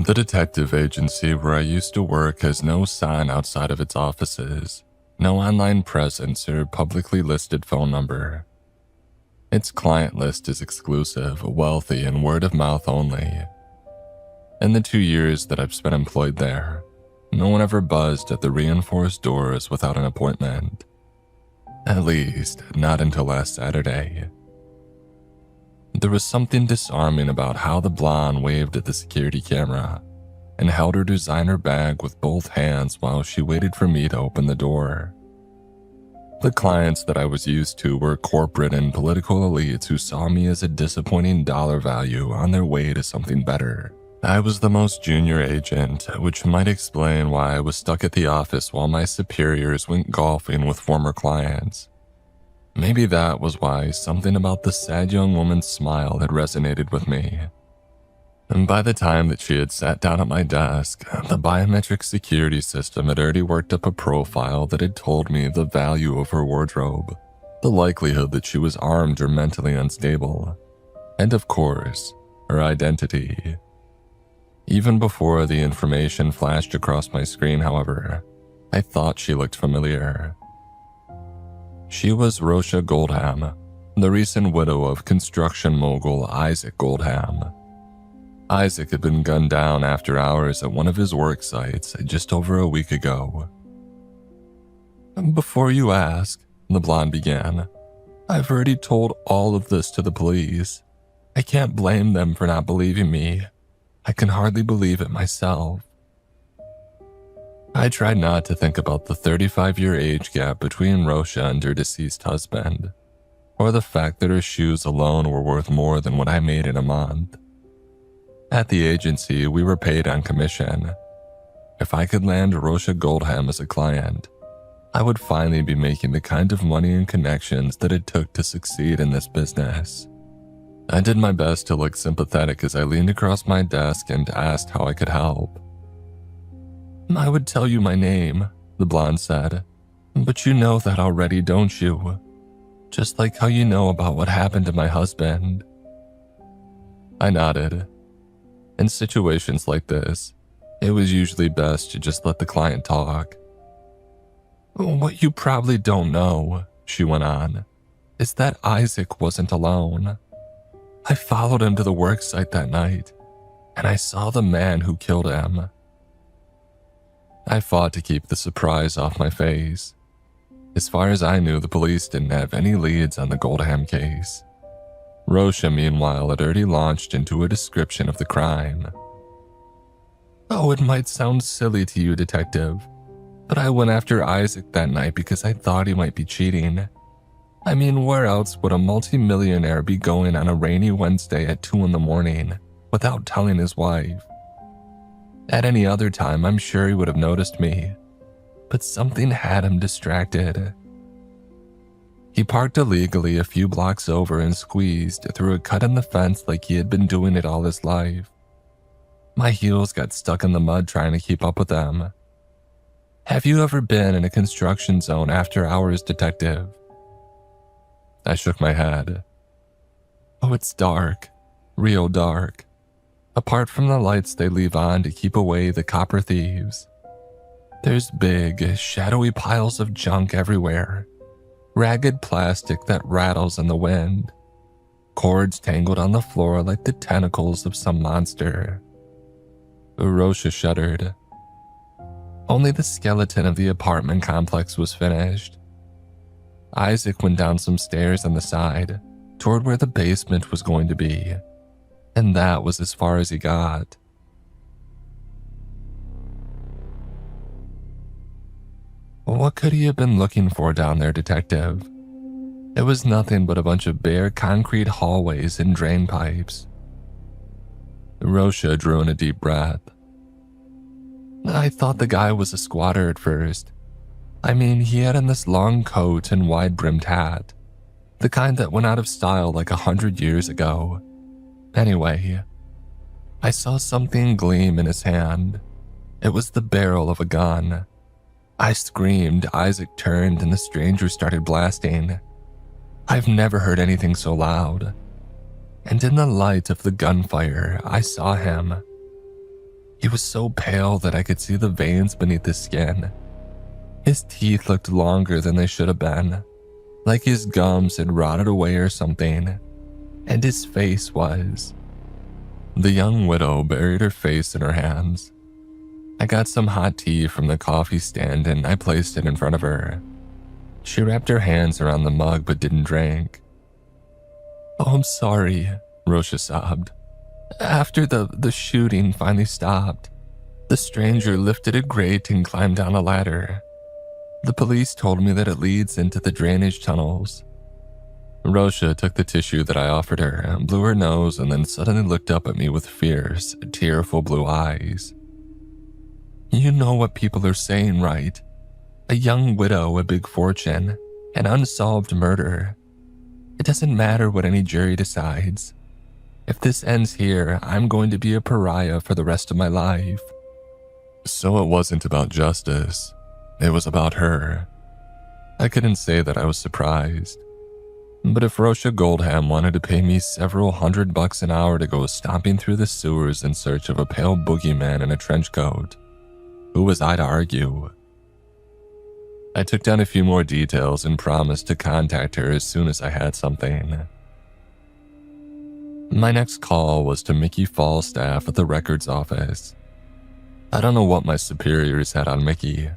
The detective agency where I used to work has no sign outside of its offices, no online presence or publicly listed phone number. Its client list is exclusive, wealthy, and word of mouth only. In the 2 years that I've spent employed there, no one ever buzzed at the reinforced doors without an appointment. At least, not until last Saturday. There was something disarming about how the blonde waved at the security camera and held her designer bag with both hands while she waited for me to open the door. The clients that I was used to were corporate and political elites who saw me as a disappointing dollar value on their way to something better. I was the most junior agent, which might explain why I was stuck at the office while my superiors went golfing with former clients. Maybe that was why something about the sad young woman's smile had resonated with me. And by the time that she had sat down at my desk, the biometric security system had already worked up a profile that had told me the value of her wardrobe, the likelihood that she was armed or mentally unstable, and of course, her identity. Even before the information flashed across my screen, however, I thought she looked familiar. She was Rosha Goldham, the recent widow of construction mogul Isaac Goldham. Isaac had been gunned down after hours at one of his work sites just over a week ago. "Before you ask," the blonde began, "I've already told all of this to the police. I can't blame them for not believing me. I can hardly believe it myself." I tried not to think about the 35-year age gap between Rosha and her deceased husband, or the fact that her shoes alone were worth more than what I made in a month. At the agency, we were paid on commission. If I could land Rosha Goldham as a client, I would finally be making the kind of money and connections that it took to succeed in this business. I did my best to look sympathetic as I leaned across my desk and asked how I could help. "I would tell you my name," the blonde said, "but you know that already, don't you? Just like how you know about what happened to my husband." I nodded. In situations like this, it was usually best to just let the client talk. "What you probably don't know," she went on, "is that Isaac wasn't alone. I followed him to the worksite that night, and I saw the man who killed him." I fought to keep the surprise off my face. As far as I knew, the police didn't have any leads on the Goldham case. Rosha, meanwhile, had already launched into a description of the crime. "Oh, it might sound silly to you, detective, but I went after Isaac that night because I thought he might be cheating. I mean, where else would a multimillionaire be going on a rainy Wednesday at 2 in the morning without telling his wife? At any other time, I'm sure he would have noticed me, but something had him distracted. He parked illegally a few blocks over and squeezed through a cut in the fence like he had been doing it all his life. My heels got stuck in the mud trying to keep up with them. Have you ever been in a construction zone after hours, detective?" I shook my head. "Oh, it's dark, real dark. Apart from the lights they leave on to keep away the copper thieves. There's big, shadowy piles of junk everywhere. Ragged plastic that rattles in the wind. Cords tangled on the floor like the tentacles of some monster." Rosha shuddered. Only the skeleton of the apartment complex was finished. Isaac went down some stairs on the side, toward where the basement was going to be, and that was as far as he got. What could he have been looking for down there, detective? It was nothing but a bunch of bare concrete hallways and drain pipes. Rosha drew in a deep breath. "I thought the guy was a squatter at first. I mean, he had on this long coat and wide-brimmed hat, the kind that went out of style like 100 years ago. Anyway, I saw something gleam in his hand. It was the barrel of a gun. I screamed, Isaac turned, and the stranger started blasting. I've never heard anything so loud. And in the light of the gunfire, I saw him. He was so pale that I could see the veins beneath his skin. His teeth looked longer than they should have been, like his gums had rotted away or something, and his face was. The young widow buried her face in her hands. I got some hot tea from the coffee stand and I placed it in front of her. She wrapped her hands around the mug but didn't drink. "Oh, I'm sorry," Rosha sobbed. "After the shooting finally stopped, the stranger lifted a grate and climbed down a ladder. The police told me that it leads into the drainage tunnels." Rosha took the tissue that I offered her, blew her nose, and then suddenly looked up at me with fierce, tearful blue eyes. "You know what people are saying, right? A young widow, a big fortune, an unsolved murder. It doesn't matter what any jury decides. If this ends here, I'm going to be a pariah for the rest of my life." So it wasn't about justice. It was about her. I couldn't say that I was surprised. But if Rosha Goldham wanted to pay me several $100 an hour to go stomping through the sewers in search of a pale boogeyman in a trench coat, who was I to argue? I took down a few more details and promised to contact her as soon as I had something. My next call was to Mickey Falstaff at the records office. I don't know what my superiors had on Mickey,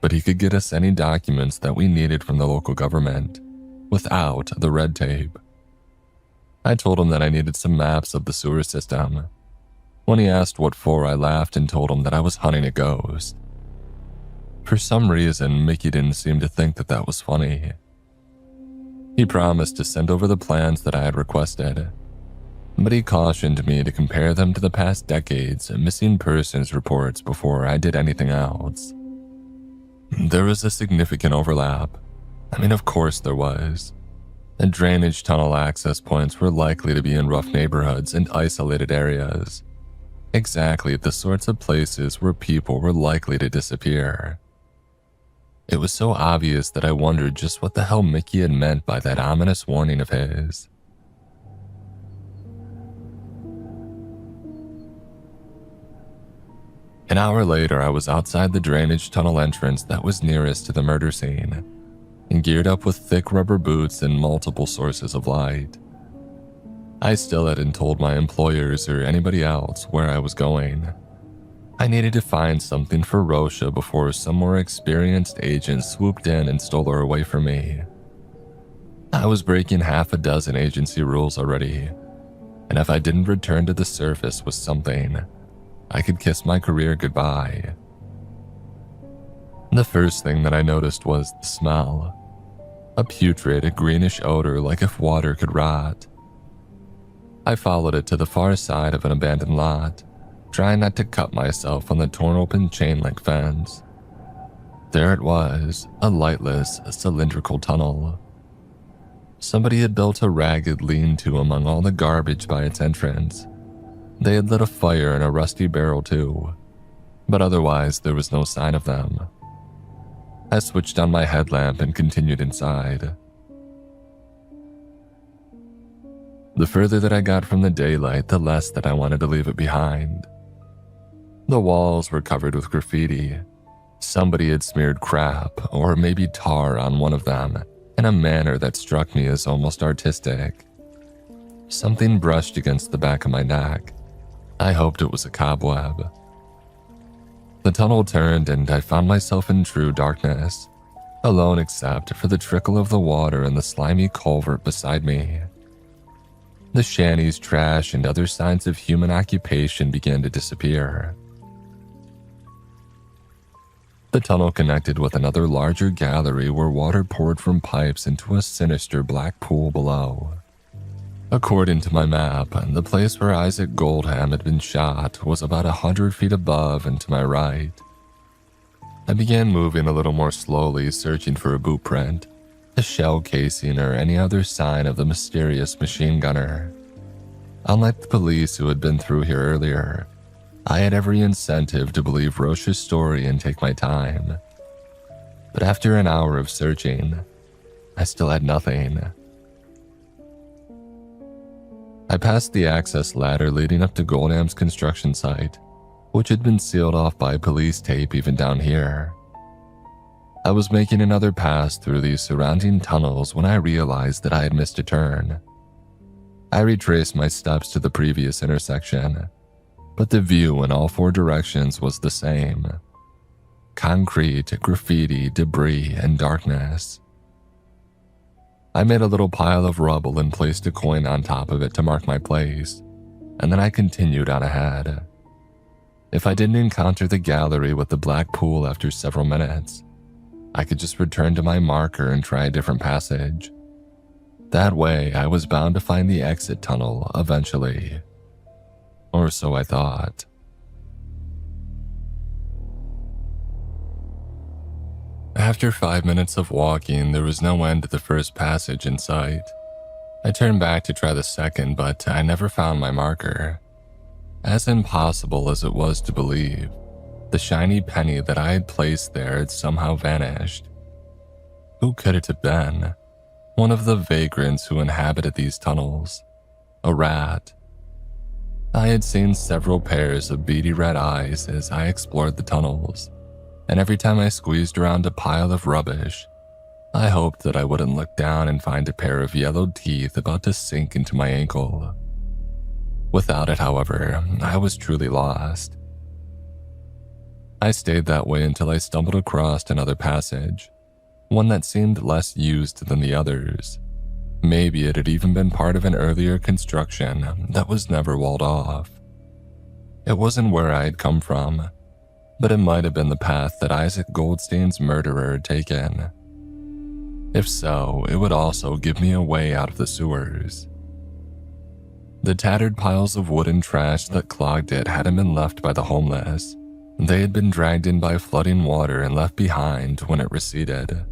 but he could get us any documents that we needed from the local government, without the red tape. I told him that I needed some maps of the sewer system. When he asked what for, I laughed and told him that I was hunting a ghost. For some reason, Mickey didn't seem to think that that was funny. He promised to send over the plans that I had requested, but he cautioned me to compare them to the past decades' missing persons reports before I did anything else. There was a significant overlap. I mean, of course there was. The drainage tunnel access points were likely to be in rough neighborhoods and isolated areas. Exactly the sorts of places where people were likely to disappear. It was so obvious that I wondered just what the hell Mickey had meant by that ominous warning of his. An hour later, I was outside the drainage tunnel entrance that was nearest to the murder scene, and geared up with thick rubber boots and multiple sources of light. I still hadn't told my employers or anybody else where I was going. I needed to find something for Rosha before some more experienced agent swooped in and stole her away from me. I was breaking half a dozen agency rules already, and if I didn't return to the surface with something, I could kiss my career goodbye. The first thing that I noticed was the smell. A putrid, greenish odor like if water could rot. I followed it to the far side of an abandoned lot, trying not to cut myself on the torn open chain-link fence. There it was, a lightless, cylindrical tunnel. Somebody had built a ragged lean-to among all the garbage by its entrance. They had lit a fire in a rusty barrel too, but otherwise there was no sign of them. I switched on my headlamp and continued inside. The further that I got from the daylight, the less that I wanted to leave it behind. The walls were covered with graffiti. Somebody had smeared crap, or maybe tar, on one of them in a manner that struck me as almost artistic. Something brushed against the back of my neck. I hoped it was a cobweb. The tunnel turned and I found myself in true darkness, alone except for the trickle of the water in the slimy culvert beside me. The shanties, trash, and other signs of human occupation began to disappear. The tunnel connected with another larger gallery where water poured from pipes into a sinister black pool below. According to my map, the place where Isaac Goldham had been shot was about 100 feet above and to my right. I began moving a little more slowly, searching for a boot print, a shell casing, or any other sign of the mysterious machine gunner. Unlike the police who had been through here earlier, I had every incentive to believe Rosha's story and take my time. But after an hour of searching, I still had nothing. I passed the access ladder leading up to Goldham's construction site, which had been sealed off by police tape even down here. I was making another pass through these surrounding tunnels when I realized that I had missed a turn. I retraced my steps to the previous intersection, but the view in all four directions was the same. Concrete, graffiti, debris, and darkness. I made a little pile of rubble and placed a coin on top of it to mark my place, and then I continued on ahead. If I didn't encounter the gallery with the black pool after several minutes, I could just return to my marker and try a different passage. That way, I was bound to find the exit tunnel eventually. Or so I thought. After 5 minutes of walking, there was no end to the first passage in sight. I turned back to try the second, but I never found my marker. As impossible as it was to believe, the shiny penny that I had placed there had somehow vanished. Who could it have been? One of the vagrants who inhabited these tunnels. A rat. I had seen several pairs of beady red eyes as I explored the tunnels, and every time I squeezed around a pile of rubbish, I hoped that I wouldn't look down and find a pair of yellowed teeth about to sink into my ankle. Without it, however, I was truly lost. I stayed that way until I stumbled across another passage, one that seemed less used than the others. Maybe it had even been part of an earlier construction that was never walled off. It wasn't where I had come from, but it might have been the path that Isaac Goldstein's murderer had taken. If so, it would also give me a way out of the sewers. The tattered piles of wood and trash that clogged it hadn't been left by the homeless. They had been dragged in by flooding water and left behind when it receded.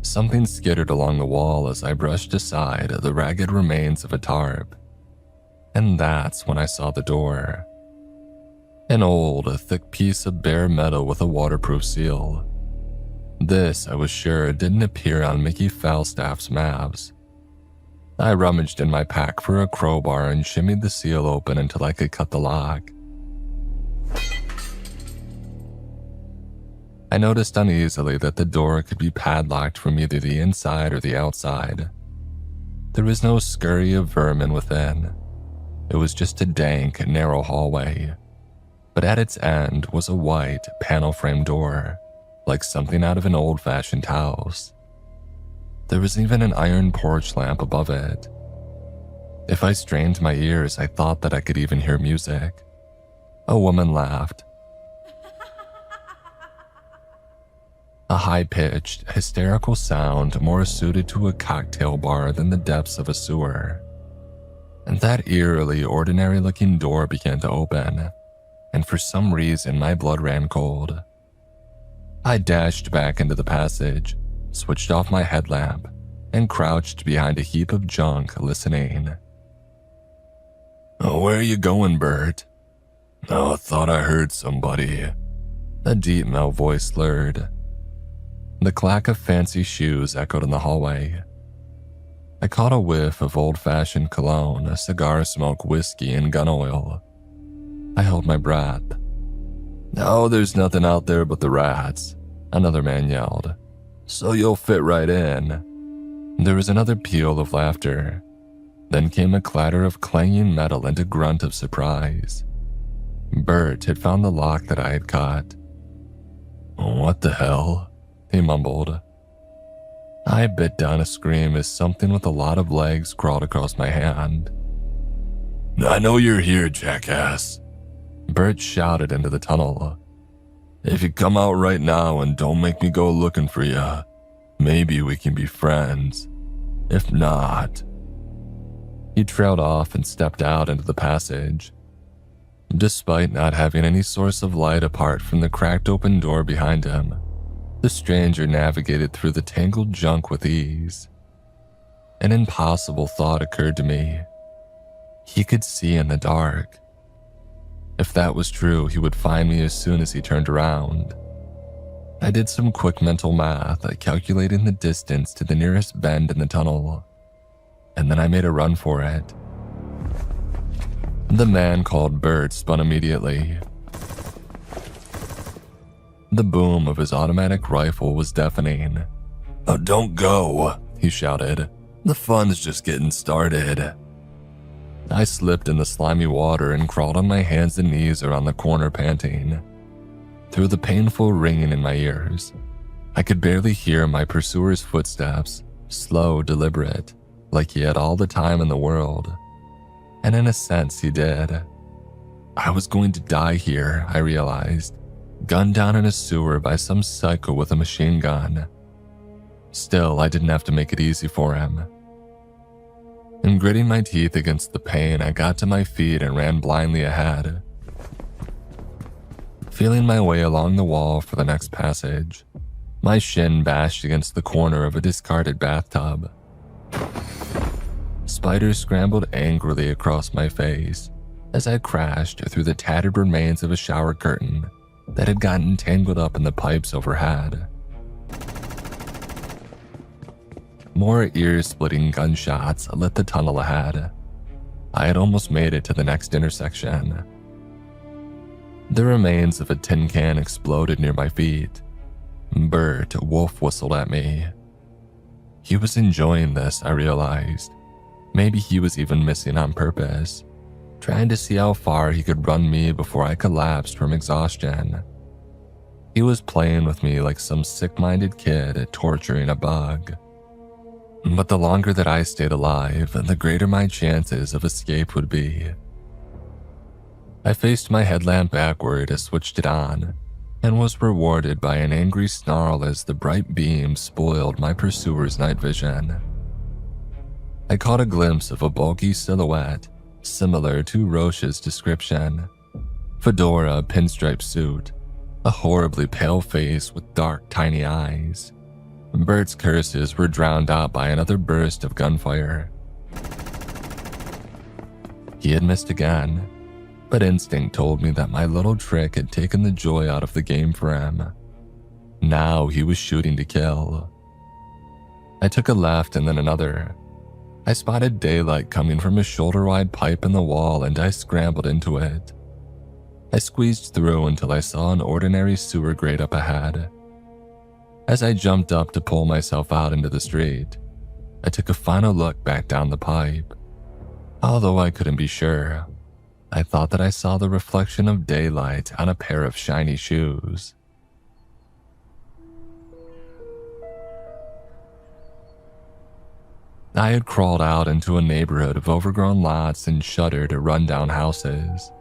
Something skittered along the wall as I brushed aside the ragged remains of a tarp. And that's when I saw the door. An old, thick piece of bare metal with a waterproof seal. This, I was sure, didn't appear on Mickey Falstaff's maps. I rummaged in my pack for a crowbar and shimmied the seal open until I could cut the lock. I noticed uneasily that the door could be padlocked from either the inside or the outside. There was no scurry of vermin within. It was just a dank, narrow hallway. But at its end was a white, panel-frame door, like something out of an old-fashioned house. There was even an iron porch lamp above it. If I strained my ears, I thought that I could even hear music. A woman laughed. A high-pitched, hysterical sound more suited to a cocktail bar than the depths of a sewer. And that eerily ordinary-looking door began to open, and for some reason my blood ran cold. I dashed back into the passage, switched off my headlamp, and crouched behind a heap of junk listening. "Oh, where are you going, Bert?" "Oh, I thought I heard somebody." A deep male voice slurred. The clack of fancy shoes echoed in the hallway. I caught a whiff of old-fashioned cologne, cigar smoke, whiskey, and gun oil. I held my breath. "No, there's nothing out there but the rats," another man yelled. "So you'll fit right in." There was another peal of laughter. Then came a clatter of clanging metal and a grunt of surprise. Bert had found the lock that I had cut. "What the hell?" he mumbled. I bit down a scream as something with a lot of legs crawled across my hand. "I know you're here, jackass," Bert shouted into the tunnel. "If you come out right now and don't make me go looking for you, maybe we can be friends. If not..." He trailed off and stepped out into the passage. Despite not having any source of light apart from the cracked open door behind him, the stranger navigated through the tangled junk with ease. An impossible thought occurred to me. He could see in the dark. If that was true, he would find me as soon as he turned around. I did some quick mental math, calculating the distance to the nearest bend in the tunnel, and then I made a run for it. The man called Bert spun immediately. The boom of his automatic rifle was deafening. "Oh, don't go," he shouted. "The fun's just getting started." I slipped in the slimy water and crawled on my hands and knees around the corner, panting. Through the painful ringing in my ears, I could barely hear my pursuer's footsteps, slow, deliberate, like he had all the time in the world. And in a sense, he did. I was going to die here, I realized, gunned down in a sewer by some psycho with a machine gun. Still, I didn't have to make it easy for him. And gritting my teeth against the pain, I got to my feet and ran blindly ahead, feeling my way along the wall for the next passage. My shin bashed against the corner of a discarded bathtub. Spiders scrambled angrily across my face as I crashed through the tattered remains of a shower curtain that had gotten tangled up in the pipes overhead. More ear-splitting gunshots lit the tunnel ahead. I had almost made it to the next intersection. The remains of a tin can exploded near my feet. Bert wolf whistled at me. He was enjoying this, I realized. Maybe he was even missing on purpose, trying to see how far he could run me before I collapsed from exhaustion. He was playing with me like some sick-minded kid torturing a bug. But the longer that I stayed alive, the greater my chances of escape would be. I faced my headlamp backward, switched it on, and was rewarded by an angry snarl as the bright beam spoiled my pursuer's night vision. I caught a glimpse of a bulky silhouette, similar to Roche's description. Fedora, pinstripe suit, a horribly pale face with dark, tiny eyes. Bert's curses were drowned out by another burst of gunfire. He had missed again, but instinct told me that my little trick had taken the joy out of the game for him. Now he was shooting to kill. I took a left and then another. I spotted daylight coming from a shoulder-wide pipe in the wall and I scrambled into it. I squeezed through until I saw an ordinary sewer grate up ahead. As I jumped up to pull myself out into the street, I took a final look back down the pipe. Although I couldn't be sure, I thought that I saw the reflection of daylight on a pair of shiny shoes. I had crawled out into a neighborhood of overgrown lots and shuttered rundown houses.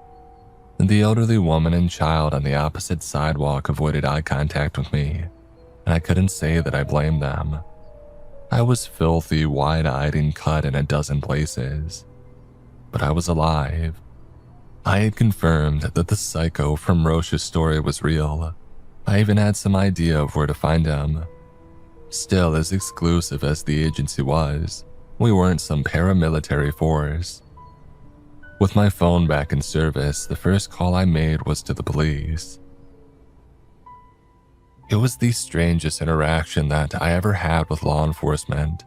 The elderly woman and child on the opposite sidewalk avoided eye contact with me, and I couldn't say that I blamed them. I was filthy, wide-eyed, and cut in a dozen places. But I was alive. I had confirmed that the psycho from Roche's story was real. I even had some idea of where to find him. Still, as exclusive as the agency was, we weren't some paramilitary force. With my phone back in service, the first call I made was to the police. It was the strangest interaction that I ever had with law enforcement.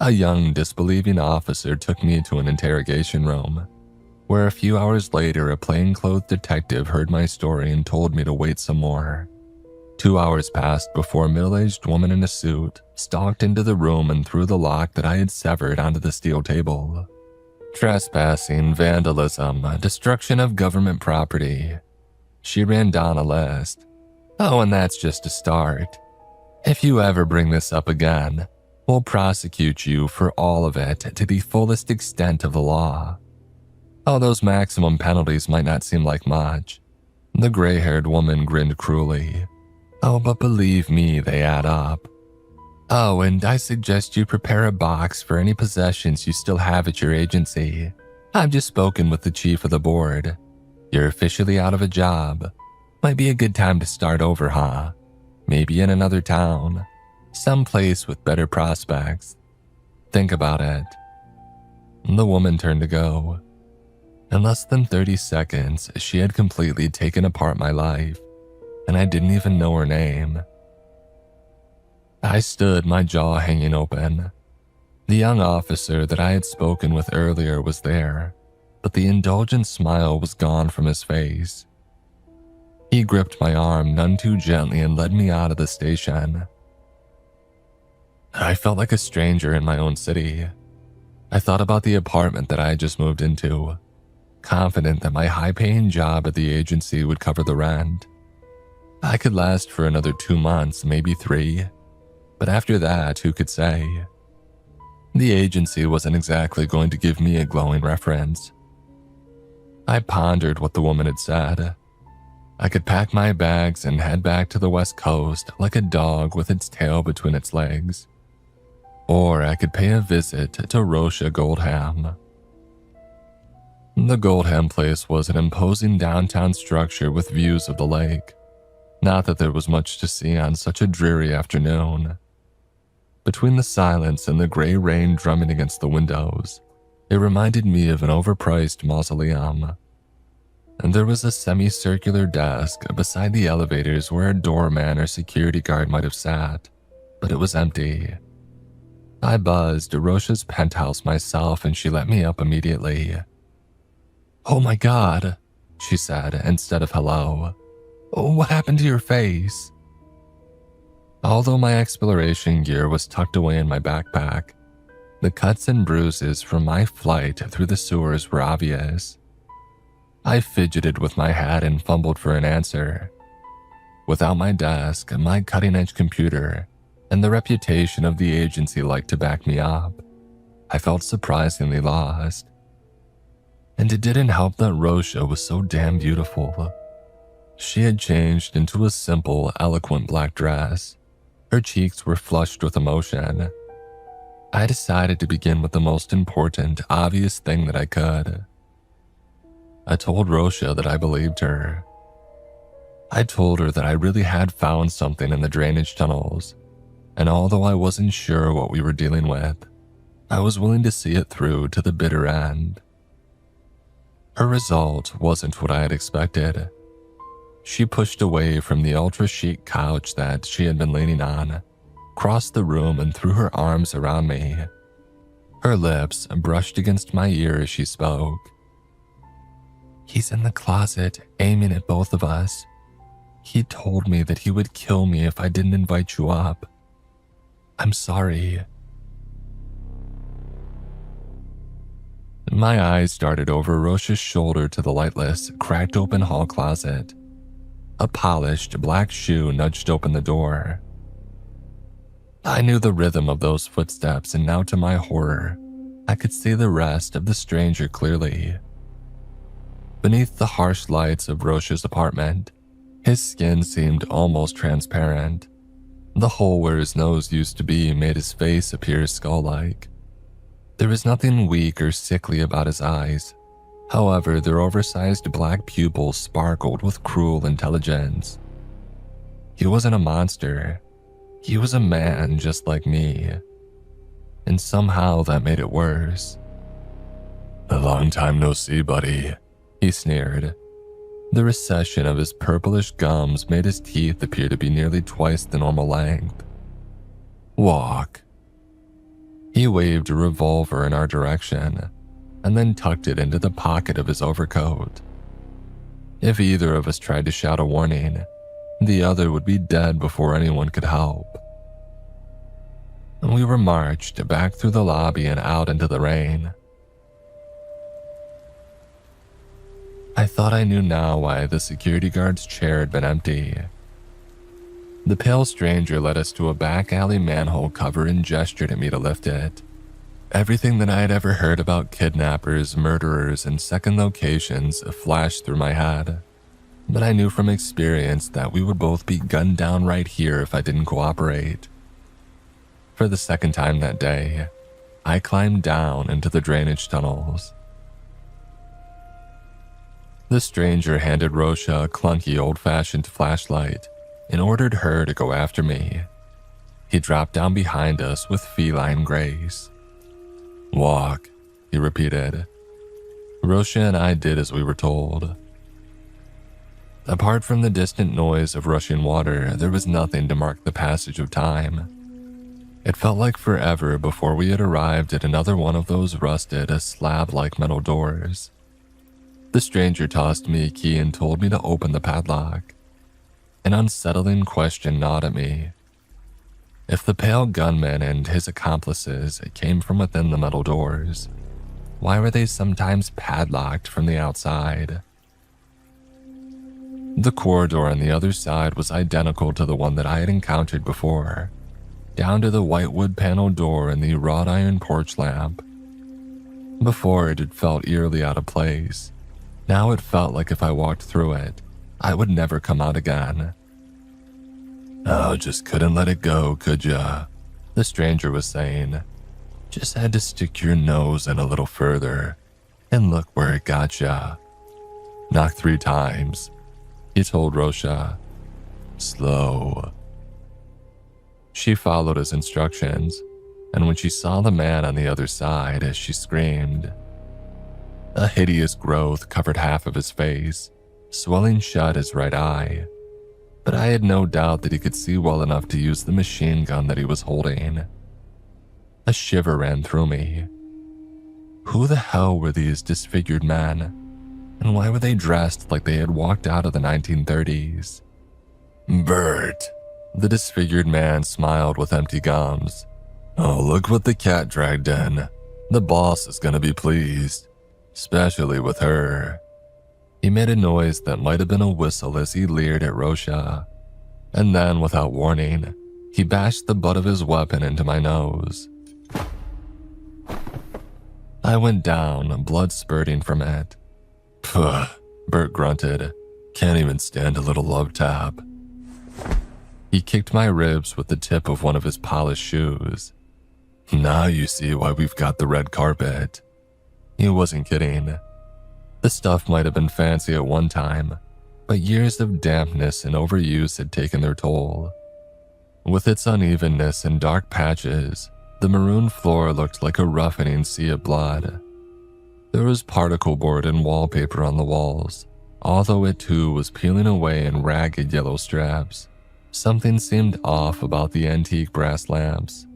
A young, disbelieving officer took me to an interrogation room, where a few hours later a plainclothes detective heard my story and told me to wait some more. 2 hours passed before a middle-aged woman in a suit stalked into the room and threw the lock that I had severed onto the steel table. Trespassing, vandalism, destruction of government property. She ran down a list. Oh, and that's just a start. If you ever bring this up again, we'll prosecute you for all of it to the fullest extent of the law. Oh, those maximum penalties might not seem like much. The gray-haired woman grinned cruelly. Oh, but believe me, they add up. Oh, and I suggest you prepare a box for any possessions you still have at your agency. I've just spoken with the chief of the board. You're officially out of a job. Might be a good time to start over, huh? Maybe in another town. Someplace with better prospects. Think about it. The woman turned to go. In less than 30 seconds, she had completely taken apart my life, and I didn't even know her name. I stood, my jaw hanging open. The young officer that I had spoken with earlier was there, but the indulgent smile was gone from his face. He gripped my arm none too gently and led me out of the station. I felt like a stranger in my own city. I thought about the apartment that I had just moved into, confident that my high-paying job at the agency would cover the rent. I could last for another 2 months, maybe 3, but after that, who could say? The agency wasn't exactly going to give me a glowing reference. I pondered what the woman had said. I could pack my bags and head back to the West Coast like a dog with its tail between its legs. Or I could pay a visit to Rosha Goldham. The Goldham place was an imposing downtown structure with views of the lake. Not that there was much to see on such a dreary afternoon. Between the silence and the gray rain drumming against the windows, it reminded me of an overpriced mausoleum. And there was a semicircular desk beside the elevators where a doorman or security guard might have sat, but it was empty. I buzzed Rosha's penthouse myself and she let me up immediately. "Oh my God," she said instead of hello. "Oh, what happened to your face?" Although my exploration gear was tucked away in my backpack, the cuts and bruises from my flight through the sewers were obvious. I fidgeted with my hat and fumbled for an answer. Without my desk, my cutting-edge computer, and the reputation of the agency like to back me up, I felt surprisingly lost. And it didn't help that Rosha was so damn beautiful. She had changed into a simple, eloquent black dress. Her cheeks were flushed with emotion. I decided to begin with the most important, obvious thing that I could. I told Rosha that I believed her. I told her that I really had found something in the drainage tunnels, and although I wasn't sure what we were dealing with, I was willing to see it through to the bitter end. Her result wasn't what I had expected. She pushed away from the ultra-chic couch that she had been leaning on, crossed the room and threw her arms around me. Her lips brushed against my ear as she spoke. "He's in the closet, aiming at both of us. He told me that he would kill me if I didn't invite you up. I'm sorry." My eyes darted over Rosha's shoulder to the lightless, cracked open hall closet. A polished black shoe nudged open the door. I knew the rhythm of those footsteps, and now to my horror, I could see the rest of the stranger clearly. Beneath the harsh lights of Rosha's apartment, his skin seemed almost transparent. The hole where his nose used to be made his face appear skull-like. There was nothing weak or sickly about his eyes. However, their oversized black pupils sparkled with cruel intelligence. He wasn't a monster. He was a man just like me. And somehow that made it worse. "A long time no see, buddy," he sneered. The recession of his purplish gums made his teeth appear to be nearly twice the normal length. "Walk." He waved a revolver in our direction, and then tucked it into the pocket of his overcoat. If either of us tried to shout a warning, the other would be dead before anyone could help. We were marched back through the lobby and out into the rain. I thought I knew now why the security guard's chair had been empty. The pale stranger led us to a back alley manhole cover and gestured at me to lift it. Everything that I had ever heard about kidnappers, murderers, and second locations flashed through my head. But I knew from experience that we would both be gunned down right here if I didn't cooperate. For the second time that day, I climbed down into the drainage tunnels. The stranger handed Rosha a clunky old-fashioned flashlight and ordered her to go after me. He dropped down behind us with feline grace. "Walk," he repeated. Rosha and I did as we were told. Apart from the distant noise of rushing water, there was nothing to mark the passage of time. It felt like forever before we had arrived at another one of those rusted, slab-like metal doors. The stranger tossed me a key and told me to open the padlock. An unsettling question gnawed at me. If the pale gunman and his accomplices came from within the metal doors, why were they sometimes padlocked from the outside? The corridor on the other side was identical to the one that I had encountered before, down to the white wood panel door and the wrought iron porch lamp. Before, it had felt eerily out of place. Now it felt like if I walked through it, I would never come out again. "Oh, just couldn't let it go, could ya?" the stranger was saying. "Just had to stick your nose in a little further, and look where it got ya. Knock 3 times, he told Rosha. "Slow." She followed his instructions, and when she saw the man on the other side, she screamed. A hideous growth covered half of his face, swelling shut his right eye, but I had no doubt that he could see well enough to use the machine gun that he was holding. A shiver ran through me. Who the hell were these disfigured men, and why were they dressed like they had walked out of the 1930s? "Bert," the disfigured man smiled with empty gums. "Oh, look what the cat dragged in. The boss is gonna be pleased, especially with her." He made a noise that might have been a whistle as he leered at Rosha, and then, without warning, he bashed the butt of his weapon into my nose. I went down, blood spurting from it. "Pugh," Bert grunted. "Can't even stand a little love tap." He kicked my ribs with the tip of one of his polished shoes. "Now you see why we've got the red carpet." He wasn't kidding. The stuff might have been fancy at one time, but years of dampness and overuse had taken their toll. With its unevenness and dark patches, the maroon floor looked like a roughening sea of blood. There was particle board and wallpaper on the walls, although it too was peeling away in ragged yellow strips. Something seemed off about the antique brass lamps.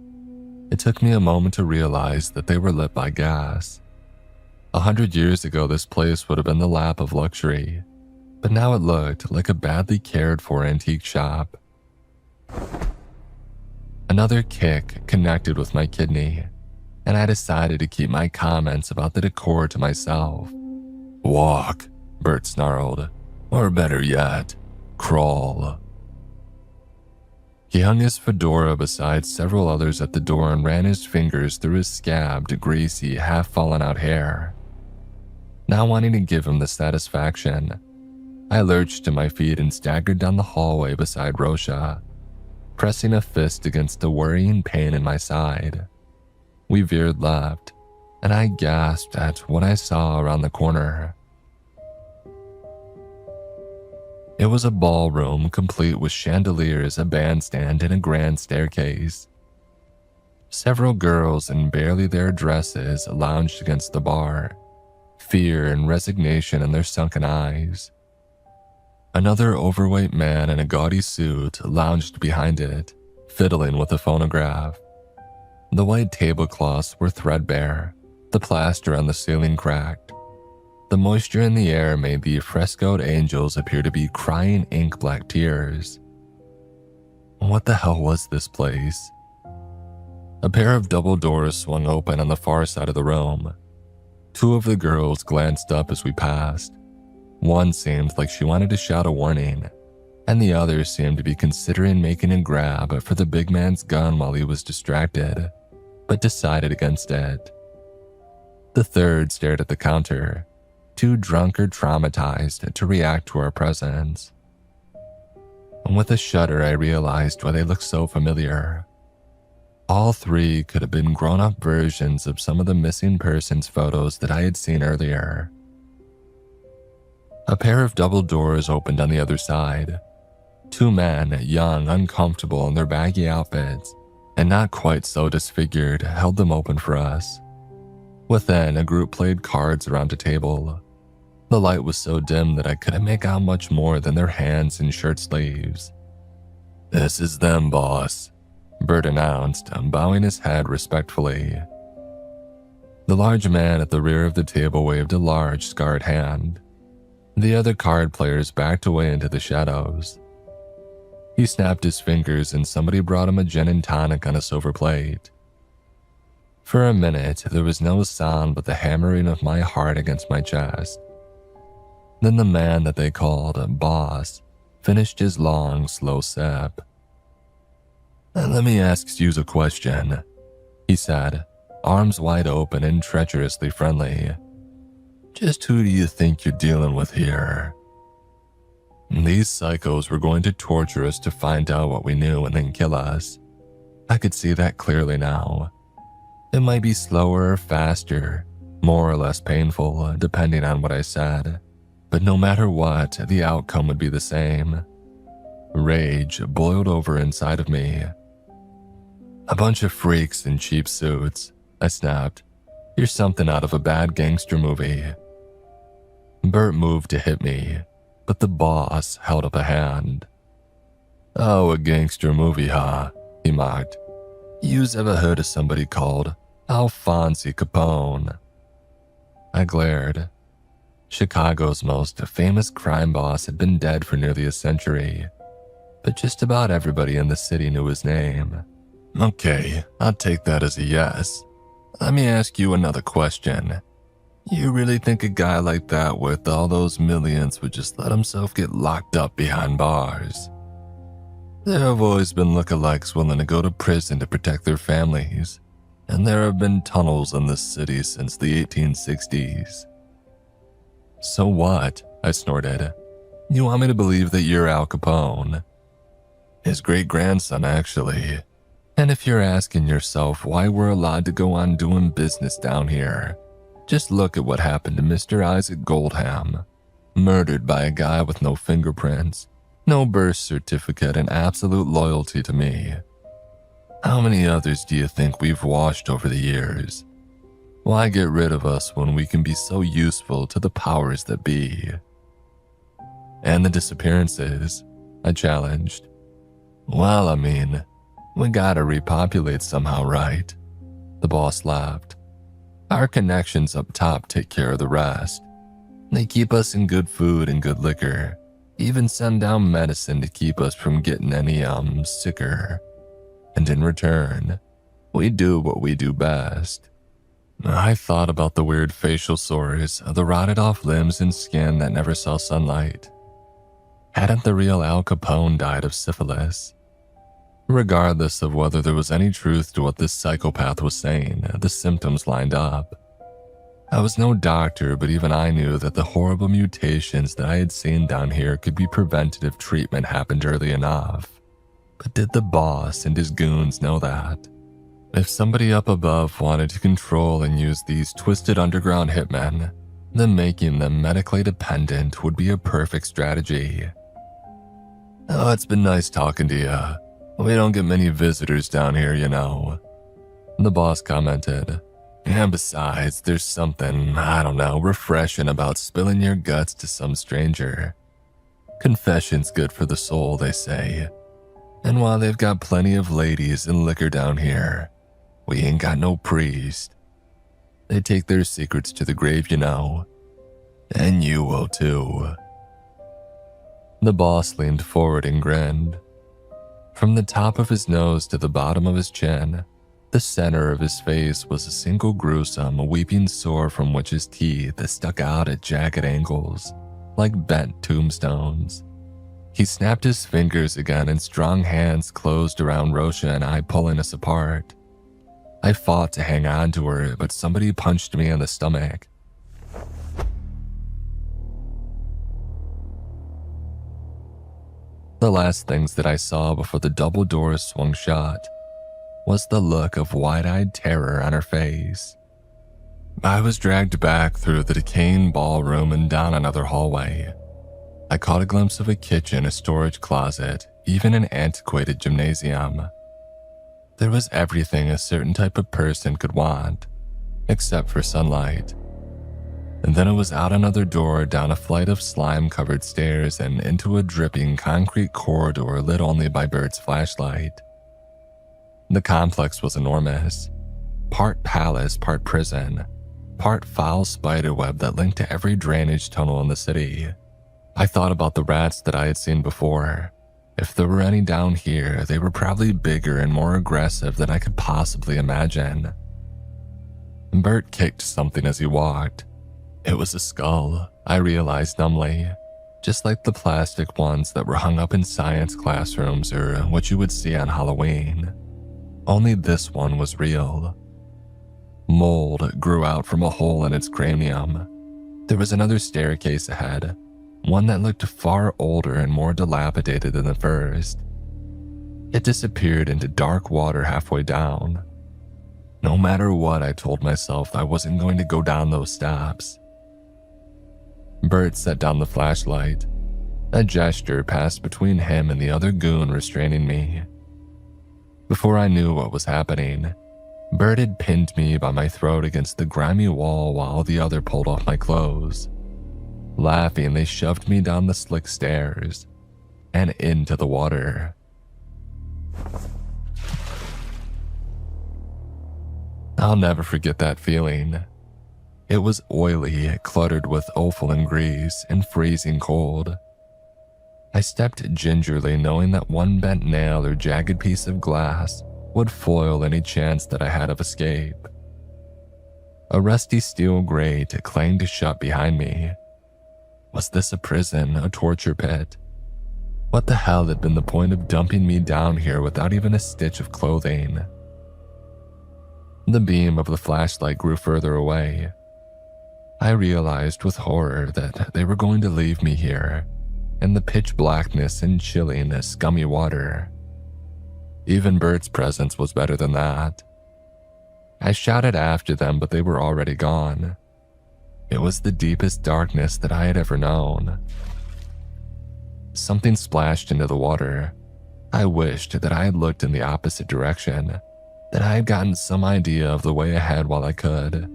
It took me a moment to realize that they were lit by gas. 100 years ago, this place would have been the lap of luxury, but now it looked like a badly cared for antique shop. Another kick connected with my kidney, and I decided to keep my comments about the decor to myself. "Walk," Bert snarled, "or better yet, crawl." He hung his fedora beside several others at the door and ran his fingers through his scabbed, greasy, half-fallen-out hair. Not wanting to give him the satisfaction, I lurched to my feet and staggered down the hallway beside Rosha, pressing a fist against the worrying pain in my side. We veered left, and I gasped at what I saw around the corner. It was a ballroom complete with chandeliers, a bandstand, and a grand staircase. Several girls in barely their dresses lounged against the bar, fear and resignation in their sunken eyes. Another overweight man in a gaudy suit lounged behind it, fiddling with a phonograph. The white tablecloths were threadbare, the plaster on the ceiling cracked. The moisture in the air made the frescoed angels appear to be crying ink-black tears. What the hell was this place? A pair of double doors swung open on the far side of the room. 2 of the girls glanced up as we passed. One seemed like she wanted to shout a warning, and the other seemed to be considering making a grab for the big man's gun while he was distracted, but decided against it. The third stared at the counter, too drunk or traumatized to react to our presence. And with a shudder, I realized why they looked so familiar. All 3 could have been grown-up versions of some of the missing persons photos that I had seen earlier. A pair of double doors opened on the other side. 2 men, young, uncomfortable in their baggy outfits, and not quite so disfigured, held them open for us. Within, a group played cards around a table. The light was so dim that I couldn't make out much more than their hands and shirt sleeves. "This is them, boss," Bert announced, bowing his head respectfully. The large man at the rear of the table waved a large, scarred hand. The other card players backed away into the shadows. He snapped his fingers and somebody brought him a gin and tonic on a silver plate. For a minute, there was no sound but the hammering of my heart against my chest. Then the man that they called Boss finished his long, slow sip. "Let me ask you a question," he said, arms wide open and treacherously friendly. "Just who do you think you're dealing with here?" These psychos were going to torture us to find out what we knew and then kill us. I could see that clearly now. It might be slower or faster, more or less painful, depending on what I said. But no matter what, the outcome would be the same. Rage boiled over inside of me. "A bunch of freaks in cheap suits," I snapped. "You're something out of a bad gangster movie." Bert moved to hit me, but the boss held up a hand. "Oh, a gangster movie, huh?" he mocked. "You've ever heard of somebody called Alphonse Capone?" I glared. Chicago's most famous crime boss had been dead for nearly a century, but just about everybody in the city knew his name. "Okay, I'll take that as a yes. Let me ask you another question. You really think a guy like that with all those millions would just let himself get locked up behind bars? There have always been lookalikes willing to go to prison to protect their families, and there have been tunnels in this city since the 1860s. "So what?" I snorted. "You want me to believe that you're Al Capone?" "His great-grandson, actually. And if you're asking yourself why we're allowed to go on doing business down here, just look at what happened to Mr. Isaac Goldham. Murdered by a guy with no fingerprints, no birth certificate, and absolute loyalty to me. How many others do you think we've washed over the years? Why get rid of us when we can be so useful to the powers that be?" "And the disappearances," I challenged. "Well, I mean, we gotta repopulate somehow, right?" The boss laughed. "Our connections up top take care of the rest. They keep us in good food and good liquor, even send down medicine to keep us from getting any, sicker. And in return, we do what we do best." I thought about the weird facial sores, the rotted off limbs and skin that never saw sunlight. Hadn't the real Al Capone died of syphilis? Regardless of whether there was any truth to what this psychopath was saying, the symptoms lined up. I was no doctor, but even I knew that the horrible mutations that I had seen down here could be prevented if treatment happened early enough. But did the boss and his goons know that? If somebody up above wanted to control and use these twisted underground hitmen, then making them medically dependent would be a perfect strategy. "Oh, it's been nice talking to you. We don't get many visitors down here, you know," the boss commented. "And besides, there's something, I don't know, refreshing about spilling your guts to some stranger. Confession's good for the soul, they say. And while they've got plenty of ladies and liquor down here, we ain't got no priest. They take their secrets to the grave, you know. And you will too." The boss leaned forward and grinned. From the top of his nose to the bottom of his chin, the center of his face was a single gruesome, weeping sore from which his teeth stuck out at jagged angles, like bent tombstones. He snapped his fingers again and strong hands closed around Rosha and I, pulling us apart. I fought to hang on to her, but somebody punched me in the stomach. The last things that I saw before the double doors swung shut was the look of wide-eyed terror on her face. I was dragged back through the decaying ballroom and down another hallway. I caught a glimpse of a kitchen, a storage closet, even an antiquated gymnasium. There was everything a certain type of person could want, except for sunlight. And then it was out another door, down a flight of slime-covered stairs, and into a dripping concrete corridor lit only by Bert's flashlight. The complex was enormous. Part palace, part prison, part foul spiderweb that linked to every drainage tunnel in the city. I thought about the rats that I had seen before. If there were any down here, they were probably bigger and more aggressive than I could possibly imagine. Bert kicked something as he walked. It was a skull, I realized numbly, just like the plastic ones that were hung up in science classrooms or what you would see on Halloween. Only this one was real. Mold grew out from a hole in its cranium. There was another staircase ahead, one that looked far older and more dilapidated than the first. It disappeared into dark water halfway down. No matter what, I told myself I wasn't going to go down those steps. Bert set down the flashlight. A gesture passed between him and the other goon restraining me. Before I knew what was happening, Bert had pinned me by my throat against the grimy wall while the other pulled off my clothes. Laughing, they shoved me down the slick stairs and into the water. I'll never forget that feeling. It was oily, cluttered with offal and grease, and freezing cold. I stepped gingerly, knowing that one bent nail or jagged piece of glass would foil any chance that I had of escape. A rusty steel grate clanged shut behind me. Was this a prison, a torture pit? What the hell had been the point of dumping me down here without even a stitch of clothing? The beam of the flashlight grew further away. I realized with horror that they were going to leave me here, in the pitch blackness and chilling, scummy water. Even Bert's presence was better than that. I shouted after them, but they were already gone. It was the deepest darkness that I had ever known. Something splashed into the water. I wished that I had looked in the opposite direction, that I had gotten some idea of the way ahead while I could.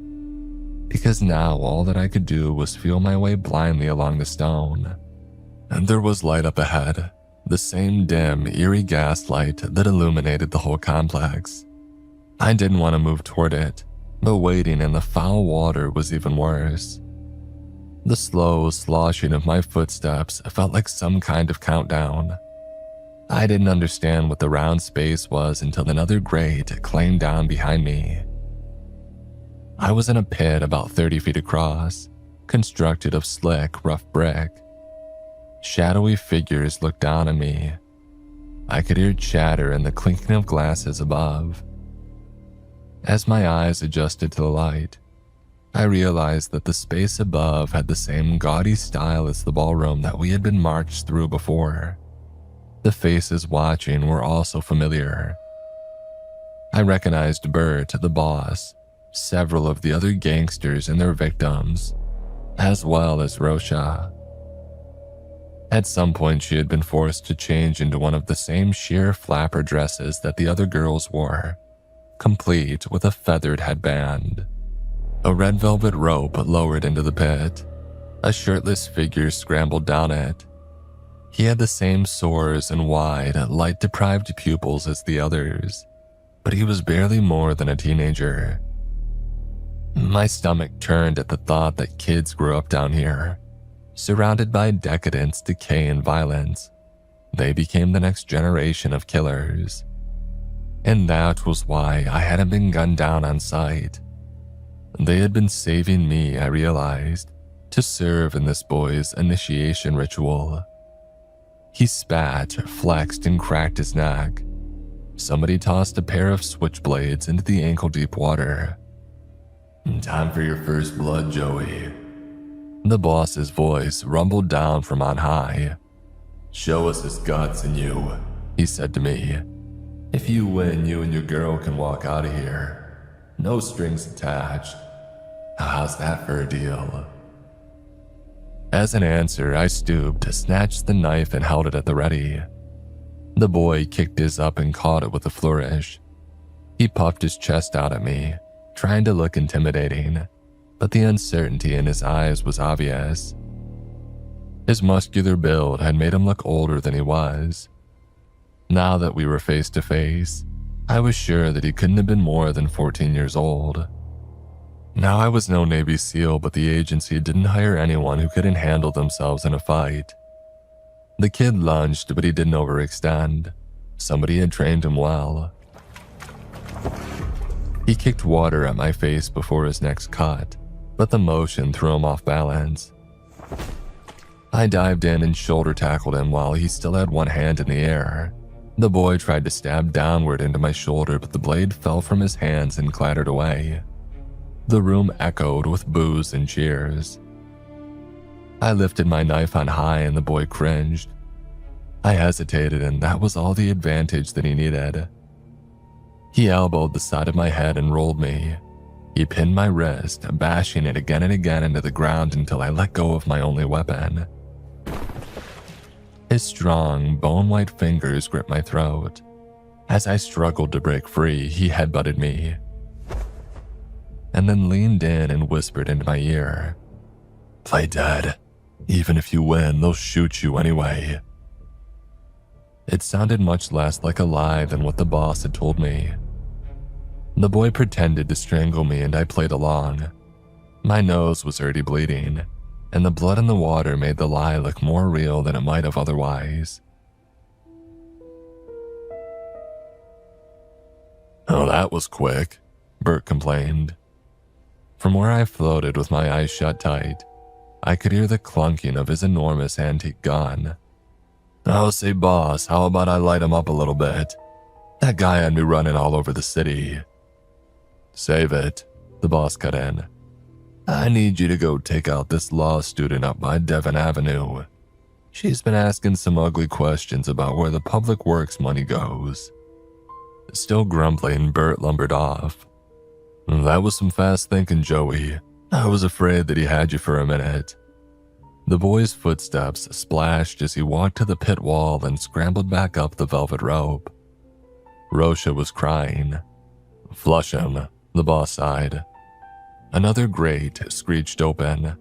Because now all that I could do was feel my way blindly along the stone. And there was light up ahead, the same dim, eerie gaslight that illuminated the whole complex. I didn't want to move toward it, but waiting in the foul water was even worse. The slow sloshing of my footsteps felt like some kind of countdown. I didn't understand what the round space was until another grate clanged down behind me. I was in a pit about 30 feet across, constructed of slick, rough brick. Shadowy figures looked down on me. I could hear chatter and the clinking of glasses above. As my eyes adjusted to the light, I realized that the space above had the same gaudy style as the ballroom that we had been marched through before. The faces watching were also familiar. I recognized Bert, the boss, several of the other gangsters and their victims, as well as Rosha. At some point, she had been forced to change into one of the same sheer flapper dresses that the other girls wore, complete with a feathered headband. A red velvet rope lowered into the pit. A shirtless figure scrambled down it. He had the same sores and wide, light-deprived pupils as the others, but he was barely more than a teenager. My stomach turned at the thought that kids grew up down here, surrounded by decadence, decay, and violence. They became the next generation of killers. And that was why I hadn't been gunned down on sight. They had been saving me, I realized, to serve in this boy's initiation ritual. He spat, flexed, and cracked his neck. Somebody tossed a pair of switchblades into the ankle-deep water. "Time for your first blood, Joey." The boss's voice rumbled down from on high. "Show us his guts in you," he said to me. "If you win, you and your girl can walk out of here. No strings attached. How's that for a deal?" As an answer, I stooped, snatched the knife, and held it at the ready. The boy kicked his up and caught it with a flourish. He puffed his chest out at me, trying to look intimidating, but the uncertainty in his eyes was obvious. His muscular build had made him look older than he was. Now that we were face to face, I was sure that he couldn't have been more than 14 years old. Now, I was no Navy SEAL, but the agency didn't hire anyone who couldn't handle themselves in a fight. The kid lunged, but he didn't overextend. Somebody had trained him well. He kicked water at my face before his next cut, but the motion threw him off balance. I dived in and shoulder tackled him while he still had one hand in the air. The boy tried to stab downward into my shoulder, but the blade fell from his hands and clattered away. The room echoed with boos and cheers. I lifted my knife on high and the boy cringed. I hesitated, and that was all the advantage that he needed. He elbowed the side of my head and rolled me. He pinned my wrist, bashing it again and again into the ground until I let go of my only weapon. His strong, bone-white fingers gripped my throat. As I struggled to break free, he headbutted me, and then leaned in and whispered into my ear, "Play dead. Even if you win, they'll shoot you anyway." It sounded much less like a lie than what the boss had told me. The boy pretended to strangle me and I played along. My nose was already bleeding, and the blood in the water made the lie look more real than it might have otherwise. "Oh, that was quick," Bert complained. From where I floated with my eyes shut tight, I could hear the clunking of his enormous antique gun. "Oh, say boss, how about I light him up a little bit? That guy had me running all over the city." "Save it," the boss cut in. "I need you to go take out this law student up by Devon Avenue. She's been asking some ugly questions about where the public works money goes." Still grumbling, Bert lumbered off. "That was some fast thinking, Joey. I was afraid that he had you for a minute." The boy's footsteps splashed as he walked to the pit wall and scrambled back up the velvet rope. Rosha was crying. "Flush him," the boss sighed. Another grate screeched open.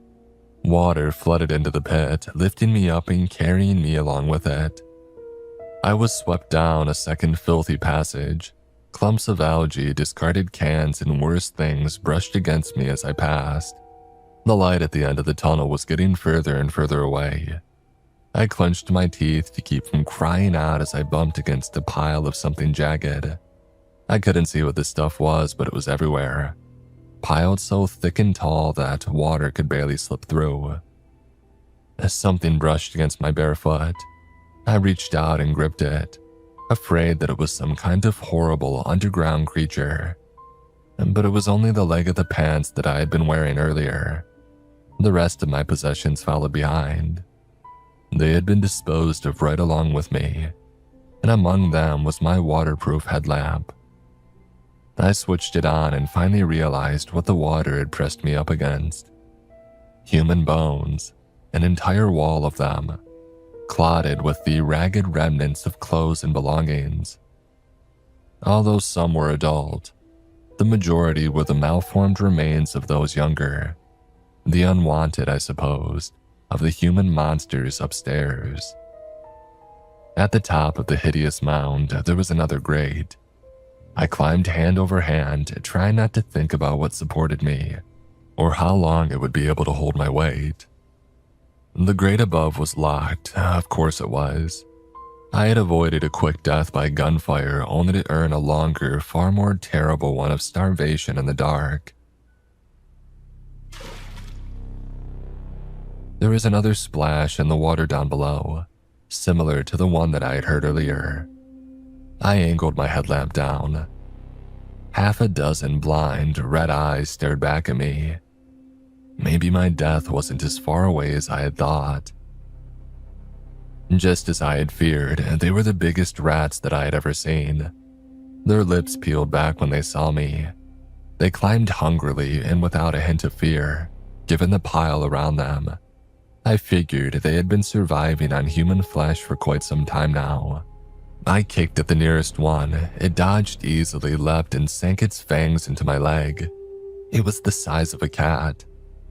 Water flooded into the pit, lifting me up and carrying me along with it. I was swept down a second filthy passage. Clumps of algae, discarded cans, and worse things brushed against me as I passed. The light at the end of the tunnel was getting further and further away. I clenched my teeth to keep from crying out as I bumped against a pile of something jagged. I couldn't see what this stuff was, but it was everywhere, piled so thick and tall that water could barely slip through. As something brushed against my bare foot, I reached out and gripped it, afraid that it was some kind of horrible underground creature. But it was only the leg of the pants that I had been wearing earlier. The rest of my possessions followed behind. They had been disposed of right along with me, and among them was my waterproof headlamp. I switched it on and finally realized what the water had pressed me up against. Human bones, an entire wall of them, clotted with the ragged remnants of clothes and belongings. Although some were adult, the majority were the malformed remains of those younger, the unwanted, I suppose, of the human monsters upstairs. At the top of the hideous mound, there was another grate. I climbed hand over hand, trying not to think about what supported me, or how long it would be able to hold my weight. The grate above was locked, of course it was. I had avoided a quick death by gunfire only to earn a longer, far more terrible one of starvation in the dark. There was another splash in the water down below, similar to the one that I had heard earlier. I angled my headlamp down. Half a dozen blind, red eyes stared back at me. Maybe my death wasn't as far away as I had thought. Just as I had feared, they were the biggest rats that I had ever seen. Their lips peeled back when they saw me. They climbed hungrily and without a hint of fear, given the pile around them. I figured they had been surviving on human flesh for quite some time now. I kicked at the nearest one. It dodged easily, leapt, and sank its fangs into my leg. It was the size of a cat.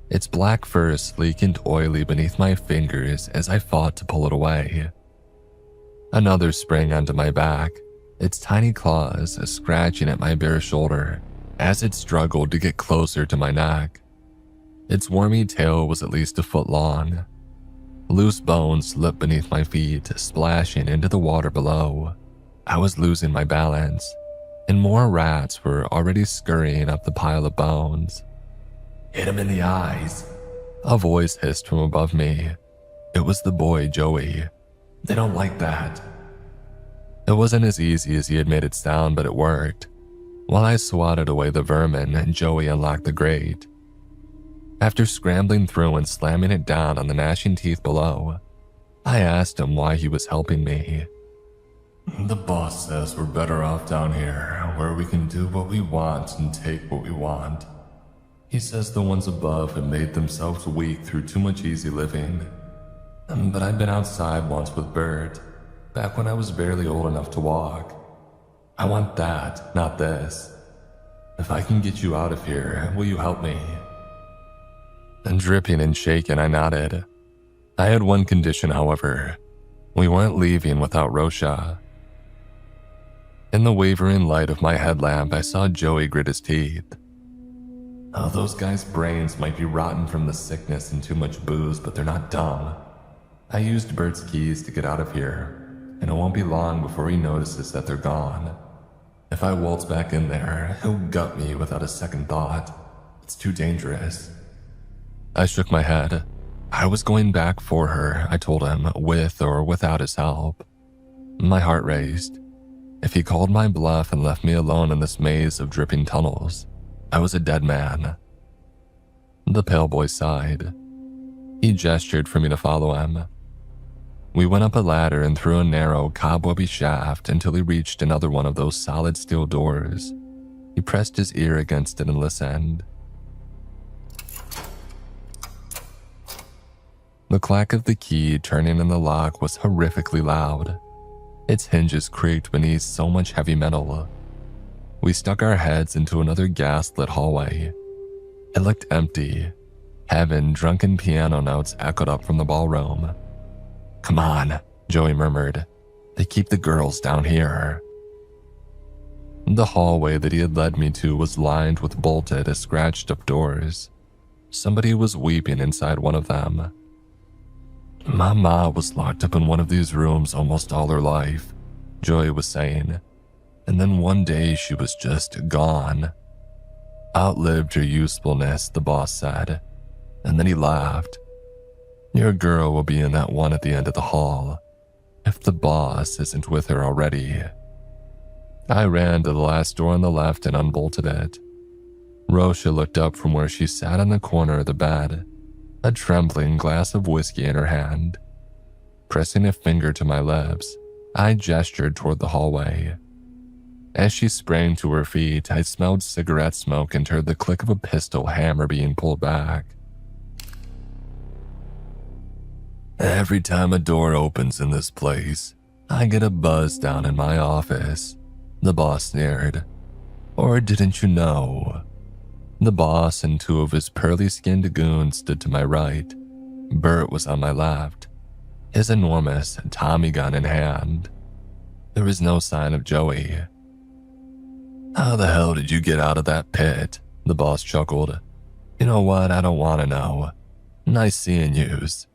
Its black fur sleek and oily beneath my fingers as I fought to pull it away. Another sprang onto my back, its tiny claws scratching at my bare shoulder as it struggled to get closer to my neck. Its wormy tail was at least a foot long. Loose bones slipped beneath my feet, splashing into the water below. I was losing my balance, and more rats were already scurrying up the pile of bones. "Hit him in the eyes," a voice hissed from above me. It was the boy, Joey. "They don't like that." It wasn't as easy as he had made it sound, but it worked. While I swatted away the vermin, Joey unlocked the grate. After scrambling through and slamming it down on the gnashing teeth below, I asked him why he was helping me. "The boss says we're better off down here, where we can do what we want and take what we want. He says the ones above have made themselves weak through too much easy living. But I've been outside once with Bert, back when I was barely old enough to walk. I want that, not this. If I can get you out of here, will you help me?" And dripping and shaken, I nodded. I had one condition, however. We weren't leaving without Rosha. In the wavering light of my headlamp, I saw Joey grit his teeth. "Oh, those guys' brains might be rotten from the sickness and too much booze, but they're not dumb. I used Bert's keys to get out of here, and it won't be long before he notices that they're gone. If I waltz back in there, he'll gut me without a second thought. It's too dangerous." I shook my head. I was going back for her, I told him, with or without his help. My heart raced. If he called my bluff and left me alone in this maze of dripping tunnels, I was a dead man. The pale boy sighed. He gestured for me to follow him. We went up a ladder and through a narrow, cobwebby shaft until he reached another one of those solid steel doors. He pressed his ear against it and listened. The clack of the key turning in the lock was horrifically loud. Its hinges creaked beneath so much heavy metal. We stuck our heads into another gas-lit hallway. It looked empty. Heaven, drunken piano notes echoed up from the ballroom. "Come on," Joey murmured. "They keep the girls down here." The hallway that he had led me to was lined with bolted, scratched-up doors. Somebody was weeping inside one of them. "My ma was locked up in one of these rooms almost all her life," Joey was saying. "And then one day she was just gone. Outlived her usefulness," the boss said. And then he laughed. "Your girl will be in that one at the end of the hall, if the boss isn't with her already." I ran to the last door on the left and unbolted it. Rosha looked up from where she sat in the corner of the bed, a trembling glass of whiskey in her hand. Pressing a finger to my lips, I gestured toward the hallway. As she sprang to her feet, I smelled cigarette smoke and heard the click of a pistol hammer being pulled back. "Every time a door opens in this place, I get a buzz down in my office," the boss sneered. "Or didn't you know?" The boss and two of his pearly-skinned goons stood to my right. Bert was on my left, his enormous Tommy gun in hand. There was no sign of Joey. "How the hell did you get out of that pit?" the boss chuckled. "You know what? I don't want to know. Nice seeing yous."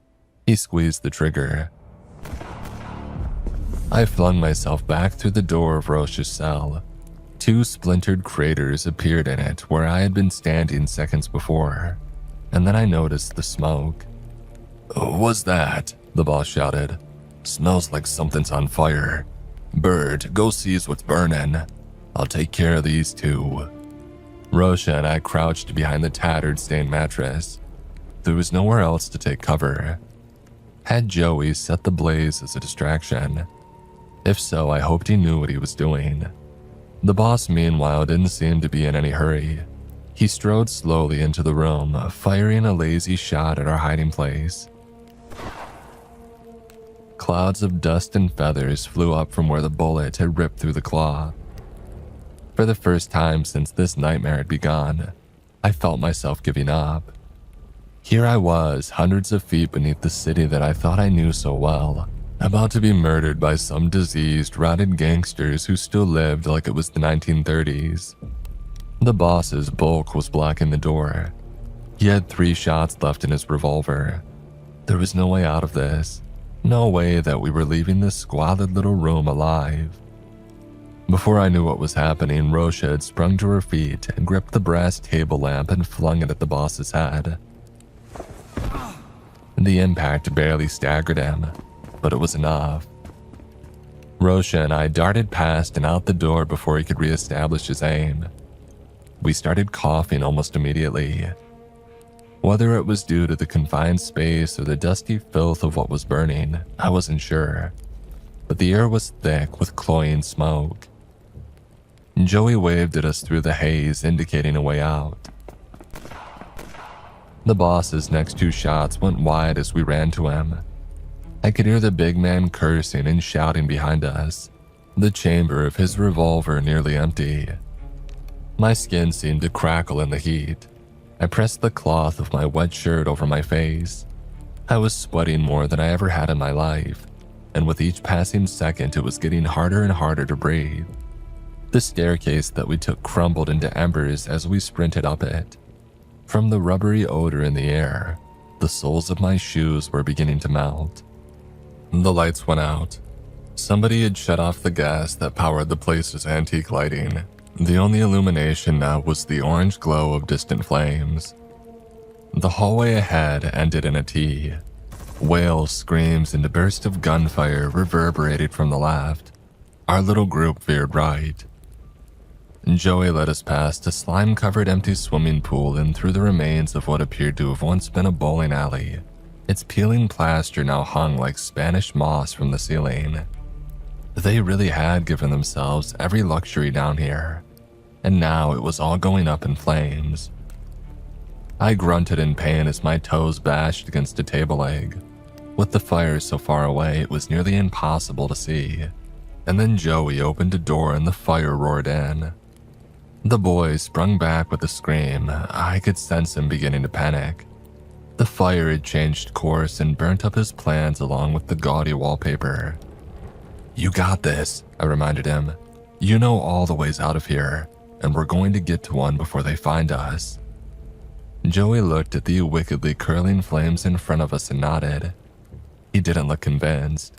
He squeezed the trigger. I flung myself back through the door of Rosha's cell. Two splintered craters appeared in it where I had been standing seconds before, and then I noticed the smoke. "What's that?" the boss shouted. "Smells like something's on fire. Bird, go see what's burning. I'll take care of these two." Rosha and I crouched behind the tattered stained mattress. There was nowhere else to take cover. Had Joey set the blaze as a distraction? If so, I hoped he knew what he was doing. The boss, meanwhile, didn't seem to be in any hurry. He strode slowly into the room, firing a lazy shot at our hiding place. Clouds of dust and feathers flew up from where the bullet had ripped through the cloth. For the first time since this nightmare had begun, I felt myself giving up. Here I was, hundreds of feet beneath the city that I thought I knew so well, about to be murdered by some diseased, rotted gangsters who still lived like it was the 1930s. The boss's bulk was blocking the door. He had 3 shots left in his revolver. There was no way out of this. No way that we were leaving this squalid little room alive. Before I knew what was happening, Rosha had sprung to her feet and gripped the brass table lamp and flung it at the boss's head. The impact barely staggered him, but it was enough. Rosha and I darted past and out the door before he could reestablish his aim. We started coughing almost immediately. Whether it was due to the confined space or the dusty filth of what was burning, I wasn't sure, but the air was thick with cloying smoke. Joey waved at us through the haze, indicating a way out. The boss's next two shots went wide as we ran to him. I could hear the big man cursing and shouting behind us, the chamber of his revolver nearly empty. My skin seemed to crackle in the heat. I pressed the cloth of my wet shirt over my face. I was sweating more than I ever had in my life, and with each passing second it was getting harder and harder to breathe. The staircase that we took crumbled into embers as we sprinted up it. From the rubbery odor in the air, the soles of my shoes were beginning to melt. The lights went out. Somebody had shut off the gas that powered the place's antique lighting. The only illumination now was the orange glow of distant flames. The hallway ahead ended in a T. Wails, screams, and a burst of gunfire reverberated from the left. Our little group veered right. Joey led us past a slime-covered empty swimming pool and through the remains of what appeared to have once been a bowling alley. Its peeling plaster now hung like Spanish moss from the ceiling. They really had given themselves every luxury down here, and now it was all going up in flames. I grunted in pain as my toes bashed against a table leg. With the fire so far away, it was nearly impossible to see. And then Joey opened a door and the fire roared in. The boy sprung back with a scream. I could sense him beginning to panic. The fire had changed course and burnt up his plans along with the gaudy wallpaper. "You got this," I reminded him. "You know all the ways out of here, and we're going to get to one before they find us." Joey looked at the wickedly curling flames in front of us and nodded. He didn't look convinced.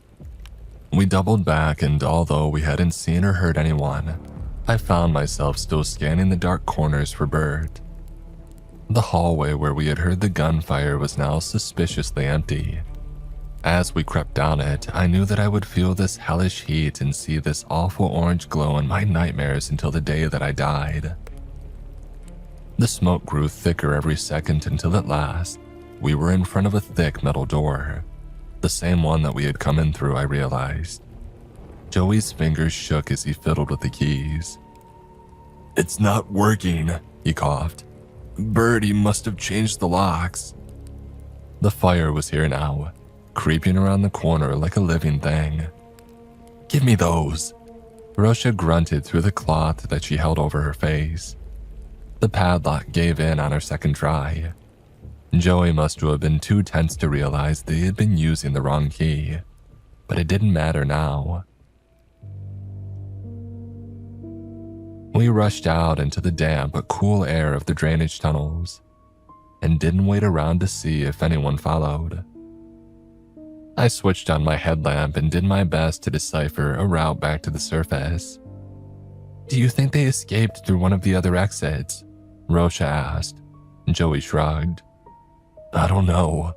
We doubled back, and although we hadn't seen or heard anyone, I found myself still scanning the dark corners for Bert. The hallway where we had heard the gunfire was now suspiciously empty. As we crept down it, I knew that I would feel this hellish heat and see this awful orange glow in my nightmares until the day that I died. The smoke grew thicker every second until at last, we were in front of a thick metal door. The same one that we had come in through, I realized. Joey's fingers shook as he fiddled with the keys. "It's not working," he coughed. "Birdie must have changed the locks." The fire was here now, creeping around the corner like a living thing. "Give me those." Rosha grunted through the cloth that she held over her face. The padlock gave in on her second try. Joey must have been too tense to realize that he had been using the wrong key, but it didn't matter now. We rushed out into the damp but cool air of the drainage tunnels, and didn't wait around to see if anyone followed. I switched on my headlamp and did my best to decipher a route back to the surface. "Do you think they escaped through one of the other exits?" Rosha asked. Joey shrugged. "I don't know.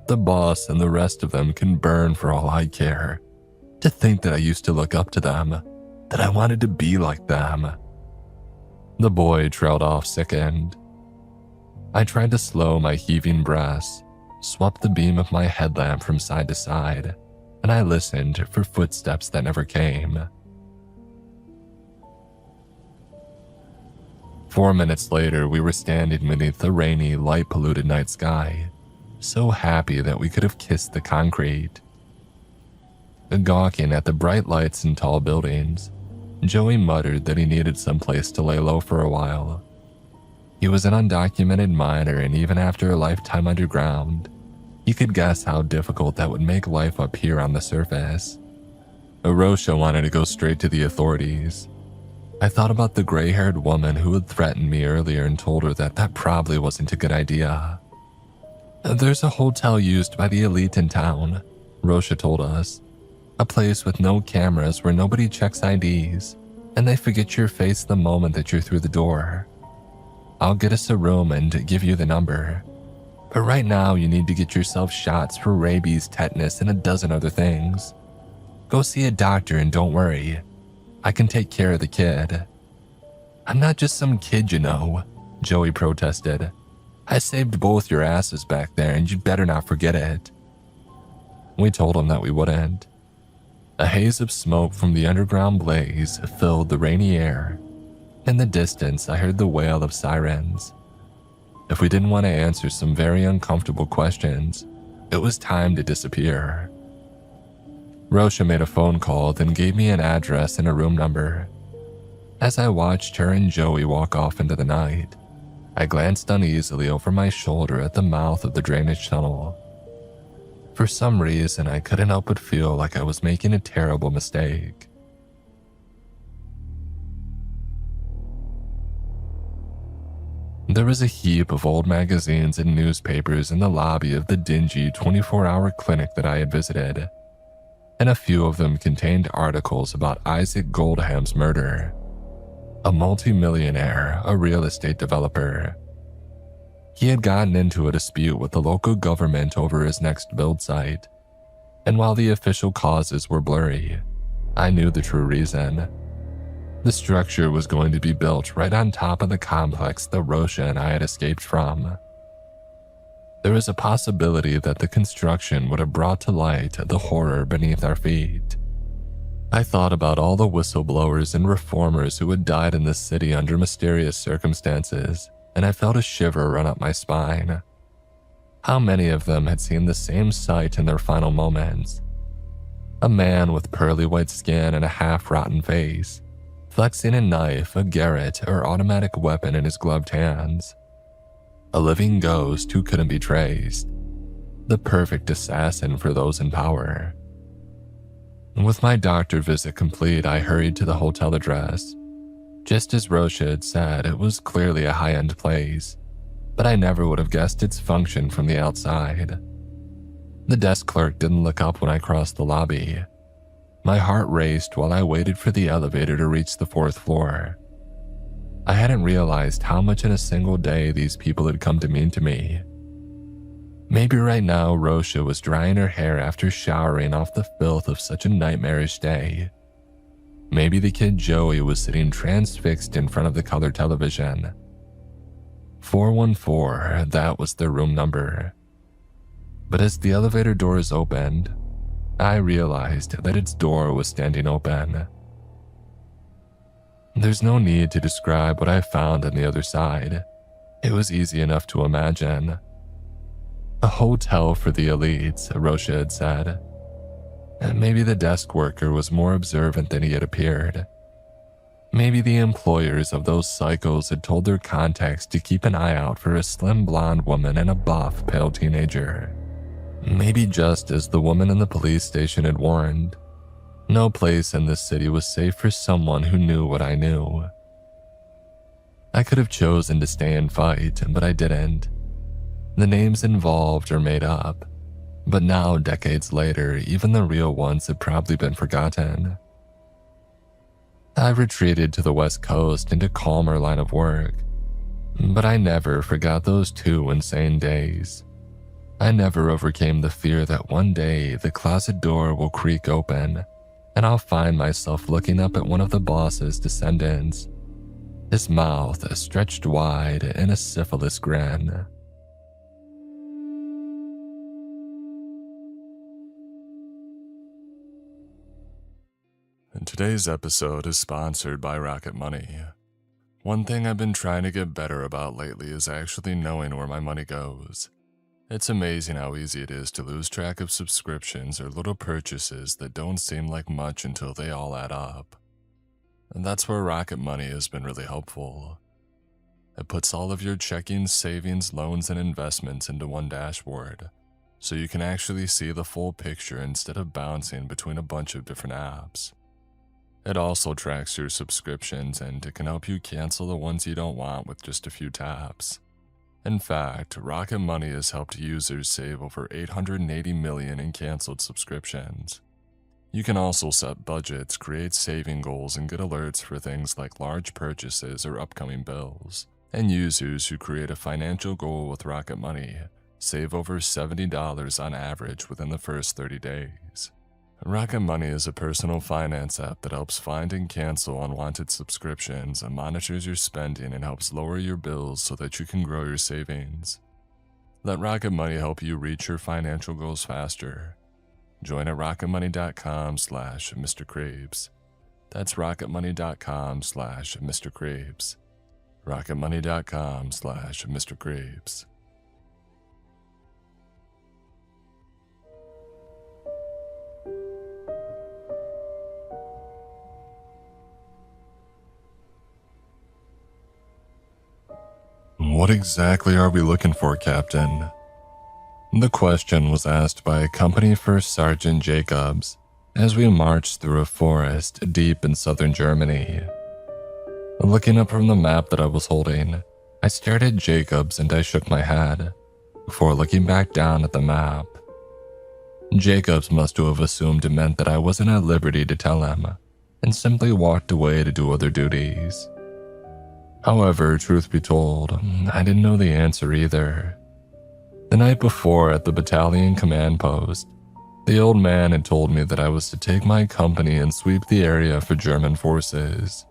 The boss and the rest of them can burn for all I care. To think that I used to look up to them, that I wanted to be like them." The boy trailed off sickened. I tried to slow my heaving breaths, swept the beam of my headlamp from side to side, and I listened for footsteps that never came. 4 minutes later, we were standing beneath the rainy, light-polluted night sky, so happy that we could have kissed the concrete. Gawking at the bright lights and tall buildings, Joey muttered that he needed some place to lay low for a while. He was an undocumented miner, and even after a lifetime underground, he could guess how difficult that would make life up here on the surface. Rosha wanted to go straight to the authorities. I thought about the gray-haired woman who had threatened me earlier and told her that that probably wasn't a good idea. There's a hotel used by the elite in town, Rosha told us. A place with no cameras where nobody checks IDs, and they forget your face the moment that you're through the door. I'll get us a room and give you the number. But right now you need to get yourself shots for rabies, tetanus, and a dozen other things. Go see a doctor and don't worry. I can take care of the kid. I'm not just some kid, you know, Joey protested. I saved both your asses back there and you'd better not forget it. We told him that we wouldn't. A haze of smoke from the underground blaze filled the rainy air. In the distance, I heard the wail of sirens. If we didn't want to answer some very uncomfortable questions, it was time to disappear. Rosha made a phone call, then gave me an address and a room number. As I watched her and Joey walk off into the night, I glanced uneasily over my shoulder at the mouth of the drainage tunnel. For some reason, I couldn't help but feel like I was making a terrible mistake. There was a heap of old magazines and newspapers in the lobby of the dingy 24-hour clinic that I had visited, and a few of them contained articles about Isaac Goldham's murder. A multimillionaire, a real estate developer. He had gotten into a dispute with the local government over his next build site, and while the official causes were blurry, I knew the true reason. The structure was going to be built right on top of the complex that Rosha and I had escaped from. There was a possibility that the construction would have brought to light the horror beneath our feet. I thought about all the whistleblowers and reformers who had died in this city under mysterious circumstances, and I felt a shiver run up my spine. How many of them had seen the same sight in their final moments? A man with pearly white skin and a half-rotten face, flexing a knife, a garrote, or automatic weapon in his gloved hands. A living ghost who couldn't be traced. The perfect assassin for those in power. With my doctor visit complete, I hurried to the hotel address. Just as Rosha had said, it was clearly a high-end place, but I never would have guessed its function from the outside. The desk clerk didn't look up when I crossed the lobby. My heart raced while I waited for the elevator to reach the 4th floor. I hadn't realized how much in a single day these people had come to mean to me. Maybe right now Rosha was drying her hair after showering off the filth of such a nightmarish day. Maybe the kid Joey was sitting transfixed in front of the color television. 414, that was their room number. But as the elevator doors opened, I realized that its door was standing open. There's no need to describe what I found on the other side. It was easy enough to imagine. A hotel for the elites, Rosha had said. And maybe the desk worker was more observant than he had appeared. Maybe the employers of those psychos had told their contacts to keep an eye out for a slim blonde woman and a buff, pale teenager. Maybe just as the woman in the police station had warned, no place in this city was safe for someone who knew what I knew. I could have chosen to stay and fight, but I didn't. The names involved are made up, but now, decades later, even the real ones had probably been forgotten. I retreated to the West Coast into calmer line of work, but I never forgot those 2 insane days. I never overcame the fear that one day the closet door will creak open and I'll find myself looking up at one of the boss's descendants, his mouth stretched wide in a syphilis grin. And today's episode is sponsored by Rocket Money. One thing I've been trying to get better about lately is actually knowing where my money goes. It's amazing how easy it is to lose track of subscriptions or little purchases that don't seem like much until they all add up. And that's where Rocket Money has been really helpful. It puts all of your checking, savings, loans, and investments into one dashboard, so you can actually see the full picture instead of bouncing between a bunch of different apps. It also tracks your subscriptions and it can help you cancel the ones you don't want with just a few taps. In fact, Rocket Money has helped users save over $880 million in canceled subscriptions. You can also set budgets, create saving goals, and get alerts for things like large purchases or upcoming bills. And users who create a financial goal with Rocket Money save over $70 on average within the first 30 days. Rocket Money is a personal finance app that helps find and cancel unwanted subscriptions and monitors your spending and helps lower your bills so that you can grow your savings. Let Rocket Money help you reach your financial goals faster. Join at rocketmoney.com/Mr. Creeps. That's rocketmoney.com/Mr. Creeps. rocketmoney.com/Mr. Creeps. What exactly are we looking for, Captain? The question was asked by Company First Sergeant Jacobs as we marched through a forest deep in southern Germany. Looking up from the map that I was holding, I stared at Jacobs and I shook my head before looking back down at the map. Jacobs must have assumed it meant that I wasn't at liberty to tell him and simply walked away to do other duties. However, truth be told, I didn't know the answer either. The night before at the battalion command post, the old man had told me that I was to take my company and sweep the area for German forces.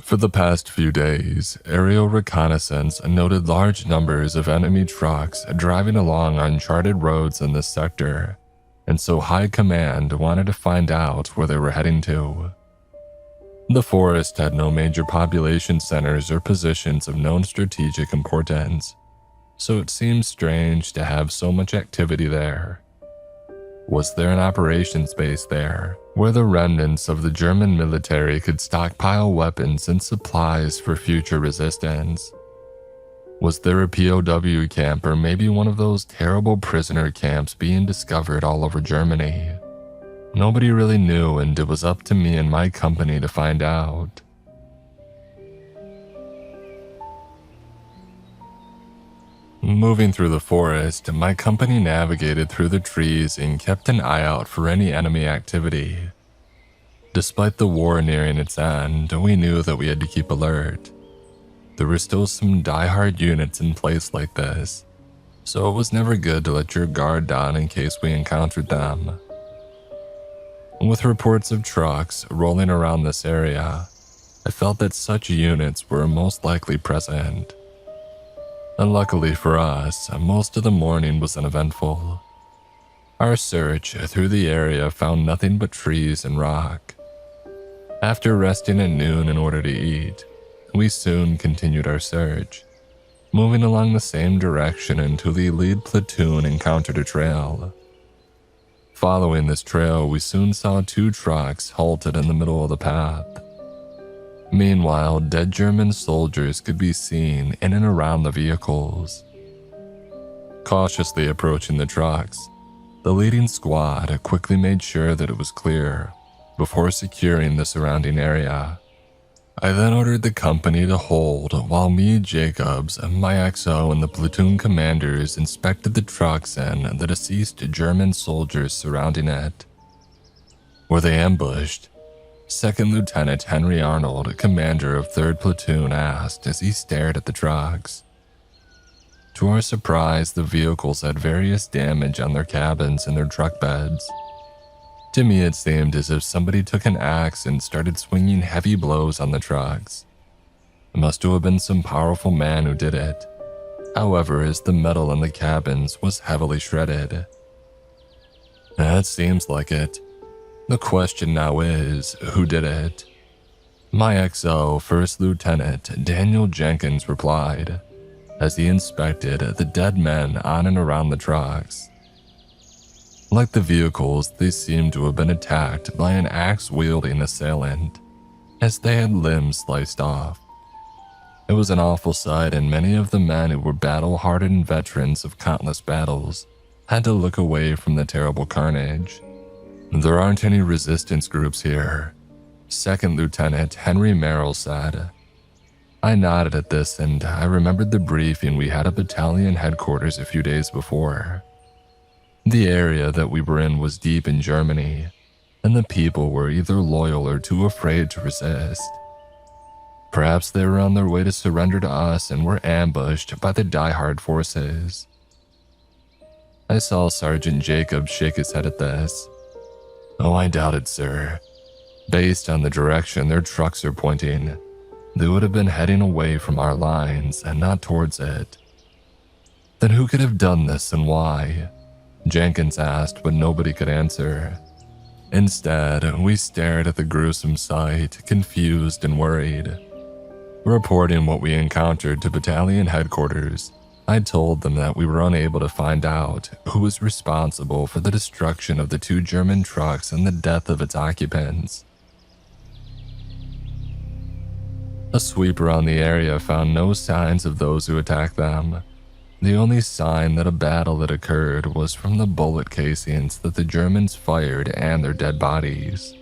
For the past few days, aerial reconnaissance noted large numbers of enemy trucks driving along uncharted roads in this sector, and so High Command wanted to find out where they were heading to. The forest had no major population centers or positions of known strategic importance, so it seemed strange to have so much activity there. Was there an operations base there, where the remnants of the German military could stockpile weapons and supplies for future resistance? Was there a POW camp or maybe one of those terrible prisoner camps being discovered all over Germany? Nobody really knew, and it was up to me and my company to find out. Moving through the forest, my company navigated through the trees and kept an eye out for any enemy activity. Despite the war nearing its end, we knew that we had to keep alert. There were still some die-hard units in place like this, so it was never good to let your guard down in case we encountered them. With reports of trucks rolling around this area, I felt that such units were most likely present. And luckily for us, most of the morning was uneventful. Our search through the area found nothing but trees and rock. After resting at noon in order to eat, we soon continued our search, moving along the same direction until the lead platoon encountered a trail. Following this trail, we soon saw two trucks halted in the middle of the path. Meanwhile, dead German soldiers could be seen in and around the vehicles. Cautiously approaching the trucks, the leading squad quickly made sure that it was clear before securing the surrounding area. I then ordered the company to hold while me, Jacobs, my XO, and the platoon commanders inspected the trucks and the deceased German soldiers surrounding it. Were they ambushed? Second Lieutenant Henry Arnold, commander of 3rd Platoon, asked as he stared at the trucks. To our surprise, the vehicles had various damage on their cabins and their truck beds. To me, it seemed as if somebody took an axe and started swinging heavy blows on the trucks. It must have been some powerful man who did it. However, as the metal in the cabins was heavily shredded. It seems like it. The question now is, who did it? My XO, First Lieutenant Daniel Jenkins, replied, as he inspected the dead men on and around the trucks. Like the vehicles, they seemed to have been attacked by an axe-wielding assailant, as they had limbs sliced off. It was an awful sight, and many of the men who were battle-hardened veterans of countless battles had to look away from the terrible carnage. There aren't any resistance groups here, Second Lieutenant Henry Merrill said. I nodded at this, and I remembered the briefing we had at battalion headquarters a few days before. The area that we were in was deep in Germany, and the people were either loyal or too afraid to resist. Perhaps they were on their way to surrender to us and were ambushed by the die-hard forces. I saw Sergeant Jacob shake his head at this. "Oh, I doubt it, sir. Based on the direction their trucks are pointing, they would have been heading away from our lines and not towards it." "Then who could have done this and why?" Jenkins asked, but nobody could answer. Instead, we stared at the gruesome sight, confused and worried. Reporting what we encountered to battalion headquarters, I told them that we were unable to find out who was responsible for the destruction of the 2 German trucks and the death of its occupants. A sweep around the area found no signs of those who attacked them. The only sign that a battle had occurred was from the bullet casings that the Germans fired and their dead bodies.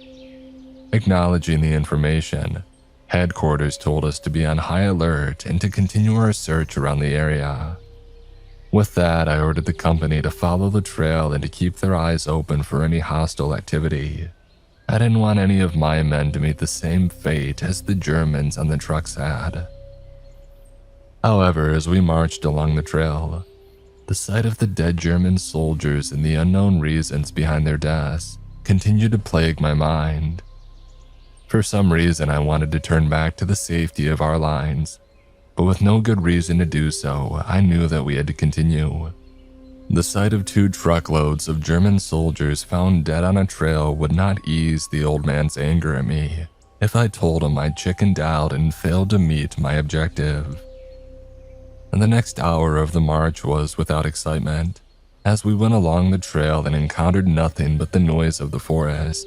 Acknowledging the information, headquarters told us to be on high alert and to continue our search around the area. With that, I ordered the company to follow the trail and to keep their eyes open for any hostile activity. I didn't want any of my men to meet the same fate as the Germans on the trucks had. However, as we marched along the trail, the sight of the dead German soldiers and the unknown reasons behind their deaths continued to plague my mind. For some reason, I wanted to turn back to the safety of our lines, but with no good reason to do so, I knew that we had to continue. The sight of 2 truckloads of German soldiers found dead on a trail would not ease the old man's anger at me if I told him I'd chickened out and failed to meet my objective. And the next hour of the march was without excitement, as we went along the trail and encountered nothing but the noise of the forest.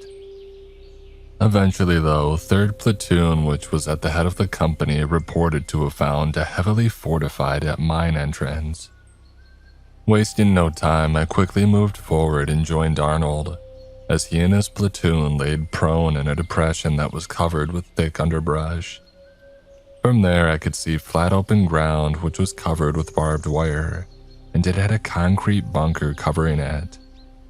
Eventually, though, 3rd Platoon, which was at the head of the company, reported to have found a heavily fortified mine entrance. Wasting no time, I quickly moved forward and joined Arnold, as he and his platoon laid prone in a depression that was covered with thick underbrush. From there, I could see flat open ground which was covered with barbed wire, and it had a concrete bunker covering it.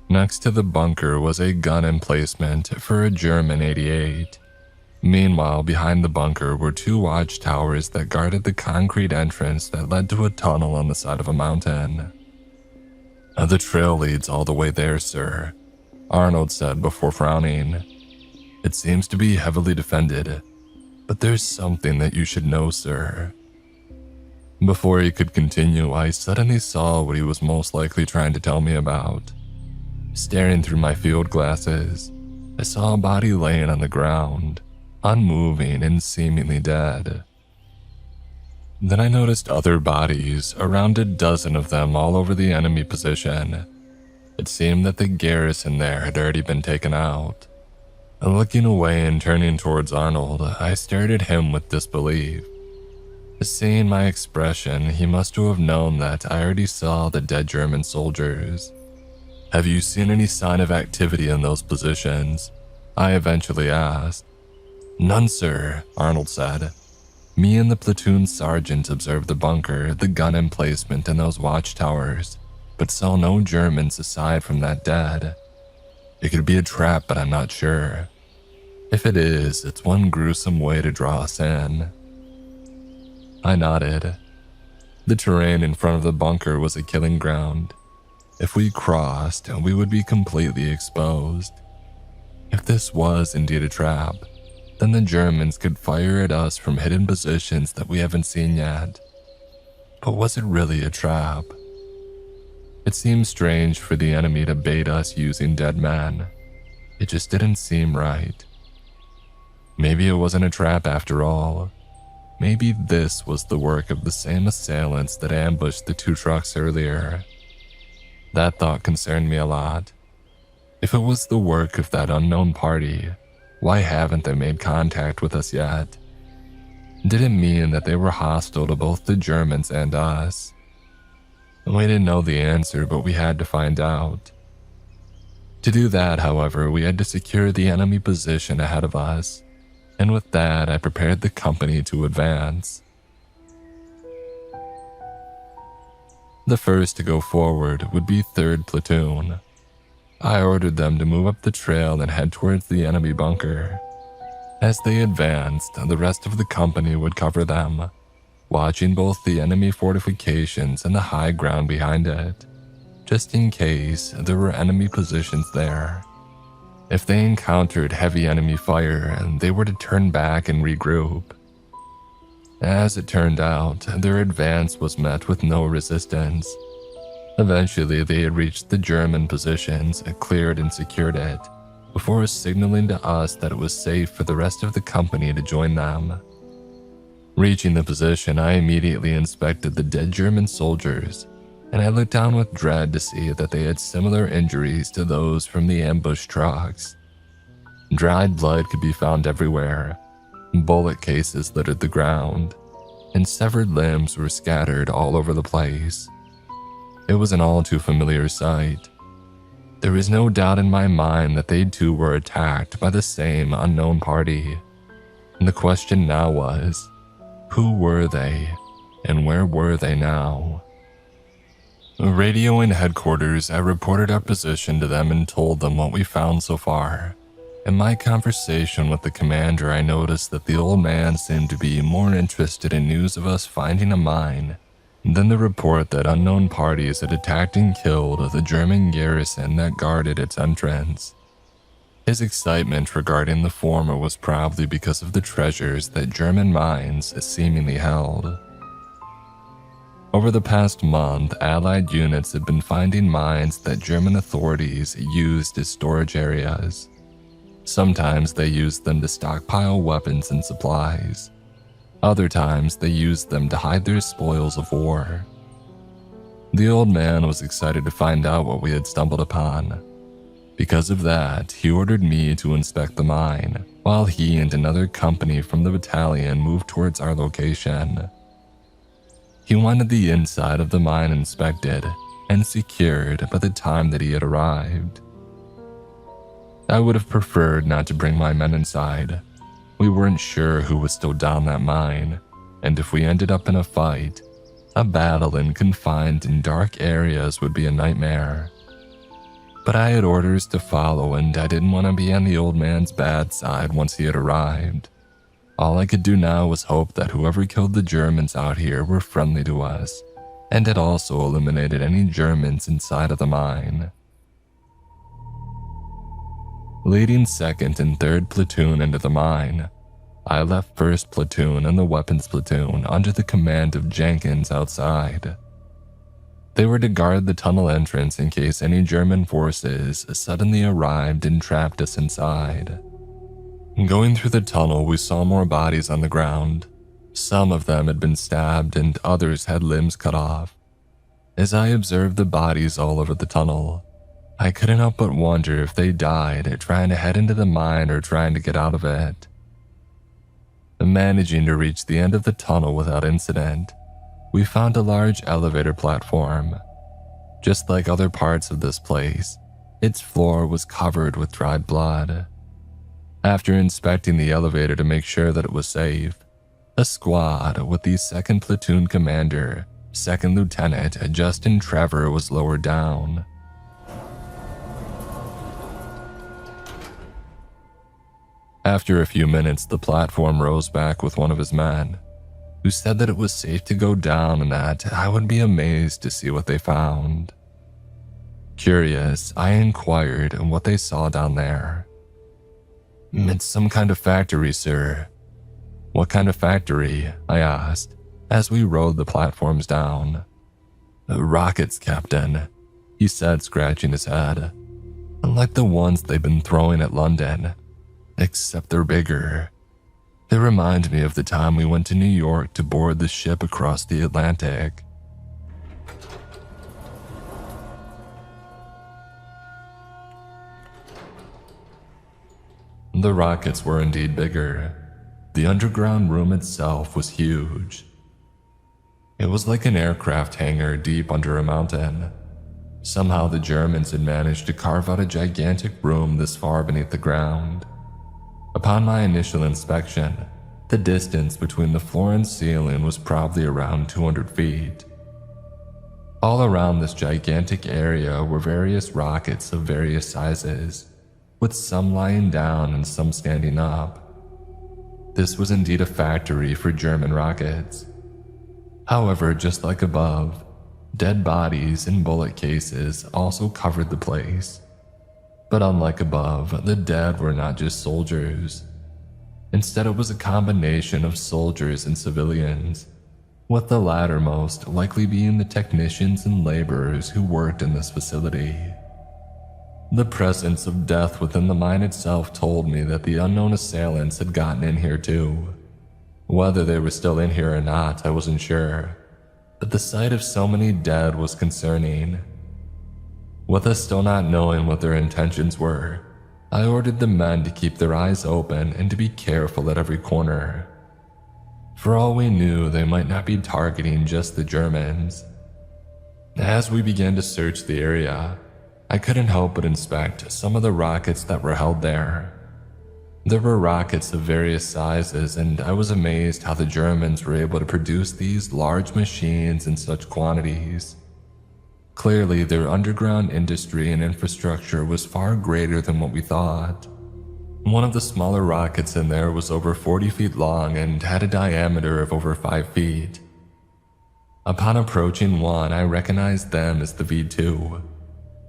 Next to the bunker was a gun emplacement for a German 88. Meanwhile, behind the bunker were 2 watchtowers that guarded the concrete entrance that led to a tunnel on the side of a mountain. "The trail leads all the way there, sir," Arnold said before frowning. "It seems to be heavily defended, but there's something that you should know, sir." Before he could continue, I suddenly saw what he was most likely trying to tell me about. Staring through my field glasses, I saw a body laying on the ground, unmoving and seemingly dead. Then I noticed other bodies, around a dozen of them all over the enemy position. It seemed that the garrison there had already been taken out. Looking away and turning towards Arnold, I stared at him with disbelief. Seeing my expression, he must have known that I already saw the dead German soldiers. "Have you seen any sign of activity in those positions?" I eventually asked. "None, sir," Arnold said. "Me and the platoon sergeant observed the bunker, the gun emplacement, and those watchtowers, but saw no Germans aside from that dead. It could be a trap, but I'm not sure. If it is, it's one gruesome way to draw us in." I nodded. The terrain in front of the bunker was a killing ground. If we crossed, we would be completely exposed. If this was indeed a trap, then the Germans could fire at us from hidden positions that we haven't seen yet. But was it really a trap? It seemed strange for the enemy to bait us using dead men. It just didn't seem right. Maybe it wasn't a trap after all. Maybe this was the work of the same assailants that ambushed the 2 trucks earlier. That thought concerned me a lot. If it was the work of that unknown party, why haven't they made contact with us yet? Did it mean that they were hostile to both the Germans and us? We didn't know the answer, but we had to find out. To do that, however, we had to secure the enemy position ahead of us, and with that, I prepared the company to advance. The first to go forward would be 3rd Platoon. I ordered them to move up the trail and head towards the enemy bunker. As they advanced, the rest of the company would cover them, watching both the enemy fortifications and the high ground behind it, just in case there were enemy positions there. If they encountered heavy enemy fire, they were to turn back and regroup. As it turned out, their advance was met with no resistance. Eventually, they had reached the German positions, cleared and secured it, before signaling to us that it was safe for the rest of the company to join them. Reaching the position, I immediately inspected the dead German soldiers, and I looked down with dread to see that they had similar injuries to those from the ambush trucks. Dried blood could be found everywhere, bullet cases littered the ground, and severed limbs were scattered all over the place. It was an all too familiar sight. There was no doubt in my mind that they too were attacked by the same unknown party. And the question now was, who were they, and where were they now? Radioing headquarters, I reported our position to them and told them what we found so far. In my conversation with the commander, I noticed that the old man seemed to be more interested in news of us finding a mine than the report that unknown parties had attacked and killed the German garrison that guarded its entrance. His excitement regarding the former was probably because of the treasures that German mines seemingly held. Over the past month, Allied units had been finding mines that German authorities used as storage areas. Sometimes they used them to stockpile weapons and supplies. Other times they used them to hide their spoils of war. The old man was excited to find out what we had stumbled upon. Because of that, he ordered me to inspect the mine, while he and another company from the battalion moved towards our location. He wanted the inside of the mine inspected and secured by the time that he had arrived. I would have preferred not to bring my men inside. We weren't sure who was still down that mine, and if we ended up in a fight, a battle in confined and dark areas would be a nightmare. But I had orders to follow, and I didn't want to be on the old man's bad side once he had arrived. All I could do now was hope that whoever killed the Germans out here were friendly to us, and had also eliminated any Germans inside of the mine. Leading 2nd and 3rd Platoon into the mine, I left 1st Platoon and the Weapons Platoon under the command of Jenkins outside. They were to guard the tunnel entrance in case any German forces suddenly arrived and trapped us inside. Going through the tunnel, we saw more bodies on the ground. Some of them had been stabbed and others had limbs cut off. As I observed the bodies all over the tunnel, I couldn't help but wonder if they died trying to head into the mine or trying to get out of it. Managing to reach the end of the tunnel without incident, we found a large elevator platform. Just like other parts of this place, its floor was covered with dried blood. After inspecting the elevator to make sure that it was safe, a squad with the 2nd Platoon commander, 2nd Lieutenant Justin Trevor, was lowered down. After a few minutes, the platform rose back with one of his men, who said that it was safe to go down and that I would be amazed to see what they found. Curious, I inquired what they saw down there. "It's some kind of factory, sir." "What kind of factory?" I asked, as we rode the platforms down. "Rockets, Captain," he said, scratching his head. "Like the ones they've been throwing at London, except they're bigger. They remind me of the time we went to New York to board the ship across the Atlantic." The rockets were indeed bigger. The underground room itself was huge. It was like an aircraft hangar deep under a mountain. Somehow the Germans had managed to carve out a gigantic room this far beneath the ground. Upon my initial inspection, the distance between the floor and ceiling was probably around 200 feet. All around this gigantic area were various rockets of various sizes, with some lying down and some standing up. This was indeed a factory for German rockets. However, just like above, dead bodies and bullet cases also covered the place. But unlike above, the dead were not just soldiers. Instead, it was a combination of soldiers and civilians, with the latter most likely being the technicians and laborers who worked in this facility. The presence of death within the mine itself told me that the unknown assailants had gotten in here too. Whether they were still in here or not, I wasn't sure, but the sight of so many dead was concerning. With us still not knowing what their intentions were, I ordered the men to keep their eyes open and to be careful at every corner. For all we knew, they might not be targeting just the Germans. As we began to search the area, I couldn't help but inspect some of the rockets that were held there. There were rockets of various sizes, and I was amazed how the Germans were able to produce these large machines in such quantities. Clearly, their underground industry and infrastructure was far greater than what we thought. One of the smaller rockets in there was over 40 feet long and had a diameter of over 5 feet. Upon approaching one, I recognized them as the V2.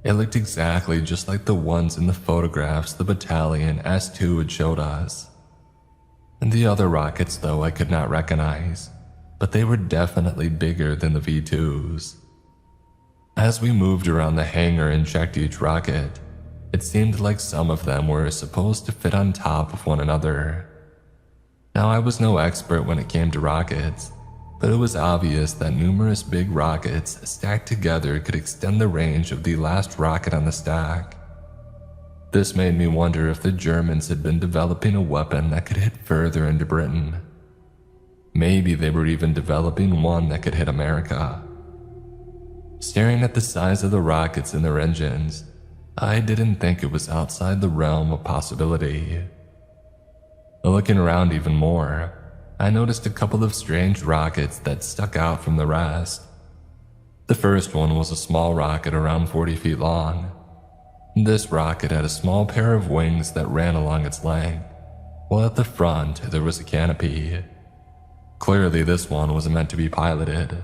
It looked exactly just like the ones in the photographs the battalion S2 had showed us. And the other rockets, though, I could not recognize, but they were definitely bigger than the V2s. As we moved around the hangar and checked each rocket, it seemed like some of them were supposed to fit on top of one another. Now, I was no expert when it came to rockets, but it was obvious that numerous big rockets stacked together could extend the range of the last rocket on the stack. This made me wonder if the Germans had been developing a weapon that could hit further into Britain. Maybe they were even developing one that could hit America. Staring at the size of the rockets and their engines, I didn't think it was outside the realm of possibility. Looking around even more, I noticed a couple of strange rockets that stuck out from the rest. The first one was a small rocket around 40 feet long. This rocket had a small pair of wings that ran along its length, while at the front there was a canopy. Clearly, this one wasn't meant to be piloted.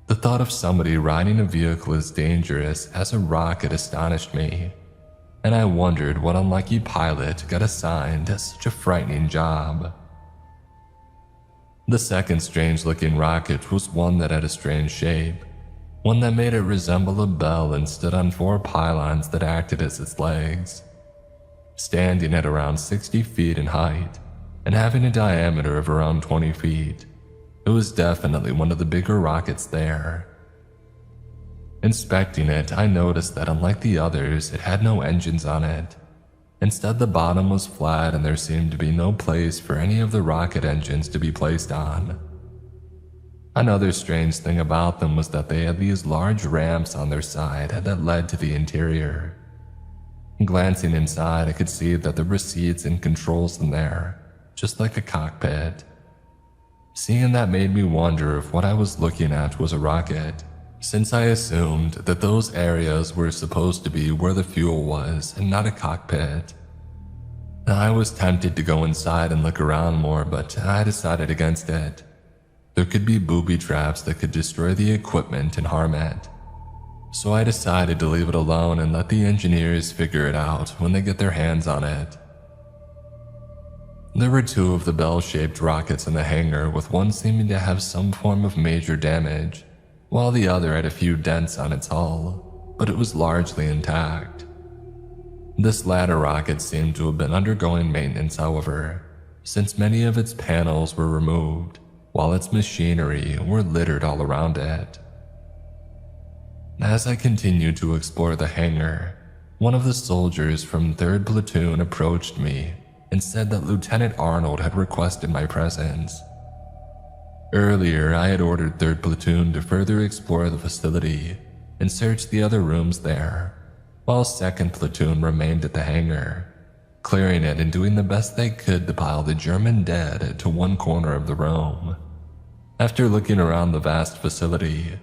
The thought of somebody riding a vehicle as dangerous as a rocket astonished me, and I wondered what unlucky pilot got assigned such a frightening job. The second strange-looking rocket was one that had a strange shape, one that made it resemble a bell and stood on 4 pylons that acted as its legs. Standing at around 60 feet in height and having a diameter of around 20 feet, it was definitely one of the bigger rockets there. Inspecting it, I noticed that unlike the others, it had no engines on it. Instead, the bottom was flat and there seemed to be no place for any of the rocket engines to be placed on. Another strange thing about them was that they had these large ramps on their side that led to the interior. Glancing inside, I could see that there were seats and controls in there, just like a cockpit. Seeing that made me wonder if what I was looking at was a rocket, since I assumed that those areas were supposed to be where the fuel was and not a cockpit. I was tempted to go inside and look around more, but I decided against it. There could be booby traps that could destroy the equipment and harm it. So I decided to leave it alone and let the engineers figure it out when they get their hands on it. There were 2 of the bell-shaped rockets in the hangar, with one seeming to have some form of major damage, while the other had a few dents on its hull, but it was largely intact. This latter rocket seemed to have been undergoing maintenance, however, since many of its panels were removed, while its machinery were littered all around it. As I continued to explore the hangar, one of the soldiers from 3rd Platoon approached me and said that Lieutenant Arnold had requested my presence. Earlier, I had ordered 3rd Platoon to further explore the facility and search the other rooms there, while 2nd Platoon remained at the hangar, clearing it and doing the best they could to pile the German dead to one corner of the room. After looking around the vast facility,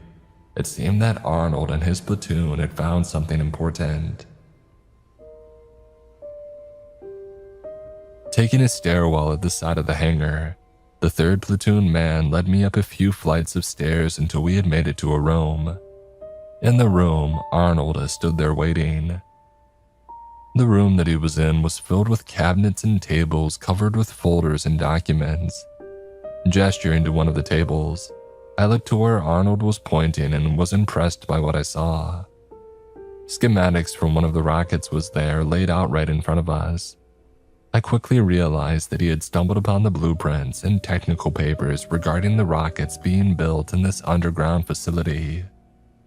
it seemed that Arnold and his platoon had found something important. Taking a stairwell at the side of the hangar, the 3rd platoon man led me up a few flights of stairs until we had made it to a room. In the room, Arnold stood there waiting. The room that he was in was filled with cabinets and tables covered with folders and documents. Gesturing to one of the tables, I looked to where Arnold was pointing and was impressed by what I saw. Schematics from one of the rockets was there, laid out right in front of us. I quickly realized that he had stumbled upon the blueprints and technical papers regarding the rockets being built in this underground facility.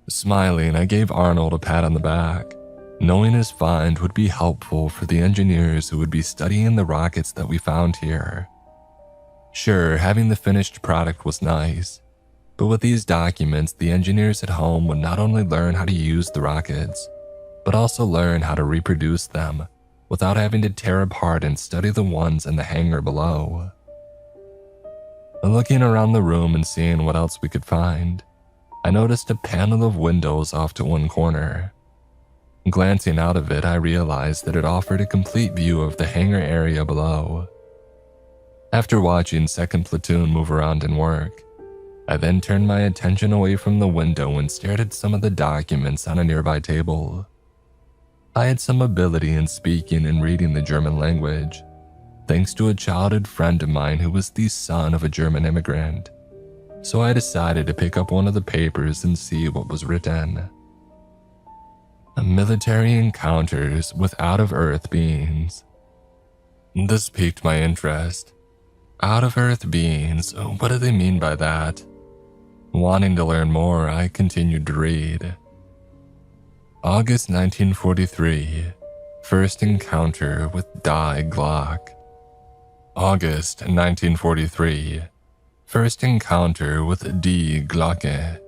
Smiling, I gave Arnold a pat on the back, knowing his find would be helpful for the engineers who would be studying the rockets that we found here. Sure, having the finished product was nice, but with these documents, the engineers at home would not only learn how to use the rockets, but also learn how to reproduce them without having to tear apart and study the ones in the hangar below. Looking around the room and seeing what else we could find, I noticed a panel of windows off to one corner. Glancing out of it, I realized that it offered a complete view of the hangar area below. After watching 2nd Platoon move around and work, I then turned my attention away from the window and stared at some of the documents on a nearby table. I had some ability in speaking and reading the German language, thanks to a childhood friend of mine who was the son of a German immigrant, so I decided to pick up one of the papers and see what was written. Military encounters with out-of-Earth beings. This piqued my interest. Out-of-Earth beings, what do they mean by that? Wanting to learn more, I continued to read. August 1943, first encounter with Die Glock. August 1943, first encounter with Die Glocke.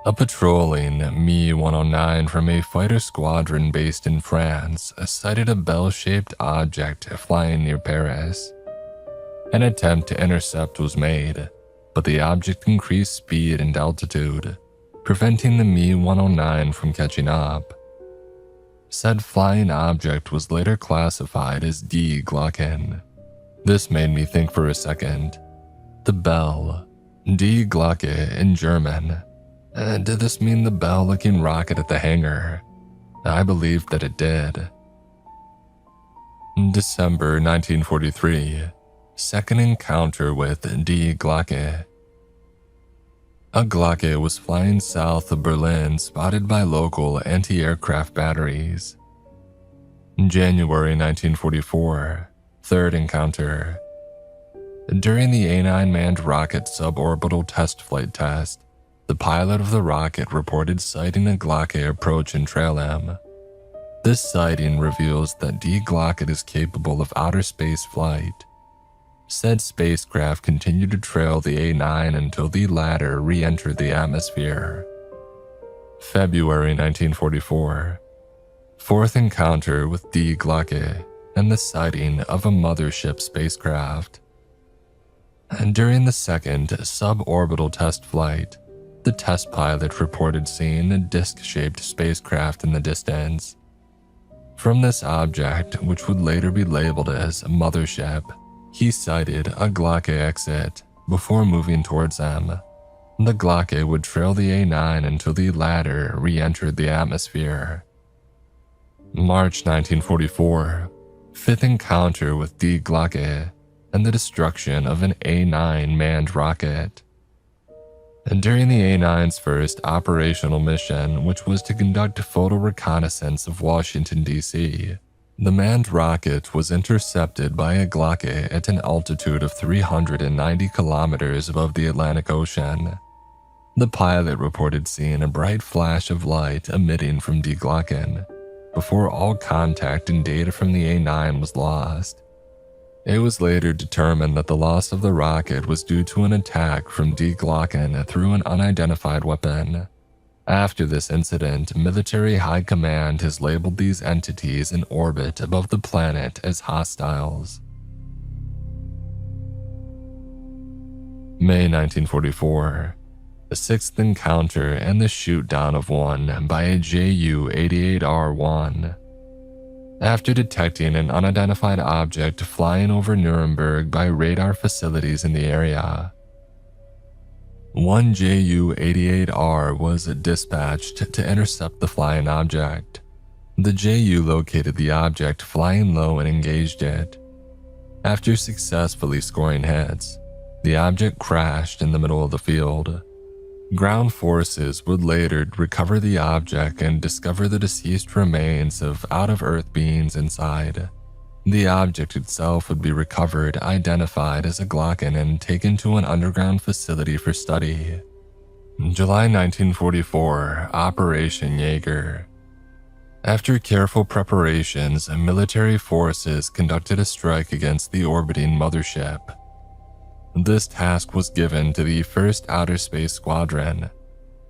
A patrolling Me-109 from a fighter squadron based in France sighted a bell-shaped object flying near Paris. An attempt to intercept was made, but the object increased speed and altitude, preventing the Me-109 from catching up. Said flying object was later classified as Die Glocken. This made me think for a second. The bell, Die Glocke in German. Did this mean the bell-looking rocket at the hangar? I believed that it did. December 1943, second encounter with Die Glocke. A Glocke was flying south of Berlin, spotted by local anti-aircraft batteries. January 1944, third encounter. During the A9 manned rocket suborbital test flight test, the pilot of the rocket reported sighting a Glocke approach and trail him. This sighting reveals that Die Glocke is capable of outer space flight. Said spacecraft continued to trail the A9 until the latter re-entered the atmosphere. February 1944, fourth encounter with Die Glocke and the sighting of a mothership spacecraft. And during the second suborbital test flight, the test pilot reported seeing a disc-shaped spacecraft in the distance. From this object, which would later be labeled as a mothership, he sighted a Glocke exit before moving towards them. The Glocke would trail the A9 until the latter re-entered the atmosphere. March 1944, fifth encounter with Die Glocke and the destruction of an A9 manned rocket. And during the A9's first operational mission, which was to conduct photo reconnaissance of Washington, D.C., the manned rocket was intercepted by a Glocke at an altitude of 390 kilometers above the Atlantic Ocean. The pilot reported seeing a bright flash of light emitting from Die Glocken before all contact and data from the A9 was lost. It was later determined that the loss of the rocket was due to an attack from Die Glocken through an unidentified weapon. After this incident, military high command has labeled these entities in orbit above the planet as hostiles. May 1944, a sixth encounter, and the shoot down of one by a Ju-88R1. After detecting an unidentified object flying over Nuremberg by radar facilities in the area, one Ju-88R was dispatched to intercept the flying object. The Ju located the object flying low and engaged it. After successfully scoring hits, the object crashed in the middle of the field. Ground forces would later recover the object and discover the deceased remains of out-of-Earth beings inside. The object itself would be recovered, identified as a Glocken, and taken to an underground facility for study. July 1944, Operation Jaeger. After careful preparations, military forces conducted a strike against the orbiting mothership. This task was given to the 1st Outer Space Squadron,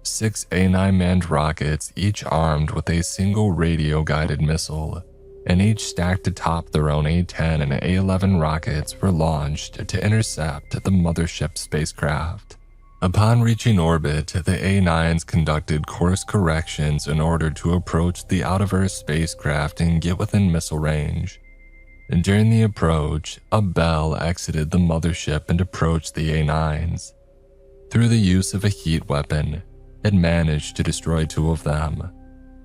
6 A-9 manned rockets, each armed with a single radio-guided missile, and each stacked atop their own A-10 and A-11 rockets were launched to intercept the mothership spacecraft. Upon reaching orbit, the A-9s conducted course corrections in order to approach the out-of-Earth spacecraft and get within missile range. And during the approach, a Bell exited the mothership and approached the A-9s. Through the use of a heat weapon, it managed to destroy 2 of them,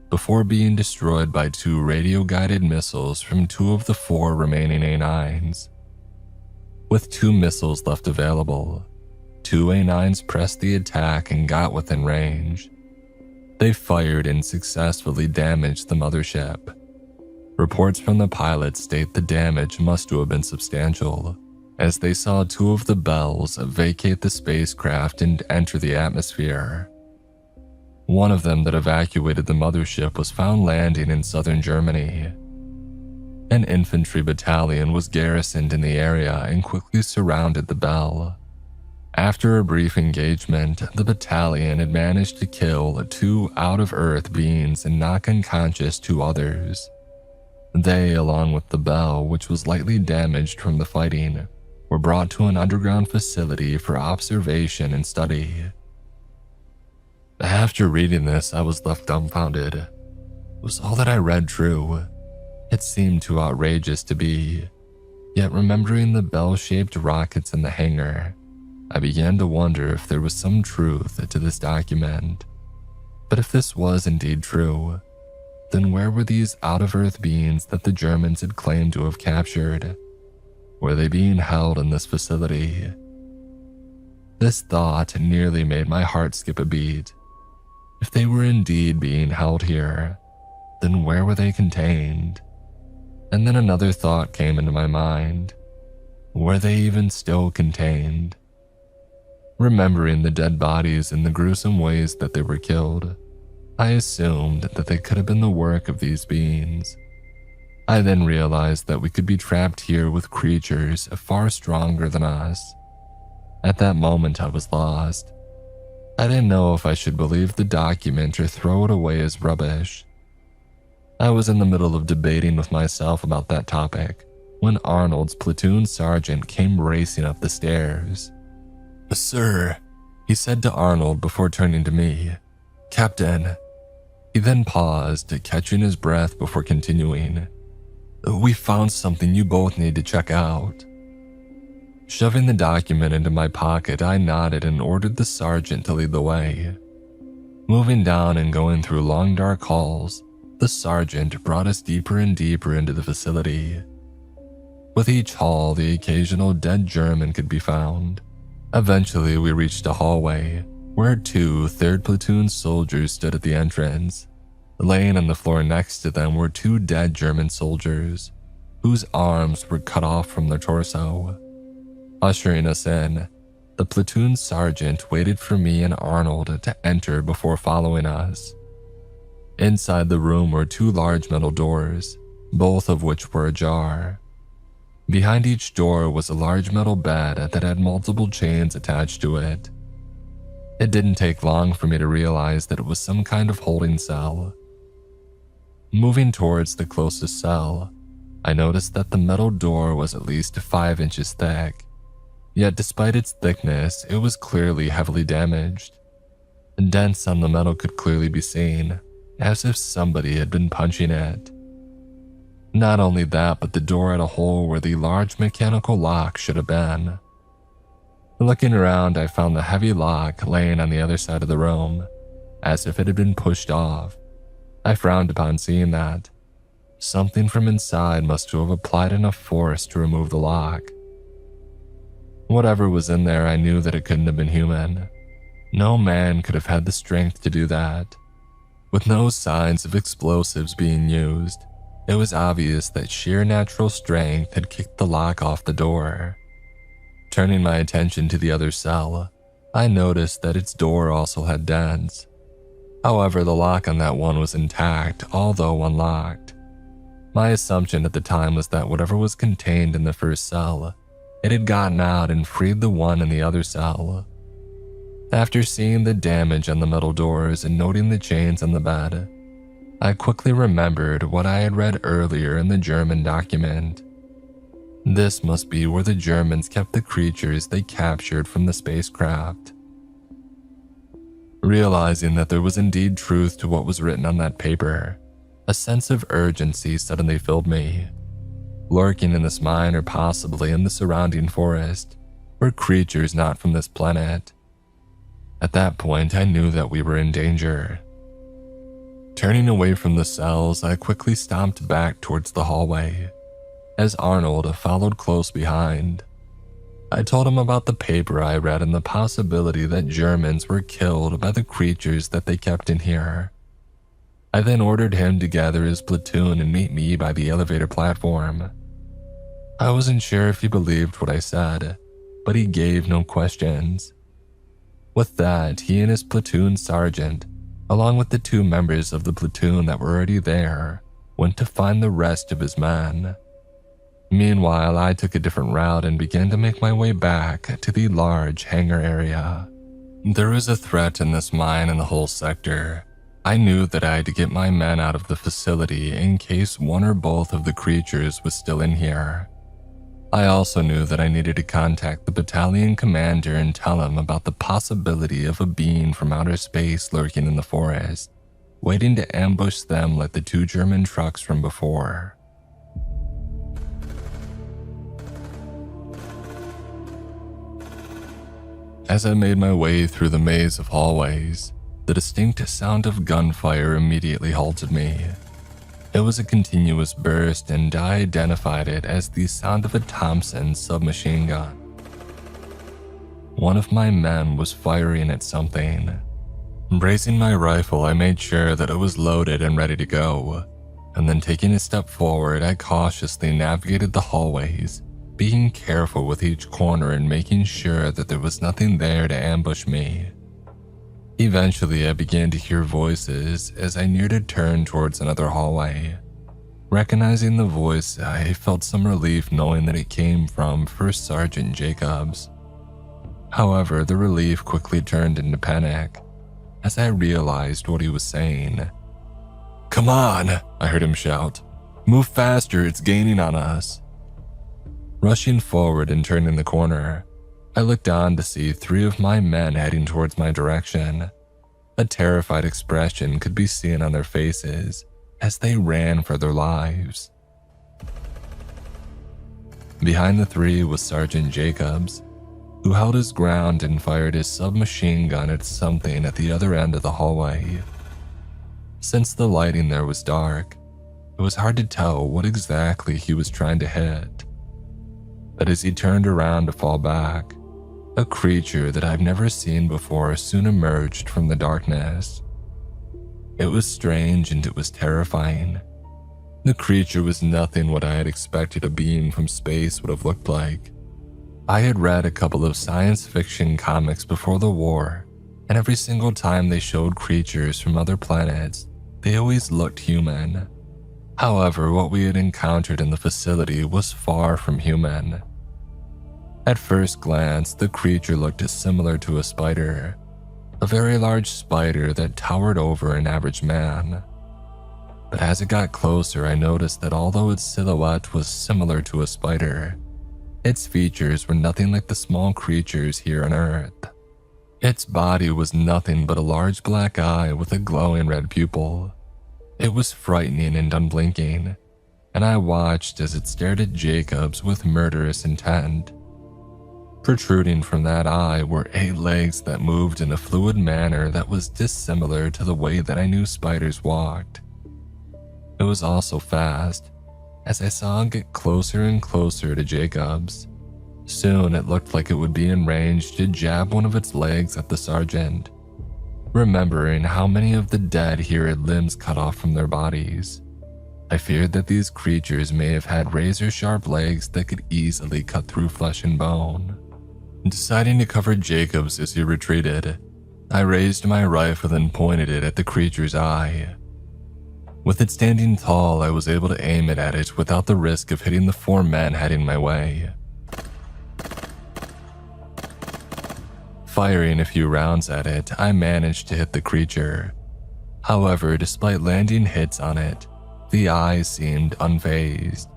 before being destroyed by 2 radio-guided missiles from 2 of the 4 remaining A-9s. With 2 missiles left available, 2 A-9s pressed the attack and got within range. They fired and successfully damaged the mothership. Reports from the pilots state the damage must have been substantial, as they saw 2 of the Bells vacate the spacecraft and enter the atmosphere. One of them that evacuated the mothership was found landing in southern Germany. An infantry battalion was garrisoned in the area and quickly surrounded the Bell. After a brief engagement, the battalion had managed to kill 2 out-of-Earth beings and knock unconscious 2 others. They, along with the Bell, which was lightly damaged from the fighting, were brought to an underground facility for observation and study. After reading this, I was left dumbfounded. Was all that I read true? It seemed too outrageous to be. Yet remembering the bell-shaped rockets in the hangar, I began to wonder if there was some truth to this document. But if this was indeed true, then where were these out-of-Earth beings that the Germans had claimed to have captured? Were they being held in this facility? This thought nearly made my heart skip a beat. If they were indeed being held here, then where were they contained? And then another thought came into my mind. Were they even still contained? Remembering the dead bodies and the gruesome ways that they were killed, I assumed that they could have been the work of these beings. I then realized that we could be trapped here with creatures far stronger than us. At that moment, I was lost. I didn't know if I should believe the document or throw it away as rubbish. I was in the middle of debating with myself about that topic when Arnold's platoon sergeant came racing up the stairs. "Sir," he said to Arnold before turning to me. "Captain." He then paused, catching his breath before continuing. "We found something you both need to check out." Shoving the document into my pocket, I nodded and ordered the sergeant to lead the way. Moving down and going through long dark halls, the sergeant brought us deeper and deeper into the facility. With each hall, the occasional dead German could be found. Eventually, we reached a hallway where 2 3rd Platoon soldiers stood at the entrance. Laying on the floor next to them were 2 dead German soldiers, whose arms were cut off from their torso. Ushering us in, the platoon sergeant waited for me and Arnold to enter before following us. Inside the room were 2 large metal doors, both of which were ajar. Behind each door was a large metal bed that had multiple chains attached to it. It didn't take long for me to realize that it was some kind of holding cell. Moving towards the closest cell, I noticed that the metal door was at least 5 inches thick. Yet despite its thickness, it was clearly heavily damaged. Dents on the metal could clearly be seen, as if somebody had been punching it. Not only that, but the door had a hole where the large mechanical lock should have been. Looking around, I found the heavy lock laying on the other side of the room, as if it had been pushed off. I frowned upon seeing that. Something from inside must have applied enough force to remove the lock. Whatever was in there, I knew that it couldn't have been human. No man could have had the strength to do that. With no signs of explosives being used, it was obvious that sheer natural strength had kicked the lock off the door. Turning my attention to the other cell, I noticed that its door also had dents. However, the lock on that one was intact, although unlocked. My assumption at the time was that whatever was contained in the first cell, it had gotten out and freed the one in the other cell. After seeing the damage on the metal doors and noting the chains on the bed, I quickly remembered what I had read earlier in the German document. This must be where the Germans kept the creatures they captured from the spacecraft. Realizing that there was indeed truth to what was written on that paper, a sense of urgency suddenly filled me. Lurking in this mine or possibly in the surrounding forest were creatures not from this planet. At that point, I knew that we were in danger. Turning away from the cells, I quickly stomped back towards the hallway, as Arnold followed close behind. I told him about the paper I read and the possibility that Germans were killed by the creatures that they kept in here. I then ordered him to gather his platoon and meet me by the elevator platform. I wasn't sure if he believed what I said, but he gave no questions. With that, he and his platoon sergeant, along with the 2 members of the platoon that were already there, went to find the rest of his men. Meanwhile, I took a different route and began to make my way back to the large hangar area. There was a threat in this mine and the whole sector. I knew that I had to get my men out of the facility in case one or both of the creatures was still in here. I also knew that I needed to contact the battalion commander and tell him about the possibility of a being from outer space lurking in the forest, waiting to ambush them like the 2 German trucks from before. As I made my way through the maze of hallways, the distinct sound of gunfire immediately halted me. It was a continuous burst, and I identified it as the sound of a Thompson submachine gun. One of my men was firing at something. Raising my rifle, I made sure that it was loaded and ready to go, and then taking a step forward, I cautiously navigated the hallways, being careful with each corner and making sure that there was nothing there to ambush me. Eventually, I began to hear voices as I neared a turn towards another hallway. Recognizing the voice, I felt some relief knowing that it came from First Sergeant Jacobs. However, the relief quickly turned into panic as I realized what he was saying. "Come on," I heard him shout. "Move faster, it's gaining on us." Rushing forward and turning the corner, I looked on to see 3 of my men heading towards my direction. A terrified expression could be seen on their faces as they ran for their lives. Behind the 3 was Sergeant Jacobs, who held his ground and fired his submachine gun at something at the other end of the hallway. Since the lighting there was dark, it was hard to tell what exactly he was trying to hit. But as he turned around to fall back, a creature that I've never seen before soon emerged from the darkness. It was strange and it was terrifying. The creature was nothing what I had expected a being from space would have looked like. I had read a couple of science fiction comics before the war, and every single time they showed creatures from other planets, they always looked human. However, what we had encountered in the facility was far from human. At first glance, the creature looked similar to a spider, a very large spider that towered over an average man. But as it got closer, I noticed that although its silhouette was similar to a spider, its features were nothing like the small creatures here on Earth. Its body was nothing but a large black eye with a glowing red pupil. It was frightening and unblinking, and I watched as it stared at Jacobs with murderous intent. Protruding from that eye were 8 legs that moved in a fluid manner that was dissimilar to the way that I knew spiders walked. It was also fast, as I saw it get closer and closer to Jacobs. Soon it looked like it would be in range to jab one of its legs at the sergeant. Remembering how many of the dead here had limbs cut off from their bodies, I feared that these creatures may have had razor-sharp legs that could easily cut through flesh and bone. Deciding to cover Jacobs as he retreated, I raised my rifle and pointed it at the creature's eye. With it standing tall, I was able to aim it at it without the risk of hitting the 4 men heading my way. Firing a few rounds at it, I managed to hit the creature. However, despite landing hits on it, the eye seemed unfazed.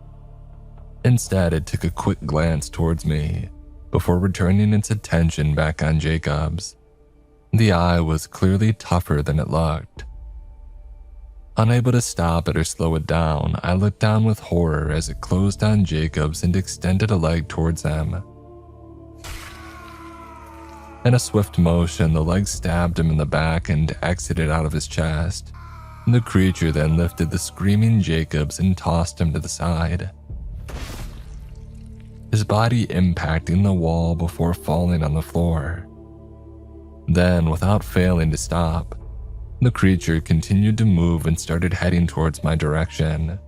Instead, it took a quick glance towards me, before returning its attention back on Jacobs. The eye was clearly tougher than it looked. Unable to stop it or slow it down, I looked down with horror as it closed on Jacobs and extended a leg towards him. In a swift motion, the leg stabbed him in the back and exited out of his chest. The creature then lifted the screaming Jacobs and tossed him to the side, his body impacting the wall before falling on the floor. Then, without failing to stop, the creature continued to move and started heading towards my direction.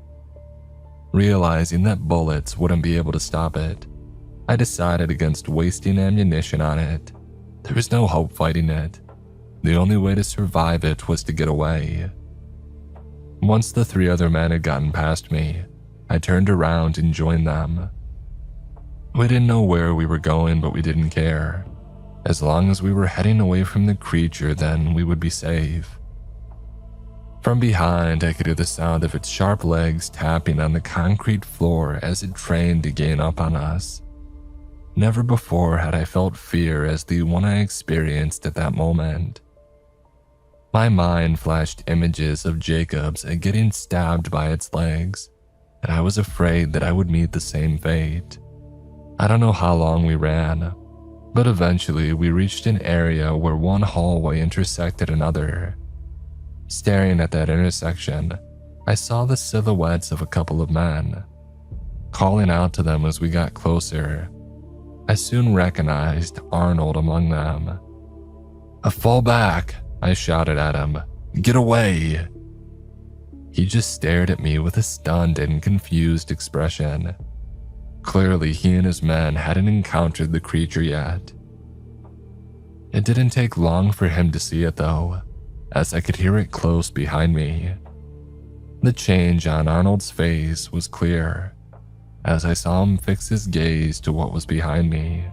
Realizing that bullets wouldn't be able to stop it, I decided against wasting ammunition on it. There was no hope fighting it. The only way to survive it was to get away. Once the 3 other men had gotten past me, I turned around and joined them. We didn't know where we were going, but we didn't care. As long as we were heading away from the creature, then we would be safe. From behind, I could hear the sound of its sharp legs tapping on the concrete floor as it trained to gain up on us. Never before had I felt fear as the one I experienced at that moment. My mind flashed images of Jacobs getting stabbed by its legs, and I was afraid that I would meet the same fate. I don't know how long we ran, but eventually we reached an area where one hallway intersected another. Staring at that intersection, I saw the silhouettes of a couple of men. Calling out to them as we got closer, I soon recognized Arnold among them. "Fall back," I shouted at him. "Get away." He just stared at me with a stunned and confused expression. Clearly, he and his men hadn't encountered the creature yet. It didn't take long for him to see it though, as I could hear it close behind me. The change on Arnold's face was clear, as I saw him fix his gaze to what was behind me.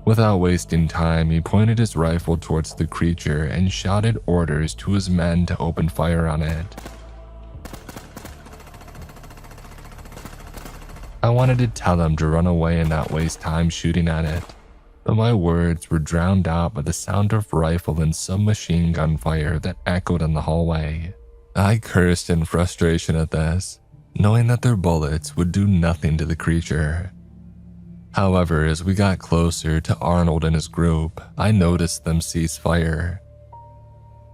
Without wasting time, he pointed his rifle towards the creature and shouted orders to his men to open fire on it. I wanted to tell him to run away and not waste time shooting at it, but my words were drowned out by the sound of rifle and submachine gun fire that echoed in the hallway. I cursed in frustration at this, knowing that their bullets would do nothing to the creature. However, as we got closer to Arnold and his group, I noticed them cease fire.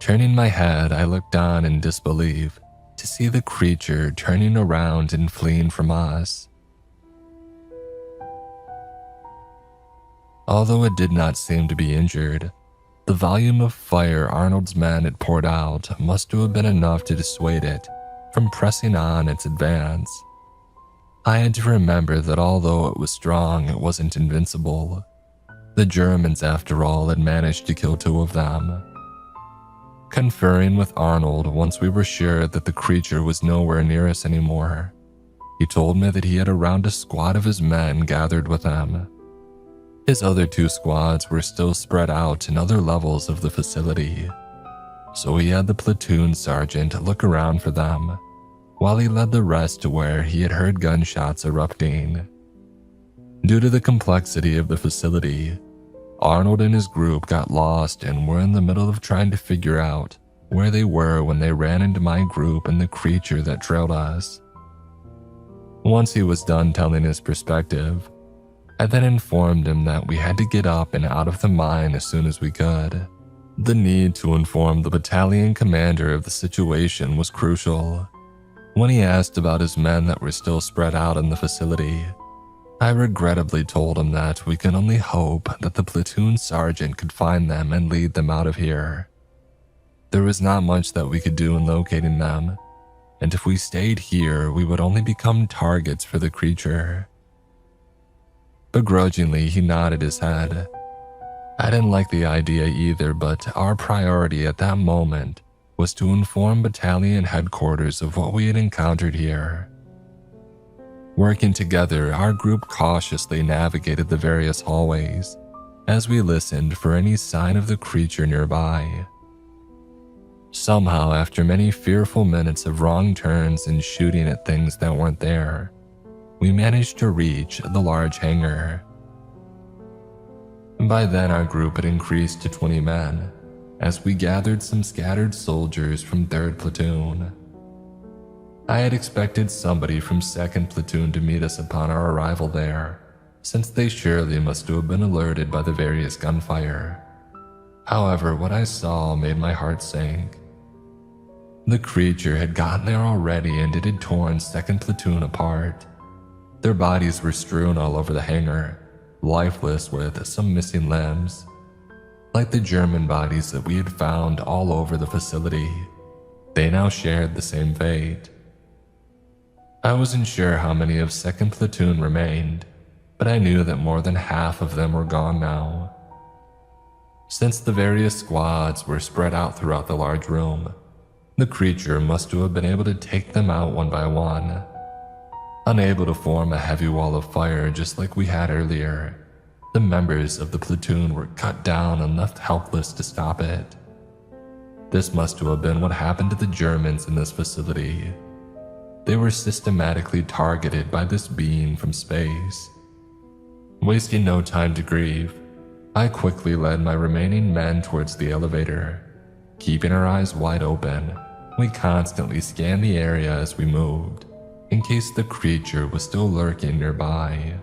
Turning my head, I looked on in disbelief to see the creature turning around and fleeing from us. Although it did not seem to be injured, the volume of fire Arnold's men had poured out must have been enough to dissuade it from pressing on its advance. I had to remember that although it was strong, it wasn't invincible. The Germans, after all, had managed to kill 2 of them. Conferring with Arnold once we were sure that the creature was nowhere near us anymore, he told me that he had around a squad of his men gathered with him. His other 2 squads were still spread out in other levels of the facility, so he had the platoon sergeant look around for them, while he led the rest to where he had heard gunshots erupting. Due to the complexity of the facility, Arnold and his group got lost and were in the middle of trying to figure out where they were when they ran into my group and the creature that trailed us. Once he was done telling his perspective, I then informed him that we had to get up and out of the mine as soon as we could. The need to inform the battalion commander of the situation was crucial. When he asked about his men that were still spread out in the facility, I regrettably told him that we could only hope that the platoon sergeant could find them and lead them out of here. There was not much that we could do in locating them, and if we stayed here, we would only become targets for the creature. Begrudgingly, he nodded his head. I didn't like the idea either, but our priority at that moment was to inform battalion headquarters of what we had encountered here. Working together, our group cautiously navigated the various hallways as we listened for any sign of the creature nearby. Somehow, after many fearful minutes of wrong turns and shooting at things that weren't there, we managed to reach the large hangar. By then, our group had increased to 20 men, as we gathered some scattered soldiers from 3rd Platoon. I had expected somebody from 2nd Platoon to meet us upon our arrival there, since they surely must have been alerted by the various gunfire. However, what I saw made my heart sink. The creature had gotten there already and it had torn 2nd Platoon apart. Their bodies were strewn all over the hangar, lifeless with some missing limbs. Like the German bodies that we had found all over the facility, they now shared the same fate. I wasn't sure how many of 2nd Platoon remained, but I knew that more than half of them were gone now. Since the various squads were spread out throughout the large room, the creature must have been able to take them out one by one. Unable to form a heavy wall of fire just like we had earlier, the members of the platoon were cut down and left helpless to stop it. This must have been what happened to the Germans in this facility. They were systematically targeted by this being from space. Wasting no time to grieve, I quickly led my remaining men towards the elevator. Keeping our eyes wide open, we constantly scanned the area as we moved, in case the creature was still lurking nearby.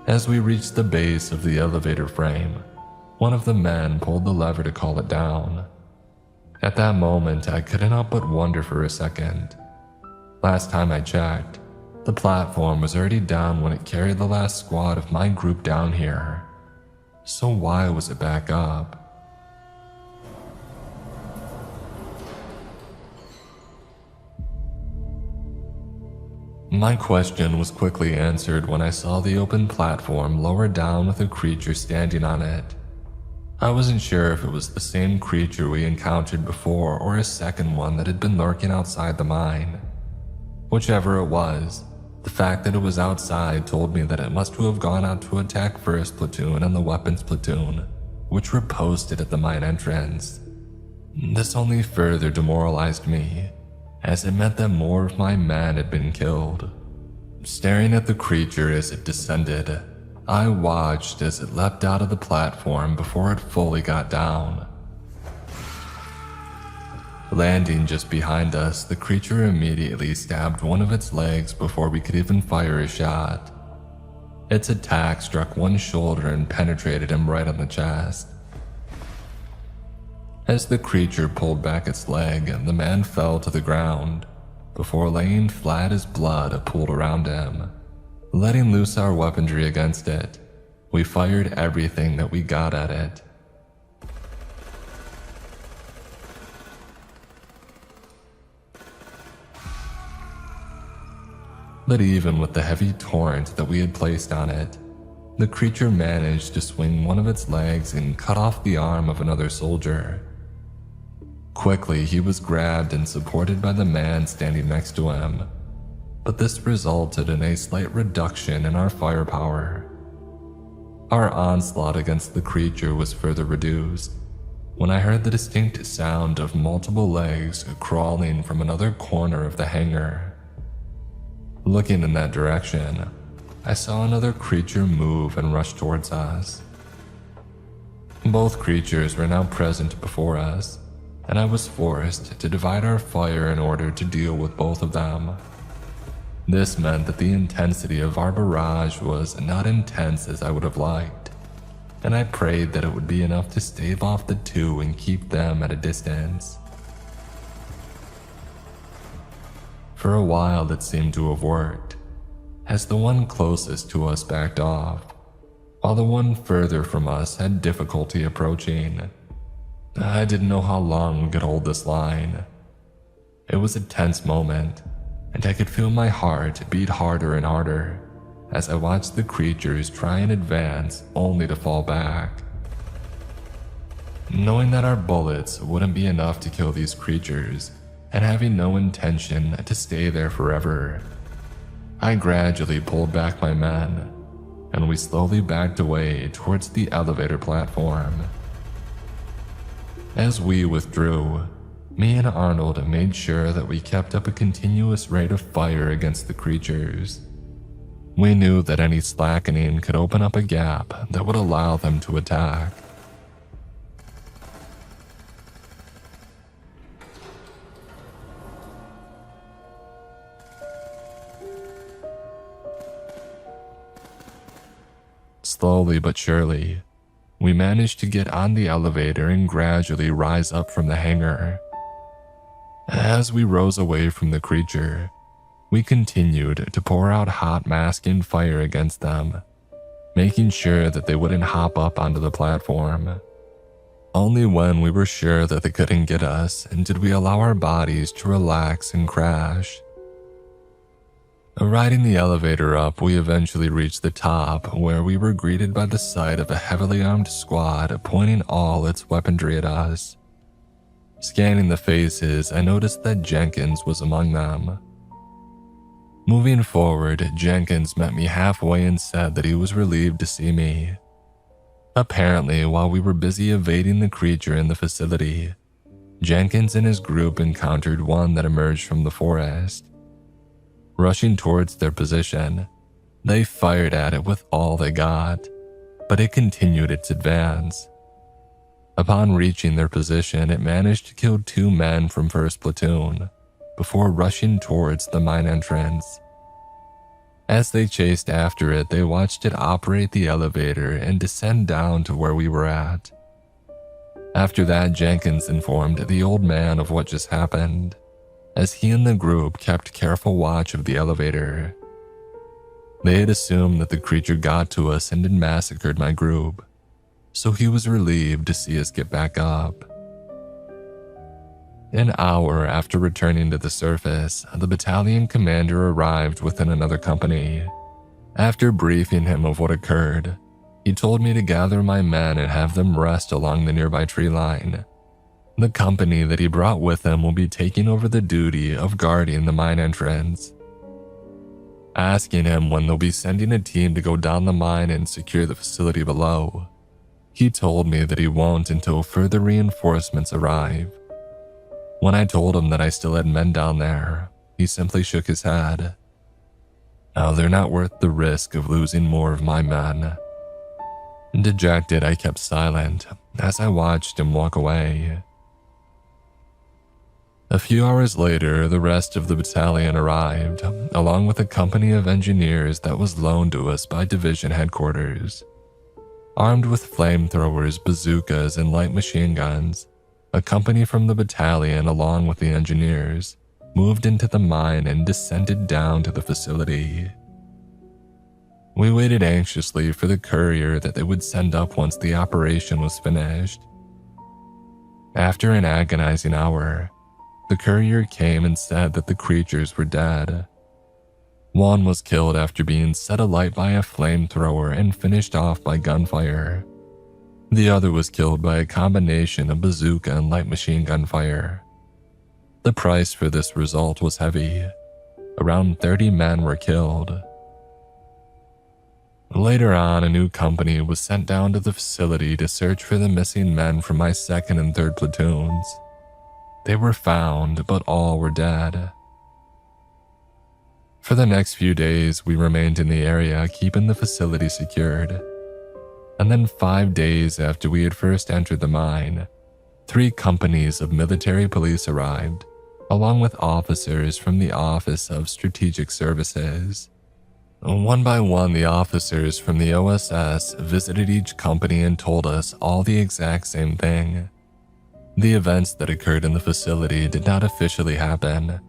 As we reached the base of the elevator frame, one of the men pulled the lever to call it down. At that moment, I couldn't help but wonder for a second. Last time I checked, the platform was already down when it carried the last squad of my group down here. So why was it back up? My question was quickly answered when I saw the open platform lower down with a creature standing on it. I wasn't sure if it was the same creature we encountered before or a second one that had been lurking outside the mine. Whichever it was, the fact that it was outside told me that it must have gone out to attack 1st Platoon and the Weapons Platoon, which were posted at the mine entrance. This only further demoralized me, as it meant that more of my men had been killed. Staring at the creature as it descended, I watched as it leapt out of the platform before it fully got down. Landing just behind us, the creature immediately stabbed one of its legs before we could even fire a shot. Its attack struck one shoulder and penetrated him right on the chest. As the creature pulled back its leg, the man fell to the ground, before laying flat as blood pooled around him. Letting loose our weaponry against it, we fired everything that we got at it. But even with the heavy torrent that we had placed on it, the creature managed to swing one of its legs and cut off the arm of another soldier. Quickly, he was grabbed and supported by the man standing next to him, but this resulted in a slight reduction in our firepower. Our onslaught against the creature was further reduced when I heard the distinct sound of multiple legs crawling from another corner of the hangar. Looking in that direction, I saw another creature move and rush towards us. Both creatures were now present before us, and I was forced to divide our fire in order to deal with both of them. This meant that the intensity of our barrage was not intense as I would have liked, and I prayed that it would be enough to stave off the two and keep them at a distance. For a while it seemed to have worked, as the one closest to us backed off, while the one further from us had difficulty approaching. I didn't know how long we could hold this line. It was a tense moment, and I could feel my heart beat harder and harder as I watched the creatures try and advance only to fall back. Knowing that our bullets wouldn't be enough to kill these creatures, and having no intention to stay there forever, I gradually pulled back my men, and we slowly backed away towards the elevator platform. As we withdrew, me and Arnold made sure that we kept up a continuous rate of fire against the creatures. We knew that any slackening could open up a gap that would allow them to attack. Slowly but surely, we managed to get on the elevator and gradually rise up from the hangar. As we rose away from the creature, we continued to pour out hot masking fire against them, making sure that they wouldn't hop up onto the platform. Only when we were sure that they couldn't get us did we allow our bodies to relax and crash. Riding the elevator up, we eventually reached the top, where we were greeted by the sight of a heavily armed squad pointing all its weaponry at us. Scanning the faces, I noticed that Jenkins was among them. Moving forward, Jenkins met me halfway and said that he was relieved to see me. Apparently, while we were busy evading the creature in the facility, Jenkins and his group encountered one that emerged from the forest. Rushing towards their position, they fired at it with all they got, but it continued its advance. Upon reaching their position, it managed to kill 2 men from 1st Platoon before rushing towards the mine entrance. As they chased after it, they watched it operate the elevator and descend down to where we were at. After that, Jenkins informed the old man of what just happened, as he and the group kept careful watch of the elevator. They had assumed that the creature got to us and had massacred my group, so he was relieved to see us get back up. An hour after returning to the surface, the battalion commander arrived within another company. After briefing him of what occurred, he told me to gather my men and have them rest along the nearby tree line. The company that he brought with him will be taking over the duty of guarding the mine entrance. Asking him when they'll be sending a team to go down the mine and secure the facility below, he told me that he won't until further reinforcements arrive. When I told him that I still had men down there, he simply shook his head. Now they're not worth the risk of losing more of my men. Dejected, I kept silent as I watched him walk away. A few hours later, the rest of the battalion arrived, along with a company of engineers that was loaned to us by division headquarters. Armed with flamethrowers, bazookas, and light machine guns, a company from the battalion, along with the engineers, moved into the mine and descended down to the facility. We waited anxiously for the courier that they would send up once the operation was finished. After an agonizing hour, the courier came and said that the creatures were dead. One was killed after being set alight by a flamethrower and finished off by gunfire. The other was killed by a combination of bazooka and light machine gun fire. The price for this result was heavy. Around 30 men were killed. Later on, a new company was sent down to the facility to search for the missing men from my 2nd and 3rd platoons. They were found, but all were dead. For the next few days, we remained in the area, keeping the facility secured. And then 5 days after we had first entered the mine, 3 companies of military police arrived, along with officers from the Office of Strategic Services. One by one, the officers from the OSS visited each company and told us all the exact same thing. The events that occurred in the facility did not officially happen.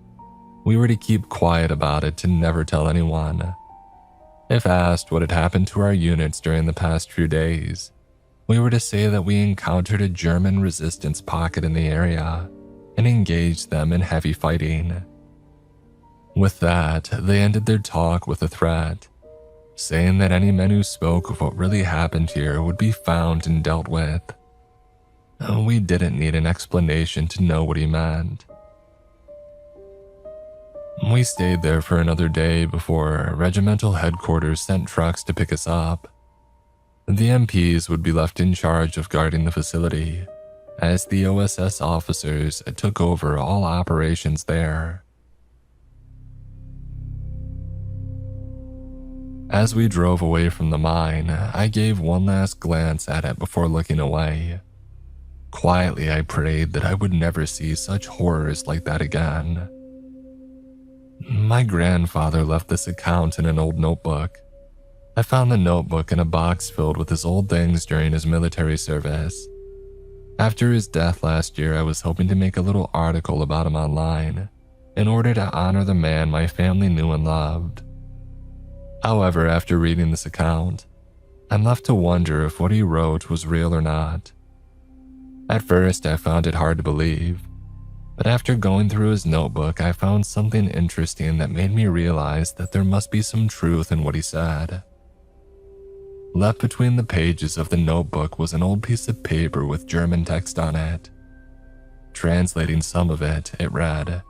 We were to keep quiet about it, to never tell anyone. If asked what had happened to our units during the past few days, we were to say that we encountered a German resistance pocket in the area and engaged them in heavy fighting. With that, they ended their talk with a threat, saying that any men who spoke of what really happened here would be found and dealt with. We didn't need an explanation to know what he meant. We stayed there for another day before regimental headquarters sent trucks to pick us up. The MPs would be left in charge of guarding the facility, as the OSS officers took over all operations there. As we drove away from the mine, I gave one last glance at it before looking away. Quietly, I prayed that I would never see such horrors like that again. My grandfather left this account in an old notebook. I found the notebook in a box filled with his old things during his military service. After his death last year, I was hoping to make a little article about him online in order to honor the man my family knew and loved. However, after reading this account, I'm left to wonder if what he wrote was real or not. At first, I found it hard to believe, but after going through his notebook, I found something interesting that made me realize that there must be some truth in what he said. Left between the pages of the notebook was an old piece of paper with German text on it. Translating some of it, it read,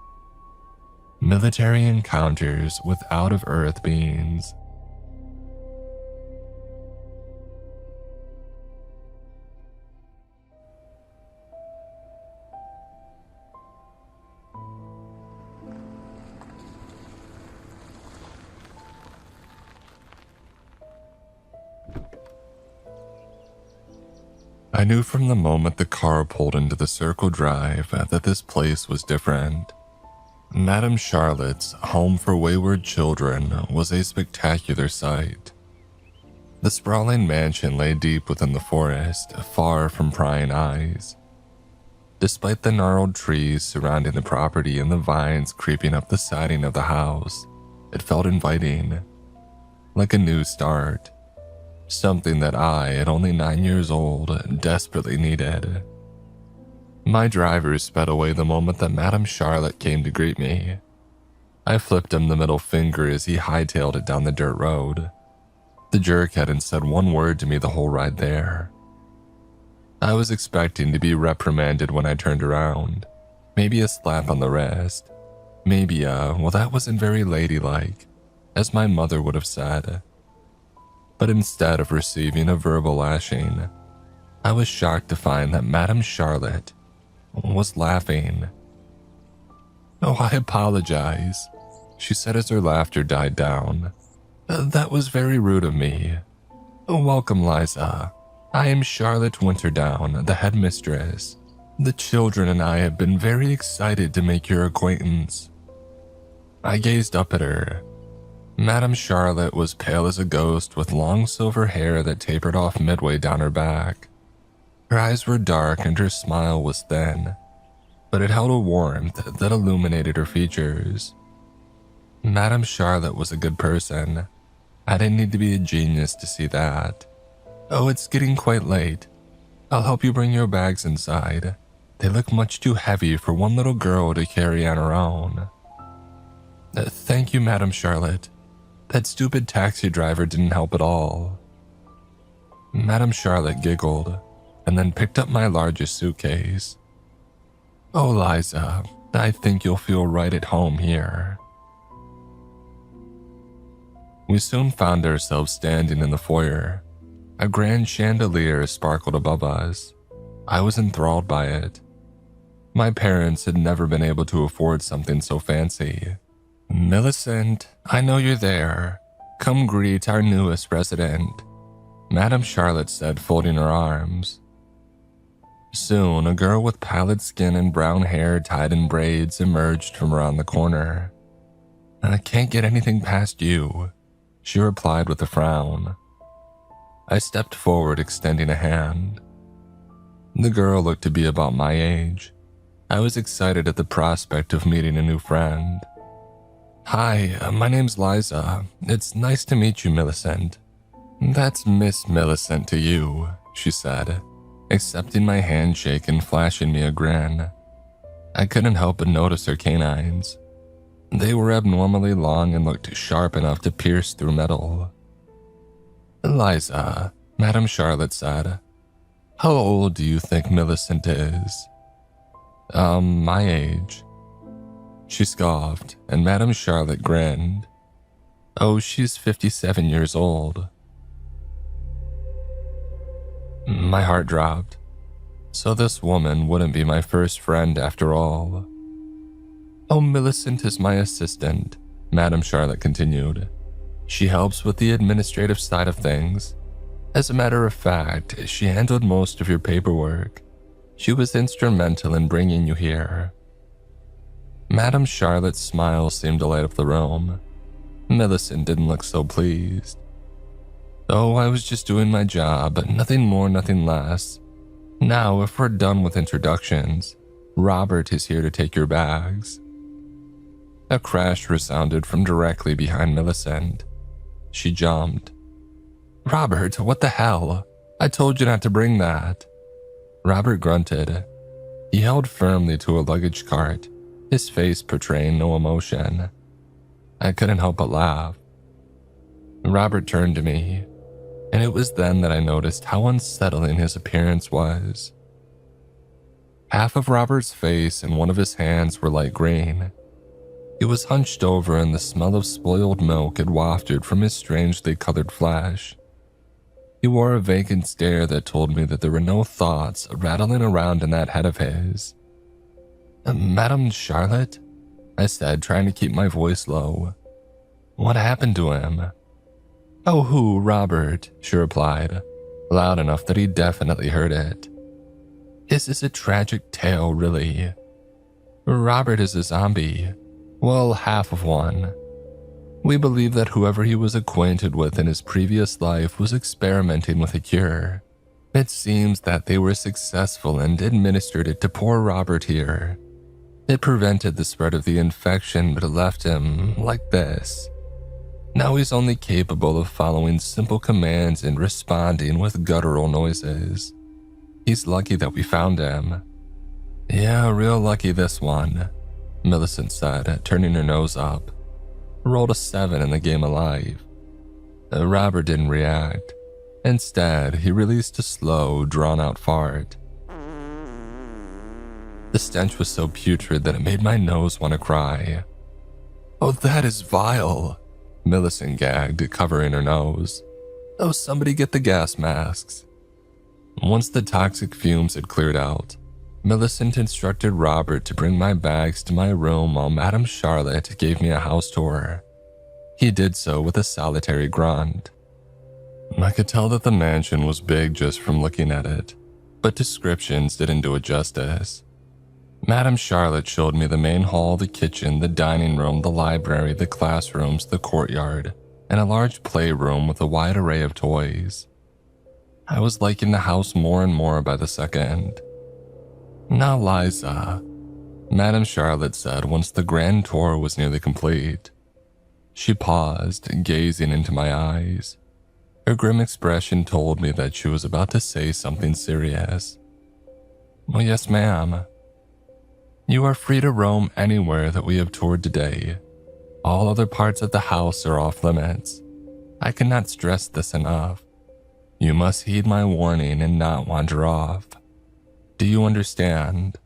"Military encounters with out-of-earth beings." I knew from the moment the car pulled into the Circle Drive that this place was different. Madame Charlotte's home for wayward children was a spectacular sight. The sprawling mansion lay deep within the forest, far from prying eyes. Despite the gnarled trees surrounding the property and the vines creeping up the siding of the house, it felt inviting, like a new start. Something that I, at only 9 years old, desperately needed. My driver sped away the moment that Madame Charlotte came to greet me. I flipped him the middle finger as he hightailed it down the dirt road. The jerk hadn't said one word to me the whole ride there. I was expecting to be reprimanded when I turned around. Maybe a slap on the wrist. Maybe well, that wasn't very ladylike, as my mother would have said. But instead of receiving a verbal lashing, I was shocked to find that Madame Charlotte was laughing. "Oh, I apologize," she said as her laughter died down. "That was very rude of me. Welcome, Liza. I am Charlotte Winterdown, the headmistress. The children and I have been very excited to make your acquaintance." I gazed up at her. Madame Charlotte was pale as a ghost with long silver hair that tapered off midway down her back. Her eyes were dark and her smile was thin, but it held a warmth that illuminated her features. Madame Charlotte was a good person. I didn't need to be a genius to see that. "Oh, it's getting quite late. I'll help you bring your bags inside. They look much too heavy for one little girl to carry on her own." "Thank you, Madame Charlotte. That stupid taxi driver didn't help at all." Madame Charlotte giggled and then picked up my largest suitcase. "Oh, Liza, I think you'll feel right at home here." We soon found ourselves standing in the foyer. A grand chandelier sparkled above us. I was enthralled by it. My parents had never been able to afford something so fancy. "Millicent, I know you're there. Come greet our newest resident," Madame Charlotte said, folding her arms. Soon, a girl with pallid skin and brown hair tied in braids emerged from around the corner. "I can't get anything past you," she replied with a frown. I stepped forward, extending a hand. The girl looked to be about my age. I was excited at the prospect of meeting a new friend. "Hi, my name's Liza. It's nice to meet you, Millicent." "That's Miss Millicent to you," she said, accepting my handshake and flashing me a grin. I couldn't help but notice her canines. They were abnormally long and looked sharp enough to pierce through metal. "Liza," Madame Charlotte said, "how old do you think Millicent is?" My age." She scoffed, and Madame Charlotte grinned. "Oh, she's 57 years old." My heart dropped. So this woman wouldn't be my first friend after all. "Oh, Millicent is my assistant," Madame Charlotte continued. "She helps with the administrative side of things. As a matter of fact, she handled most of your paperwork. She was instrumental in bringing you here." Madame Charlotte's smile seemed to light up the room. Millicent didn't look so pleased. "Oh, I was just doing my job, nothing more, nothing less. Now, if we're done with introductions, Robert is here to take your bags." A crash resounded from directly behind Millicent. She jumped. "Robert, what the hell? I told you not to bring that." Robert grunted. He held firmly to a luggage cart, his face portraying no emotion. I couldn't help but laugh. Robert turned to me, and it was then that I noticed how unsettling his appearance was. Half of Robert's face and one of his hands were light green. He was hunched over, and the smell of spoiled milk had wafted from his strangely colored flesh. He wore a vacant stare that told me that there were no thoughts rattling around in that head of his. "Madame Charlotte?" I said, trying to keep my voice low. "What happened to him?" "Oh, who, Robert?" she replied, loud enough that he definitely heard it. "This is a tragic tale, really. Robert is a zombie. Well, half of one. We believe that whoever he was acquainted with in his previous life was experimenting with a cure. It seems that they were successful and administered it to poor Robert here. It prevented the spread of the infection, but it left him like this. Now he's only capable of following simple commands and responding with guttural noises. He's lucky that we found him." "Yeah, real lucky this one," Millicent said, turning her nose up. "Rolled a 7 in the game of life." Robert didn't react. Instead, he released a slow, drawn-out fart. The stench was so putrid that it made my nose want to cry. "Oh, that is vile," Millicent gagged, covering her nose. "Oh, somebody get the gas masks." Once the toxic fumes had cleared out, Millicent instructed Robert to bring my bags to my room while Madame Charlotte gave me a house tour. He did so with a solitary grunt. I could tell that the mansion was big just from looking at it, but descriptions didn't do it justice. Madame Charlotte showed me the main hall, the kitchen, the dining room, the library, the classrooms, the courtyard, and a large playroom with a wide array of toys. I was liking the house more and more by the second. "Now, Liza," Madame Charlotte said once the grand tour was nearly complete. She paused, gazing into my eyes. Her grim expression told me that she was about to say something serious. "Well, yes, ma'am. You are free to roam anywhere that we have toured today. All other parts of the house are off limits. I cannot stress this enough. You must heed my warning and not wander off. Do you understand?"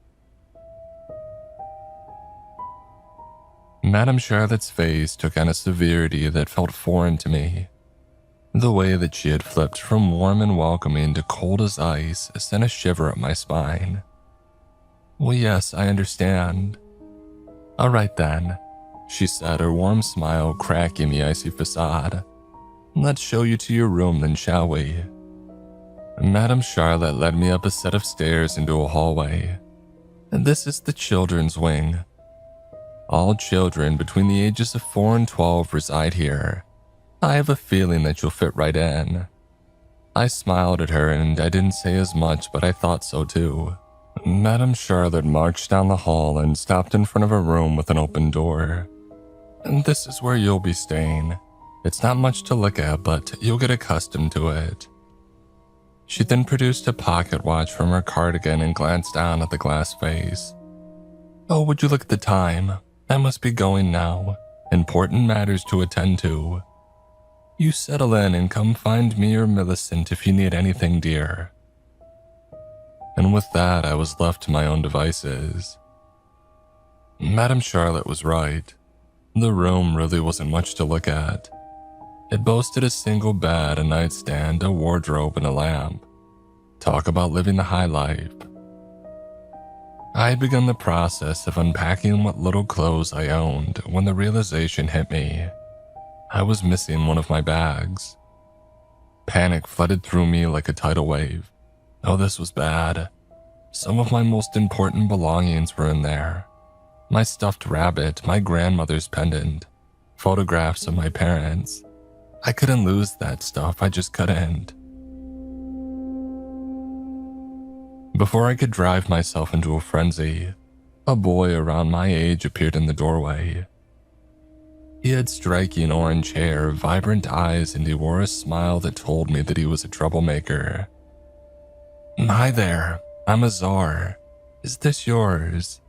Madame Charlotte's face took on a severity that felt foreign to me. The way that she had flipped from warm and welcoming to cold as ice sent a shiver up my spine. "Well, yes, I understand." "All right then. she said, her warm smile cracking the icy facade. "Let's show you to your room then, shall we?" Madame Charlotte led me up a set of stairs into a hallway. This is the children's wing. All children between the ages of 4 and 12 reside here. I have a feeling that you'll fit right in. I smiled at her and I didn't say as much, but I thought so too. Madame Charlotte marched down the hall and stopped in front of a room with an open door. "This is where you'll be staying. It's not much to look at, but you'll get accustomed to it." She then produced a pocket watch from her cardigan and glanced down at the glass face. "Oh, would you look at the time? I must be going now. Important matters to attend to. You settle in and come find me or Millicent if you need anything, dear." And with that, I was left to my own devices. Madame Charlotte was right. The room really wasn't much to look at. It boasted a single bed, a nightstand, a wardrobe, and a lamp. Talk about living the high life. I had begun the process of unpacking what little clothes I owned when the realization hit me. I was missing one of my bags. Panic flooded through me like a tidal wave. Oh, this was bad. Some of my most important belongings were in there. My stuffed rabbit, my grandmother's pendant, photographs of my parents. I couldn't lose that stuff, I just couldn't. Before I could drive myself into a frenzy, a boy around my age appeared in the doorway. He had striking orange hair, vibrant eyes, and he wore a smile that told me that he was a troublemaker. "Hi there, I'm Azar. Is this yours?"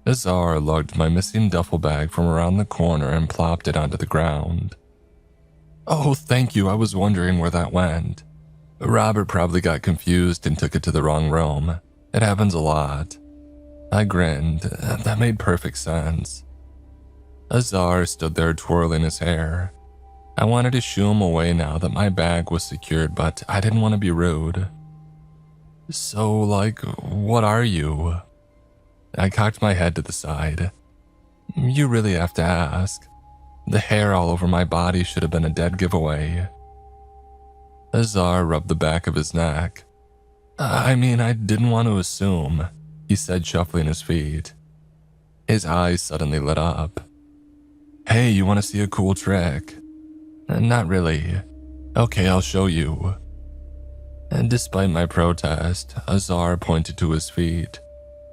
Azar lugged my missing duffel bag from around the corner and plopped it onto the ground. "Oh, thank you, I was wondering where that went. Robert probably got confused and took it to the wrong room. It happens a lot." I grinned. That made perfect sense. Azar stood there twirling his hair. I wanted to shoo him away now that my bag was secured, but I didn't want to be rude. "So, what are you?" I cocked my head to the side. "You really have to ask. The hair all over my body should have been a dead giveaway." Azar rubbed the back of his neck. I didn't want to assume," he said, shuffling his feet. His eyes suddenly lit up. "Hey, you want to see a cool trick?" "Not really." "Okay, I'll show you." And despite my protest, Azar pointed to his feet.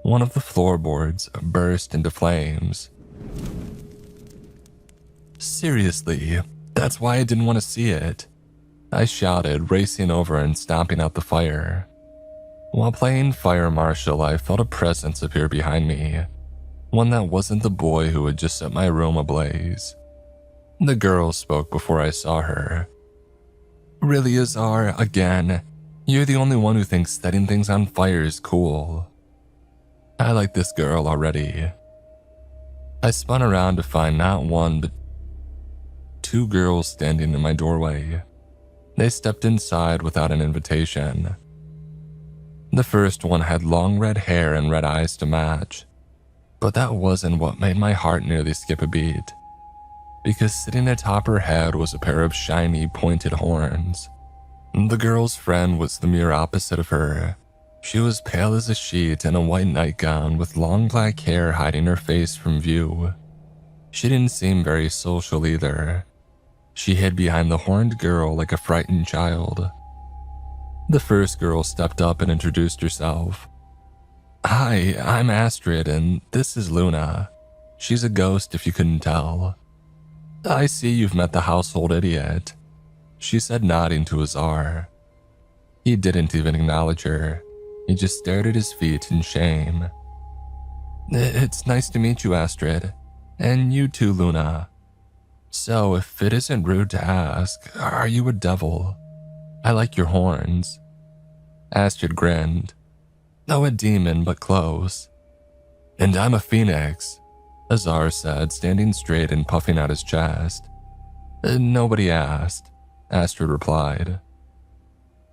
One of the floorboards burst into flames. "Seriously, that's why I didn't want to see it," I shouted, racing over and stomping out the fire. While playing fire marshal, I felt a presence appear behind me. One that wasn't the boy who had just set my room ablaze. The girl spoke before I saw her. "Really, Azar, again? You're the only one who thinks setting things on fire is cool." I like this girl already. I spun around to find not one, but 2 girls standing in my doorway. They stepped inside without an invitation. The first one had long red hair and red eyes to match. But that wasn't what made my heart nearly skip a beat. Because sitting atop her head was a pair of shiny, pointed horns. The girl's friend was the mere opposite of her. She was pale as a sheet in a white nightgown with long black hair hiding her face from view. She didn't seem very social either. She hid behind the horned girl like a frightened child. The first girl stepped up and introduced herself. "Hi, I'm Astrid, and this is Luna. She's a ghost if you couldn't tell." "I see you've met the household idiot," she said, nodding to Azar. He didn't even acknowledge her. He just stared at his feet in shame. "It's nice to meet you, Astrid. And you too, Luna. So, if it isn't rude to ask, are you a devil? I like your horns." Astrid grinned. "Oh, a demon, but close." "And I'm a phoenix," Azar said, standing straight and puffing out his chest. "Nobody asked," Astrid replied.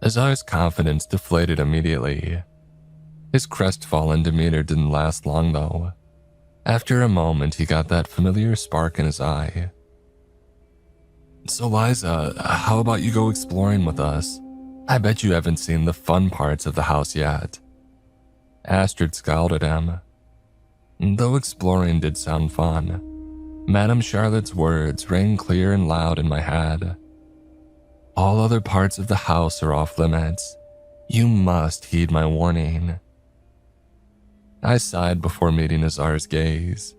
Azar's confidence deflated immediately. His crestfallen demeanor didn't last long, though. After a moment, he got that familiar spark in his eye. "So Liza, how about you go exploring with us? I bet you haven't seen the fun parts of the house yet." Astrid scowled at him. Though exploring did sound fun, Madame Charlotte's words rang clear and loud in my head. "All other parts of the house are off limits. You must heed my warning." I sighed before meeting Azar's gaze.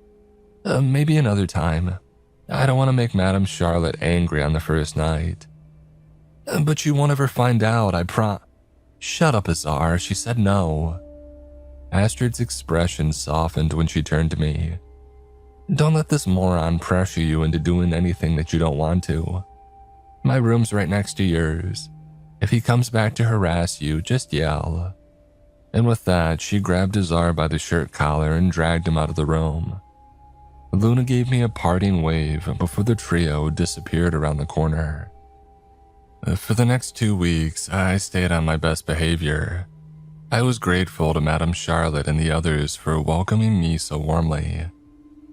Maybe another time. I don't want to make Madame Charlotte angry on the first night." "But you won't ever find out, Shut up, Azar," she said no. Astrid's expression softened when she turned to me. "Don't let this moron pressure you into doing anything that you don't want to. My room's right next to yours. If he comes back to harass you, just yell." And with that, she grabbed Azar by the shirt collar and dragged him out of the room. Luna gave me a parting wave before the trio disappeared around the corner. For the next 2 weeks, I stayed on my best behavior. I was grateful to Madame Charlotte and the others for welcoming me so warmly.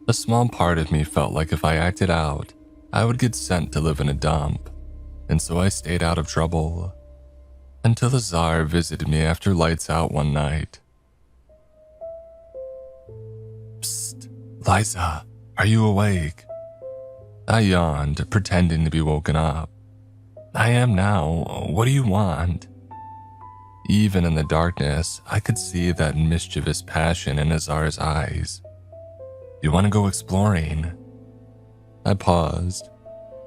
A small part of me felt like if I acted out, I would get sent to live in a dump, and so I stayed out of trouble. Until Azar visited me after lights out one night. "Psst, Liza, are you awake?" I yawned, pretending to be woken up. "I am now. What do you want?" Even in the darkness, I could see that mischievous passion in Azar's eyes. "You want to go exploring?" I paused.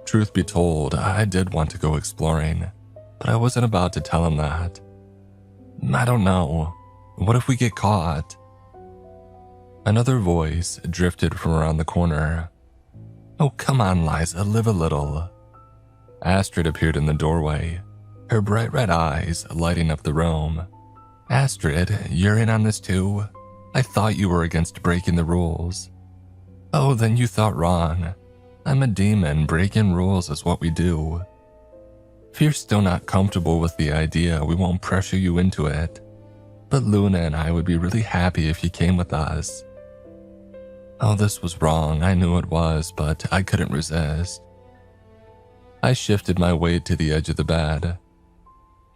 Truth be told, I did want to go exploring, but I wasn't about to tell him that. "I don't know. What if we get caught?" Another voice drifted from around the corner. "Oh, come on, Liza, live a little." Astrid appeared in the doorway, her bright red eyes lighting up the room. "Astrid, you're in on this too? I thought you were against breaking the rules." "Oh, then you thought wrong. I'm a demon, breaking rules is what we do. If you're still not comfortable with the idea, we won't pressure you into it. But Luna and I would be really happy if you came with us." Oh, this was wrong. I knew it was, but I couldn't resist. I shifted my weight to the edge of the bed.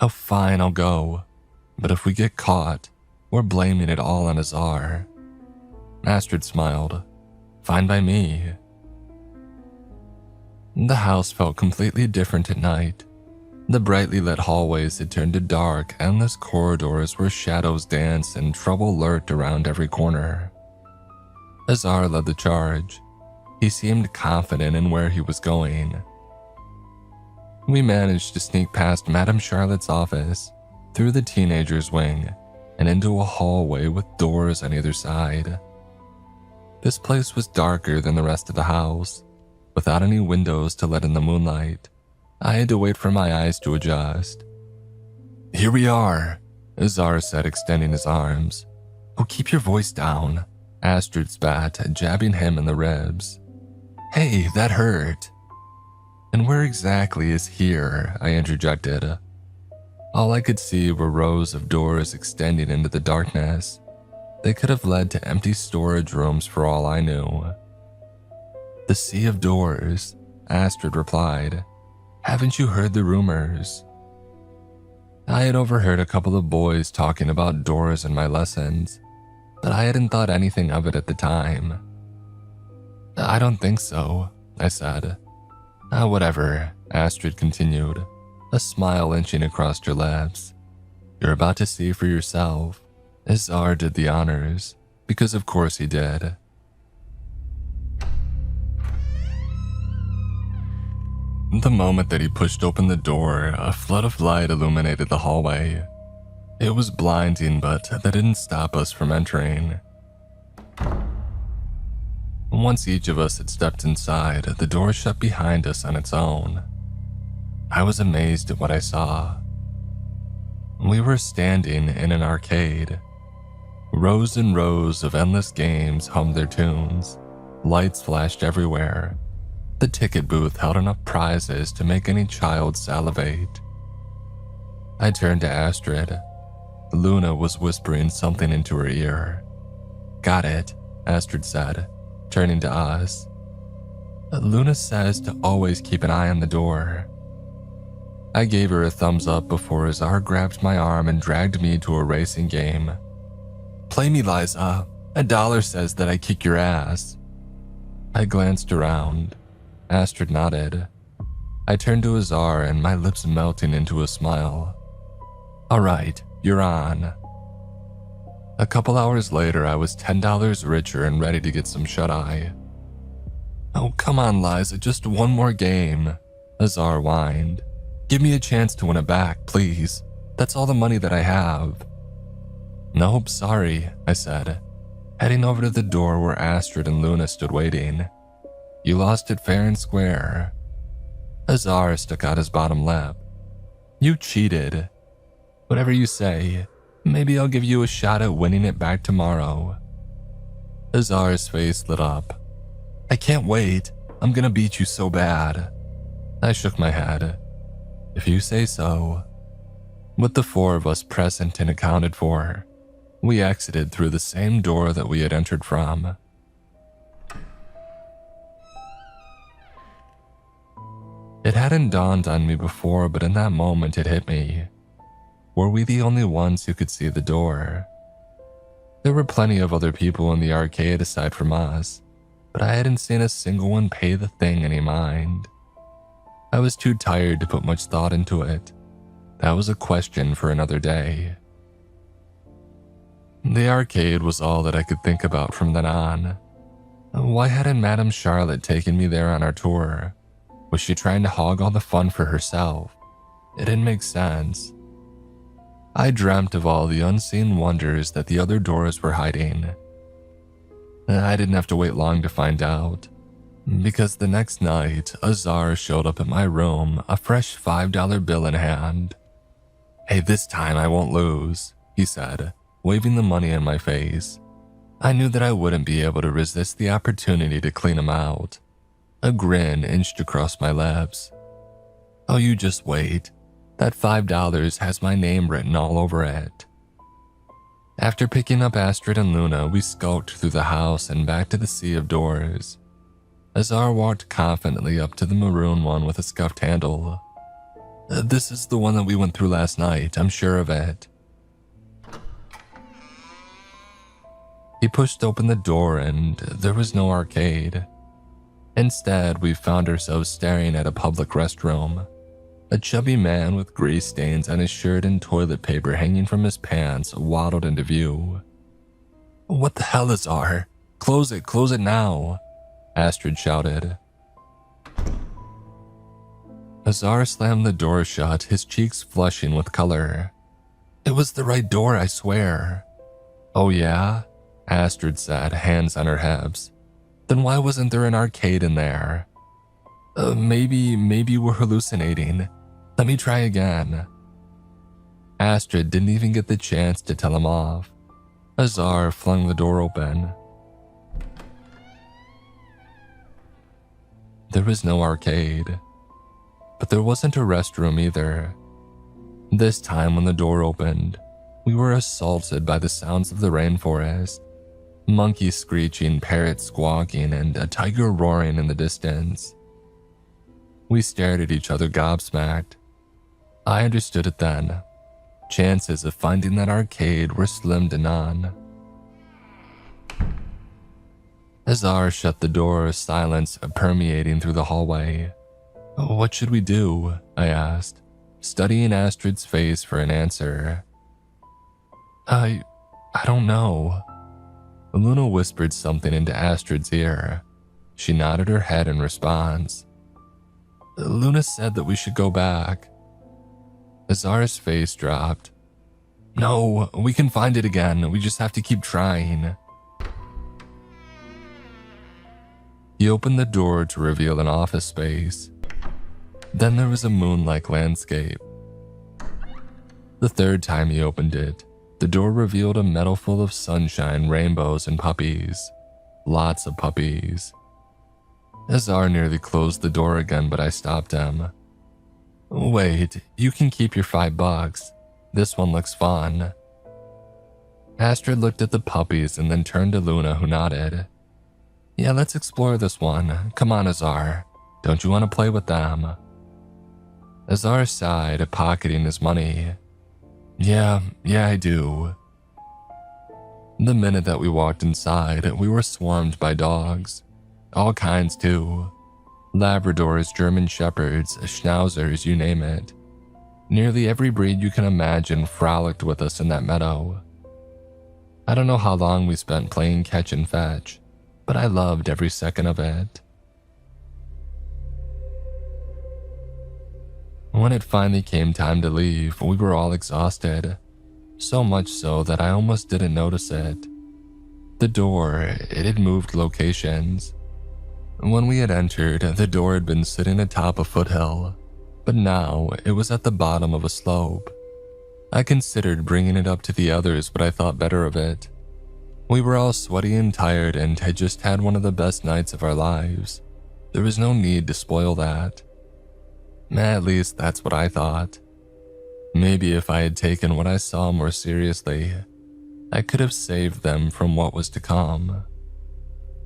"Oh, fine, I'll go. But if we get caught, we're blaming it all on Azar." Astrid smiled. "Fine by me." The house felt completely different at night. The brightly lit hallways had turned to dark, endless corridors where shadows danced and trouble lurked around every corner. Azar led the charge. He seemed confident in where he was going. We managed to sneak past Madame Charlotte's office, through the teenager's wing, and into a hallway with doors on either side. This place was darker than the rest of the house, without any windows to let in the moonlight. I had to wait for my eyes to adjust. "Here we are," Azar said, extending his arms. "Oh, keep your voice down," Astrid spat, jabbing him in the ribs. "Hey, that hurt." "And where exactly is here?" I interjected. All I could see were rows of doors extending into the darkness. They could have led to empty storage rooms for all I knew. "The sea of doors," Astrid replied. "Haven't you heard the rumors?" I had overheard a couple of boys talking about doors in my lessons, but I hadn't thought anything of it at the time. "I don't think so," I said. Whatever," Astrid continued, a smile inching across her lips. "You're about to see for yourself." Azar did the honors, because of course he did. The moment that he pushed open the door, a flood of light illuminated the hallway. It was blinding, but that didn't stop us from entering. Once each of us had stepped inside, the door shut behind us on its own. I was amazed at what I saw. We were standing in an arcade. Rows and rows of endless games hummed their tunes. Lights flashed everywhere. The ticket booth held enough prizes to make any child salivate. I turned to Astrid. Luna was whispering something into her ear. "Got it. Astrid said, turning to us. Luna says to always keep an eye on the door. I gave her a thumbs up before Azar grabbed my arm and dragged me to a racing game. Play me, Liza. $1 says that I kick your ass. I glanced around. Astrid nodded. I turned to Azar and my lips melting into a smile. All right, you're on. A couple hours later, I was $10 richer and ready to get some shut-eye. Oh, come on, Liza, just one more game, Azar whined. Give me a chance to win it back, please. That's all the money that I have. Nope, sorry, I said, heading over to the door where Astrid and Luna stood waiting. You lost it fair and square. Azar stuck out his bottom lip. You cheated. Whatever you say, maybe I'll give you a shot at winning it back tomorrow. Azar's face lit up. I can't wait. I'm gonna beat you so bad. I shook my head. If you say so. With the four of us present and accounted for, we exited through the same door that we had entered from. It hadn't dawned on me before, but in that moment it hit me. Were we the only ones who could see the door? There were plenty of other people in the arcade aside from us, but I hadn't seen a single one pay the thing any mind. I was too tired to put much thought into it. That was a question for another day. The arcade was all that I could think about from then on. Why hadn't Madame Charlotte taken me there on our tour? Was she trying to hog all the fun for herself? It didn't make sense. I dreamt of all the unseen wonders that the other doors were hiding. I didn't have to wait long to find out, because the next night, Azar showed up at my room, a fresh $5 bill in hand. Hey, this time I won't lose, he said, waving the money in my face. I knew that I wouldn't be able to resist the opportunity to clean him out. A grin inched across my lips. Oh, you just wait. That $5 has my name written all over it. After picking up Astrid and Luna, we skulked through the house and back to the sea of doors. Azar walked confidently up to the maroon one with a scuffed handle. This is the one that we went through last night, I'm sure of it. He pushed open the door and there was no arcade. Instead, we found ourselves staring at a public restroom. A chubby man with grease stains on his shirt and toilet paper hanging from his pants waddled into view. What the hell, Azar? Close it now, Astrid shouted. Azar slammed the door shut, his cheeks flushing with color. It was the right door, I swear. Oh yeah? Astrid said, hands on her hips. Then why wasn't there an arcade in there? Maybe we're hallucinating. Let me try again. Astrid didn't even get the chance to tell him off. Azar flung the door open. There was no arcade, but there wasn't a restroom either. This time when the door opened, we were assaulted by the sounds of the rainforest. Monkeys screeching, parrots squawking, and a tiger roaring in the distance. We stared at each other gobsmacked. I understood it then. Chances of finding that arcade were slim to none. Azar shut the door, silence permeating through the hallway. What should we do? I asked, studying Astrid's face for an answer. I don't know. Luna whispered something into Astrid's ear. She nodded her head in response. Luna said that we should go back. Azar's face dropped. No, we can find it again. We just have to keep trying. He opened the door to reveal an office space. Then there was a moon-like landscape. The third time he opened it, the door revealed a meadow full of sunshine, rainbows, and puppies. Lots of puppies. Azar nearly closed the door again, but I stopped him. Wait, you can keep your $5. This one looks fun. Astrid looked at the puppies and then turned to Luna, who nodded. Yeah, let's explore this one. Come on, Azar. Don't you want to play with them? Azar sighed, pocketing his money. Yeah, I do. The minute that we walked inside, we were swarmed by dogs. All kinds, too. Labradors, German Shepherds, Schnauzers, you name it. Nearly every breed you can imagine frolicked with us in that meadow. I don't know how long we spent playing catch and fetch, but I loved every second of it. When it finally came time to leave, we were all exhausted, so much so that I almost didn't notice it. The door, it had moved locations. When we had entered, the door had been sitting atop a foothill, but now it was at the bottom of a slope. I considered bringing it up to the others, but I thought better of it. We were all sweaty and tired and had just had one of the best nights of our lives. There was no need to spoil that. At least that's what I thought. Maybe if I had taken what I saw more seriously, I could have saved them from what was to come.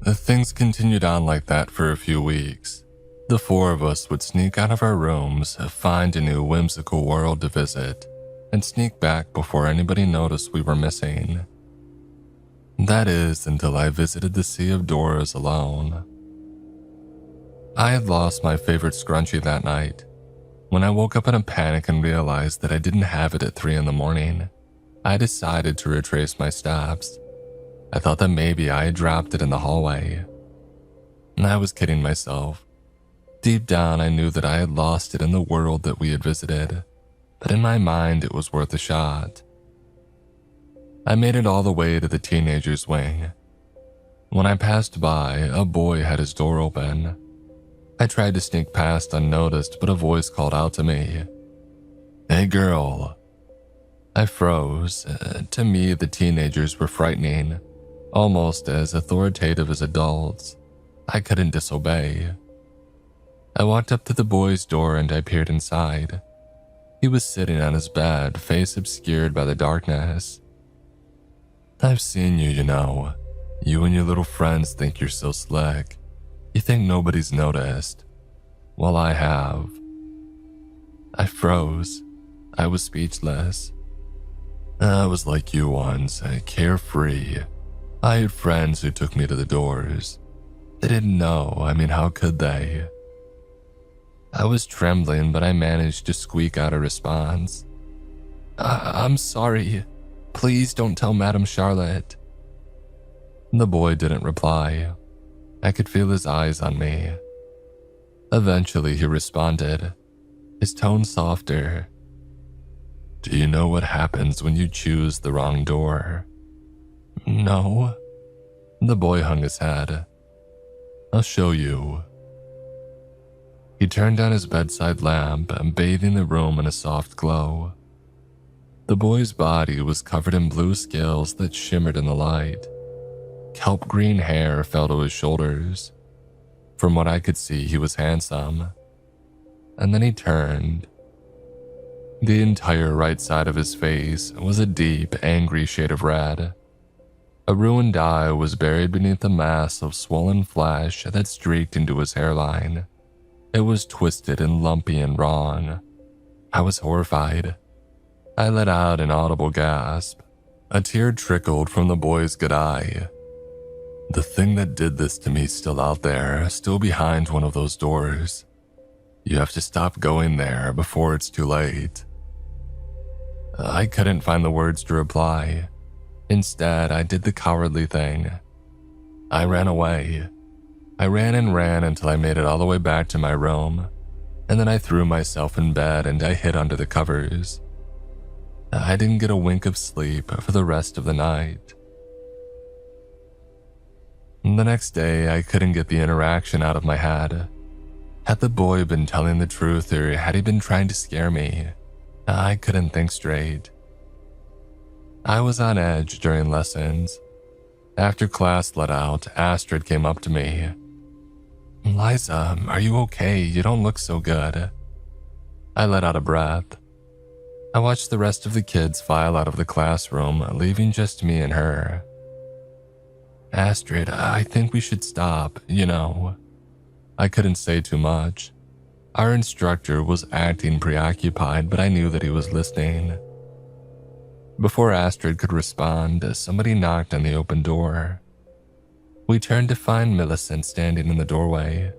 Things continued on like that for a few weeks. The four of us would sneak out of our rooms, find a new whimsical world to visit, and sneak back before anybody noticed we were missing. That is, until I visited the Sea of Doors alone. I had lost my favorite scrunchie that night. When I woke up in a panic and realized that I didn't have it at 3 a.m, I decided to retrace my steps. I thought that maybe I had dropped it in the hallway. And I was kidding myself. Deep down, I knew that I had lost it in the world that we had visited, but in my mind, it was worth a shot. I made it all the way to the teenager's wing. When I passed by, a boy had his door open. I tried to sneak past unnoticed, but a voice called out to me. Hey girl. I froze. To me, the teenagers were frightening, almost as authoritative as adults. I couldn't disobey. I walked up to the boy's door and I peered inside. He was sitting on his bed, face obscured by the darkness. I've seen you, you know. You and your little friends think you're so slick. You think nobody's noticed. Well, I have. I froze. I was speechless. I was like you once, carefree. I had friends who took me to the doors. They didn't know, how could they? I was trembling, but I managed to squeak out a response. I'm sorry. Please don't tell Madame Charlotte. The boy didn't reply. I could feel his eyes on me. Eventually he responded, his tone softer. Do you know what happens when you choose the wrong door? No. The boy hung his head. I'll show you. He turned on his bedside lamp, bathing the room in a soft glow. The boy's body was covered in blue scales that shimmered in the light. Kelp green hair fell to his shoulders. From what I could see, he was handsome. And then he turned. The entire right side of his face was a deep, angry shade of red. A ruined eye was buried beneath a mass of swollen flesh that streaked into his hairline. It was twisted and lumpy and wrong. I was horrified. I let out an audible gasp. A tear trickled from the boy's good eye. The thing that did this to me is still out there, still behind one of those doors. You have to stop going there before it's too late. I couldn't find the words to reply. Instead, I did the cowardly thing. I ran away. I ran and ran until I made it all the way back to my room, and then I threw myself in bed and I hid under the covers. I didn't get a wink of sleep for the rest of the night. The next day, I couldn't get the interaction out of my head. Had the boy been telling the truth, or had he been trying to scare me? I couldn't think straight. I was on edge during lessons. After class let out, Astrid came up to me. Liza, are you okay? You don't look so good. I let out a breath. I watched the rest of the kids file out of the classroom, leaving just me and her. "Astrid, I think we should stop, you know." I couldn't say too much. Our instructor was acting preoccupied, but I knew that he was listening. Before Astrid could respond, somebody knocked on the open door. We turned to find Millicent standing in the doorway.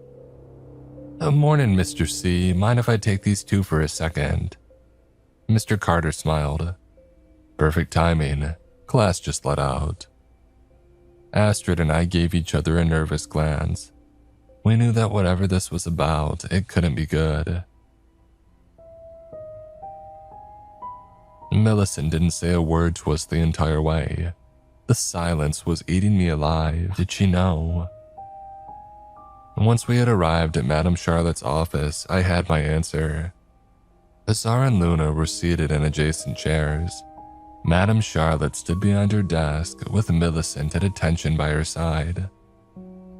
"Morning, Mr. C. Mind if I take these two for a second?" Mr. Carter smiled. "Perfect timing. Class just let out." Astrid and I gave each other a nervous glance. We knew that whatever this was about, it couldn't be good. Millicent didn't say a word to us the entire way. The silence was eating me alive. Did she know? Once we had arrived at Madame Charlotte's office, I had my answer. Azar and Luna were seated in adjacent chairs. Madame Charlotte stood behind her desk with Millicent at attention by her side.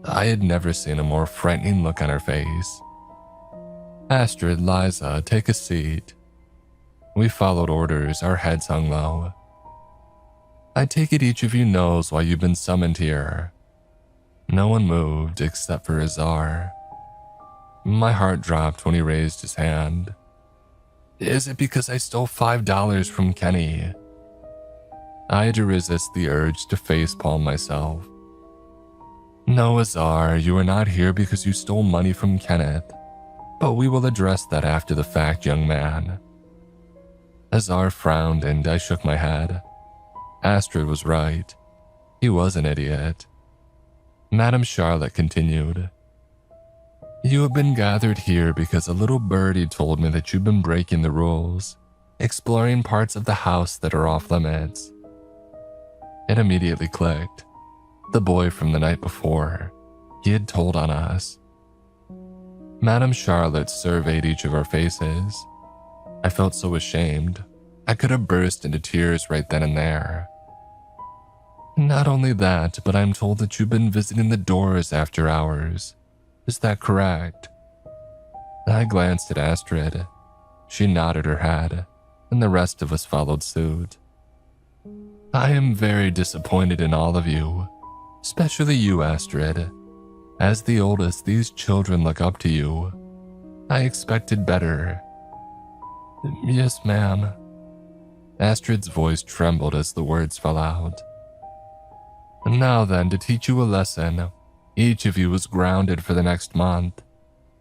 I had never seen a more frightening look on her face. "Astrid, Liza, take a seat." We followed orders, our heads hung low. "I take it each of you knows why you've been summoned here." No one moved except for Azar. My heart dropped when he raised his hand. "Is it because I stole $5 from Kenny?" I had to resist the urge to facepalm myself. "No, Azar, you are not here because you stole money from Kenneth, but we will address that after the fact, young man." Azar frowned and I shook my head. Astrid was right. He was an idiot. Madame Charlotte continued. "You have been gathered here because a little birdie told me that you've been breaking the rules, exploring parts of the house that are off limits." It immediately clicked. The boy from the night before. He had told on us. Madame Charlotte surveyed each of our faces. I felt so ashamed. I could have burst into tears right then and there. "Not only that, but I'm told that you've been visiting the doors after hours. Is that correct?" I glanced at Astrid. She nodded her head, and the rest of us followed suit. "I am very disappointed in all of you, especially you, Astrid. As the oldest, these children look up to you. I expected better." "Yes, ma'am." Astrid's voice trembled as the words fell out. "Now then, to teach you a lesson, each of you is grounded for the next month.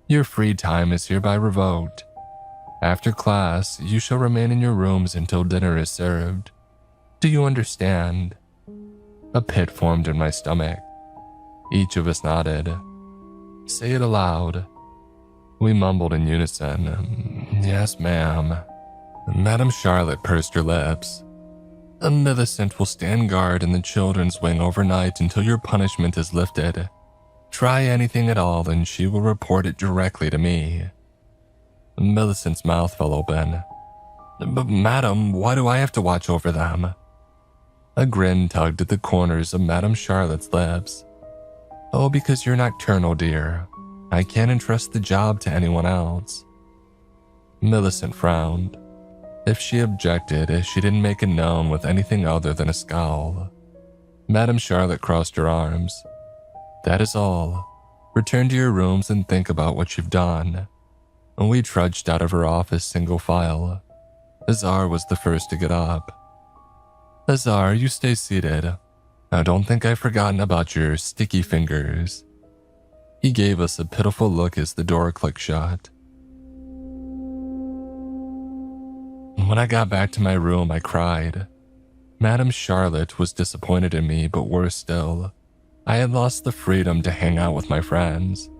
Your free time is hereby revoked. After class, you shall remain in your rooms until dinner is served. Do you understand?" A pit formed in my stomach. Each of us nodded. "Say it aloud." We mumbled in unison, "Yes, ma'am." Madame Charlotte pursed her lips. "Millicent will stand guard in the children's wing overnight until your punishment is lifted. Try anything at all and she will report it directly to me." Millicent's mouth fell open. "But madam, why do I have to watch over them?" A grin tugged at the corners of Madame Charlotte's lips. "Oh, because you're nocturnal, dear. I can't entrust the job to anyone else." Millicent frowned. If she objected, she didn't make it known with anything other than a scowl. Madame Charlotte crossed her arms. "That is all. Return to your rooms and think about what you've done." We trudged out of her office single file. Azar was the first to get up. "Azar, you stay seated. I don't think I've forgotten about your sticky fingers." He gave us a pitiful look as the door clicked shut. When I got back to my room, I cried. Madame Charlotte was disappointed in me, but worse still, I had lost the freedom to hang out with my friends.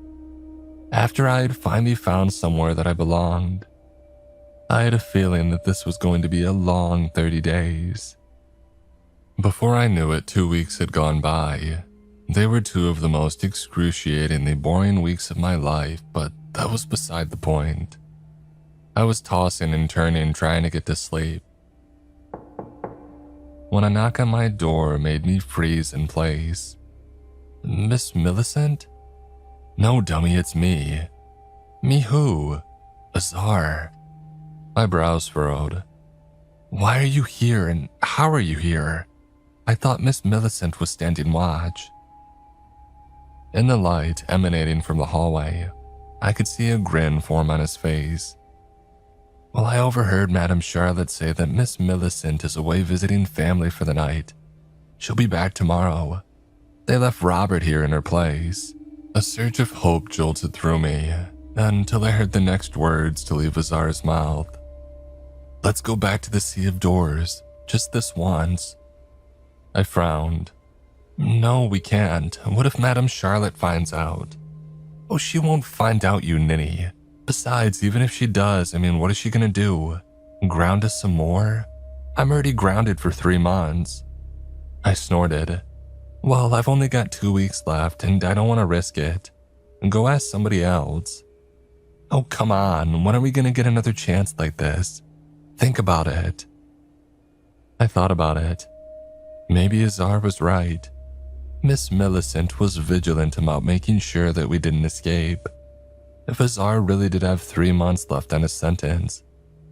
After I had finally found somewhere that I belonged, I had a feeling that this was going to be a long 30 days. Before I knew it, 2 weeks had gone by. They were two of the most excruciatingly boring weeks of my life, but that was beside the point. I was tossing and turning trying to get to sleep when a knock on my door made me freeze in place. "Miss Millicent?" "No, dummy, it's me." "Me who?" "Azar." My brows furrowed. Why are you here and how are you here? I thought Miss Millicent was standing watch. In the light emanating from the hallway, I could see a grin form on his face. Well, I overheard Madame Charlotte say that Miss Millicent is away visiting family for the night. She'll be back tomorrow. They left Robert here in her place. A surge of hope jolted through me, until I heard the next words to leave Azar's mouth. Let's go back to the Sea of Doors, just this once. I frowned. No, we can't. What if Madame Charlotte finds out? Oh, she won't find out, you ninny. Besides, even if she does, what is she gonna do? Ground us some more? I'm already grounded for 3 months. I snorted. Well, I've only got 2 weeks left, and I don't want to risk it. Go ask somebody else. Oh, come on. When are we gonna get another chance like this? Think about it. I thought about it. Maybe Azar was right. Miss Millicent was vigilant about making sure that we didn't escape. If Azar really did have 3 months left on his sentence,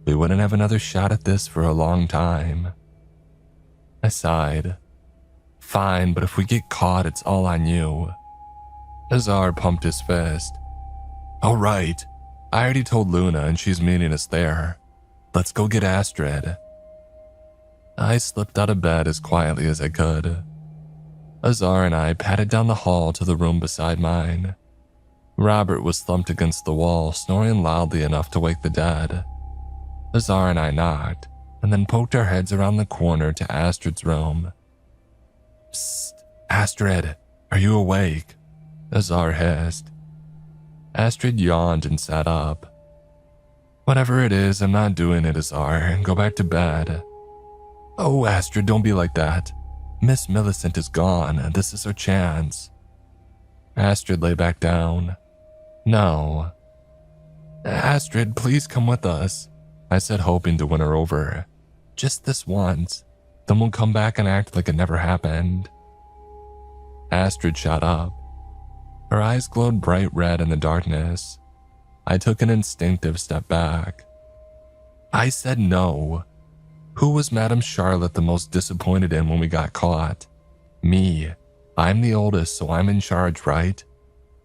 we wouldn't have another shot at this for a long time. I sighed. Fine, but if we get caught, it's all on you. Azar pumped his fist. All right, I already told Luna and she's meeting us there. Let's go get Astrid. I slipped out of bed as quietly as I could. Azar and I padded down the hall to the room beside mine. Robert was slumped against the wall, snoring loudly enough to wake the dead. Azar and I knocked, and then poked our heads around the corner to Astrid's room. Psst, Astrid, are you awake? Azar hissed. Astrid yawned and sat up. Whatever it is, I'm not doing it, Azar. Go back to bed. Oh, Astrid, don't be like that. Miss Millicent is gone. This is our chance. Astrid lay back down. No. Astrid, please come with us, I said, hoping to win her over. Just this once. Then we'll come back and act like it never happened. Astrid shot up. Her eyes glowed bright red in the darkness. I took an instinctive step back. I said no. Who was Madame Charlotte the most disappointed in when we got caught? Me. I'm the oldest, so I'm in charge, right?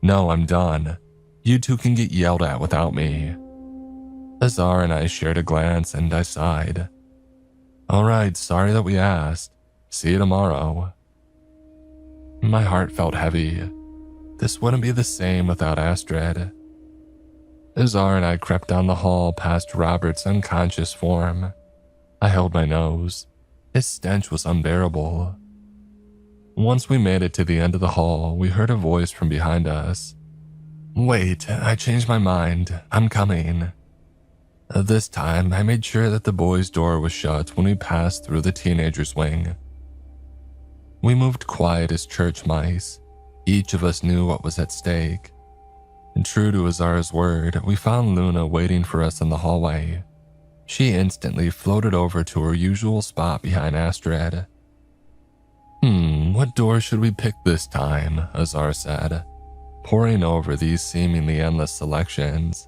No, I'm done. You two can get yelled at without me. Azar and I shared a glance and I sighed. All right, sorry that we asked. See you tomorrow. My heart felt heavy. This wouldn't be the same without Astrid. Azar and I crept down the hall past Robert's unconscious form. I held my nose. His stench was unbearable. Once we made it to the end of the hall, we heard a voice from behind us. Wait, I changed my mind. I'm coming. This time, I made sure that the boys' door was shut when we passed through the teenagers' wing. We moved quiet as church mice. Each of us knew what was at stake. And true to Azar's word, we found Luna waiting for us in the hallway. She instantly floated over to her usual spot behind Astrid. What door should we pick this time? Azar said, poring over these seemingly endless selections.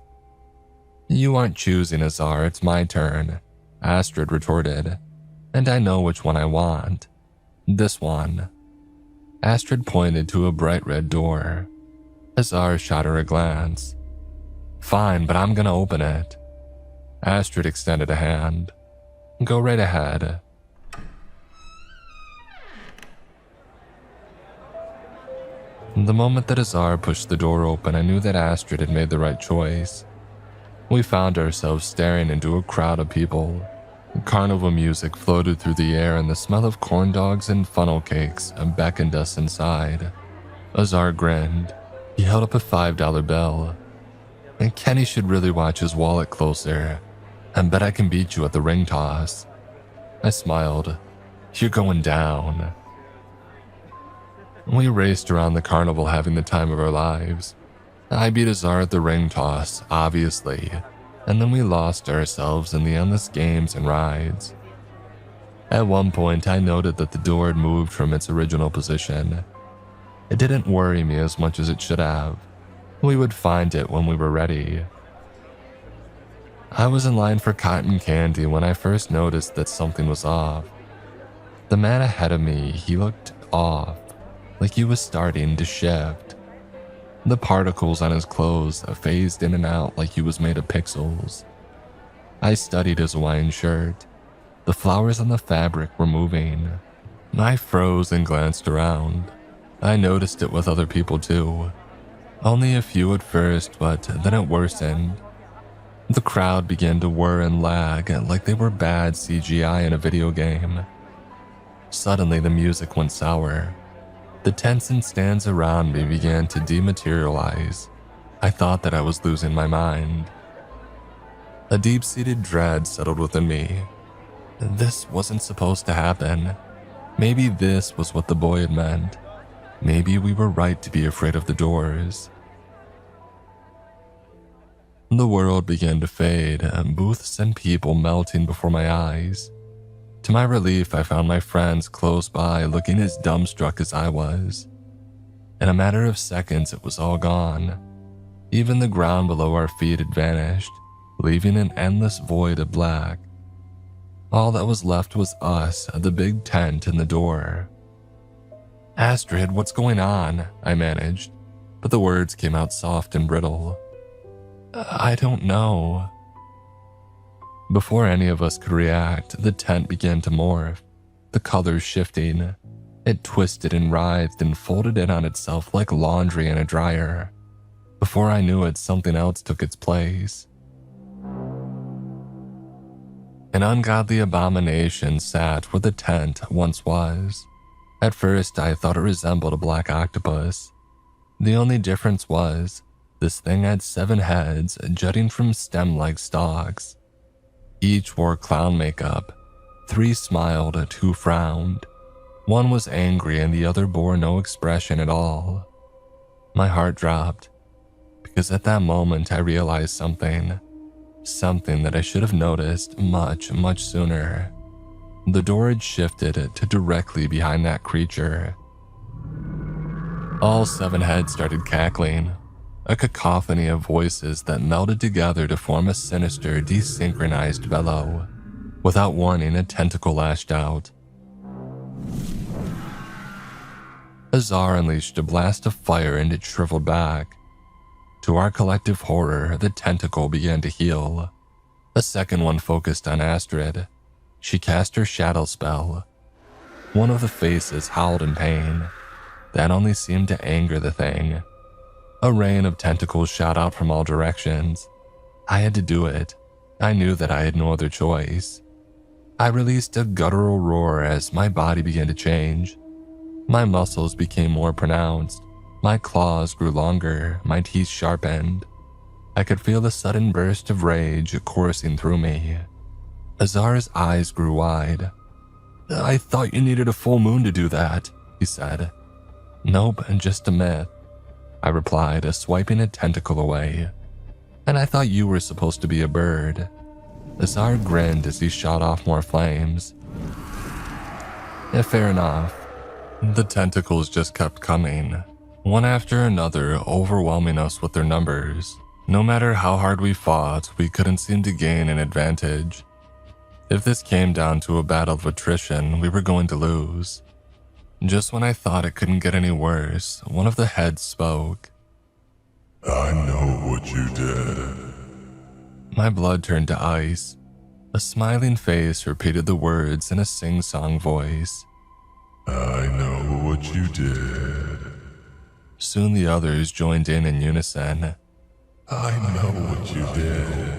You aren't choosing, Azar, it's my turn, Astrid retorted, and I know which one I want. This one. Astrid pointed to a bright red door. Azar shot her a glance. Fine, but I'm gonna open it. Astrid extended a hand. Go right ahead. The moment that Azar pushed the door open, I knew that Astrid had made the right choice. We found ourselves staring into a crowd of people. Carnival music floated through the air and the smell of corn dogs and funnel cakes beckoned us inside. Azar grinned. He held up a $5 bill. And Kenny should really watch his wallet closer. I bet I can beat you at the ring toss. I smiled. You're going down. We raced around the carnival having the time of our lives. I beat Azar at the ring toss, obviously, and then we lost ourselves in the endless games and rides. At one point, I noted that the door had moved from its original position. It didn't worry me as much as it should have. We would find it when we were ready. I was in line for cotton candy when I first noticed that something was off. The man ahead of me, he looked off, like he was starting to shift. The particles on his clothes phased in and out like he was made of pixels. I studied his Hawaiian shirt. The flowers on the fabric were moving. I froze and glanced around. I noticed it with other people too. Only a few at first, but then it worsened. The crowd began to whir and lag like they were bad CGI in a video game. Suddenly the music went sour. The tents and stands around me began to dematerialize. I thought that I was losing my mind. A deep-seated dread settled within me. This wasn't supposed to happen. Maybe this was what the boy had meant. Maybe we were right to be afraid of the doors. The world began to fade, booths and people melting before my eyes. To my relief, I found my friends close by looking as dumbstruck as I was. In a matter of seconds, it was all gone. Even the ground below our feet had vanished, leaving an endless void of black. All that was left was us, the big tent, and the door. "Astrid, what's going on?" I managed, but the words came out soft and brittle. "I don't know." Before any of us could react, the tent began to morph, the colors shifting. It twisted and writhed and folded in on itself like laundry in a dryer. Before I knew it, something else took its place. An ungodly abomination sat where the tent once was. At first, I thought it resembled a black octopus. The only difference was, this thing had 7 heads jutting from stem-like stalks. Each wore clown makeup. 3 smiled, 2 frowned. One was angry and the other bore no expression at all. My heart dropped, because at that moment I realized something that I should have noticed much, much sooner. The door had shifted to directly behind that creature. All 7 heads started cackling, a cacophony of voices that melded together to form a sinister, desynchronized bellow. Without warning, a tentacle lashed out. Azar unleashed a blast of fire and it shriveled back. To our collective horror, the tentacle began to heal. A second one focused on Astrid. She cast her shadow spell. One of the faces howled in pain. That only seemed to anger the thing. A rain of tentacles shot out from all directions. I had to do it. I knew that I had no other choice. I released a guttural roar as my body began to change. My muscles became more pronounced. My claws grew longer, my teeth sharpened. I could feel the sudden burst of rage coursing through me. Azar's eyes grew wide. "I thought you needed a full moon to do that," he said. "Nope, just a myth," I replied, swiping a tentacle away. "And I thought you were supposed to be a bird." Azar grinned as he shot off more flames. "Yeah, fair enough." The tentacles just kept coming, one after another, overwhelming us with their numbers. No matter how hard we fought, we couldn't seem to gain an advantage. If this came down to a battle of attrition, we were going to lose. Just when I thought it couldn't get any worse, one of the heads spoke. "I know what you did." My blood turned to ice. A smiling face repeated the words in a sing-song voice. "I know what you did." Soon the others joined in unison. "I know what you did."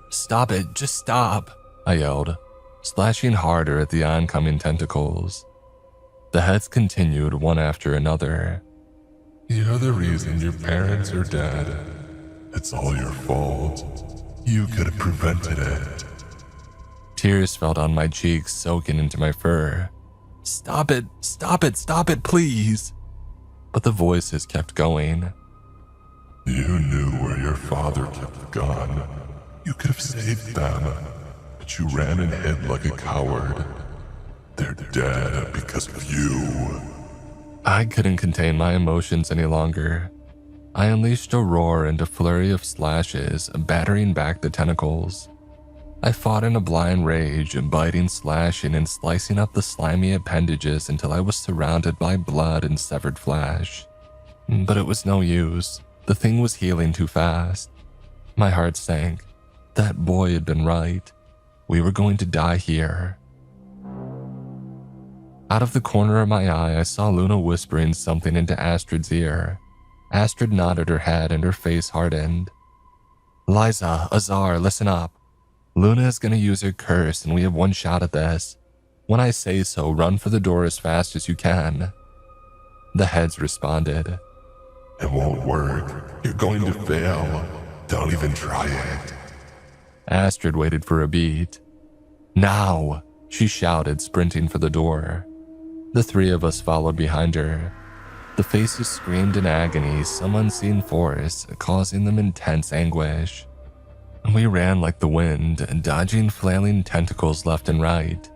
"Stop it, just stop," I yelled, slashing harder at the oncoming tentacles. The heads continued one after another. "You're the reason your parents are dead. It's all your fault. You could have prevented it." Tears fell down my cheeks, soaking into my fur. "Stop it, stop it, stop it, please." But the voices kept going. "You knew where your father kept the gun. You could have saved them, but you ran and hid like a coward. They're dead because of you." I couldn't contain my emotions any longer. I unleashed a roar and a flurry of slashes, battering back the tentacles. I fought in a blind rage, biting, slashing, and slicing up the slimy appendages until I was surrounded by blood and severed flesh. But it was no use. The thing was healing too fast. My heart sank. That boy had been right. We were going to die here. Out of the corner of my eye, I saw Luna whispering something into Astrid's ear. Astrid nodded her head and her face hardened. Liza, Azar, listen up. Luna is going to use her curse and we have one shot at this. When I say so, run for the door as fast as you can. The heads responded. It won't work. You're going to fail. Don't even try it. Astrid waited for a beat. Now, she shouted, sprinting for the door. The three of us followed behind her. The faces screamed in agony, some unseen force, causing them intense anguish. We ran like the wind, dodging flailing tentacles left and right.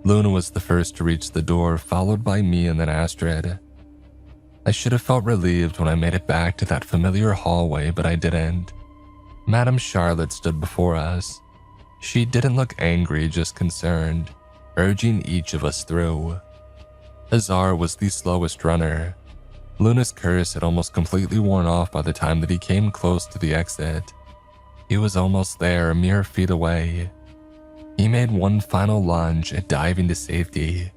Luna was the first to reach the door, followed by me and then Astrid. I should have felt relieved when I made it back to that familiar hallway, but I didn't. Madame Charlotte stood before us. She didn't look angry, just concerned, urging each of us through. Azar was the slowest runner. Luna's curse had almost completely worn off by the time that he came close to the exit. He was almost there, a mere feet away. He made one final lunge at diving to safety,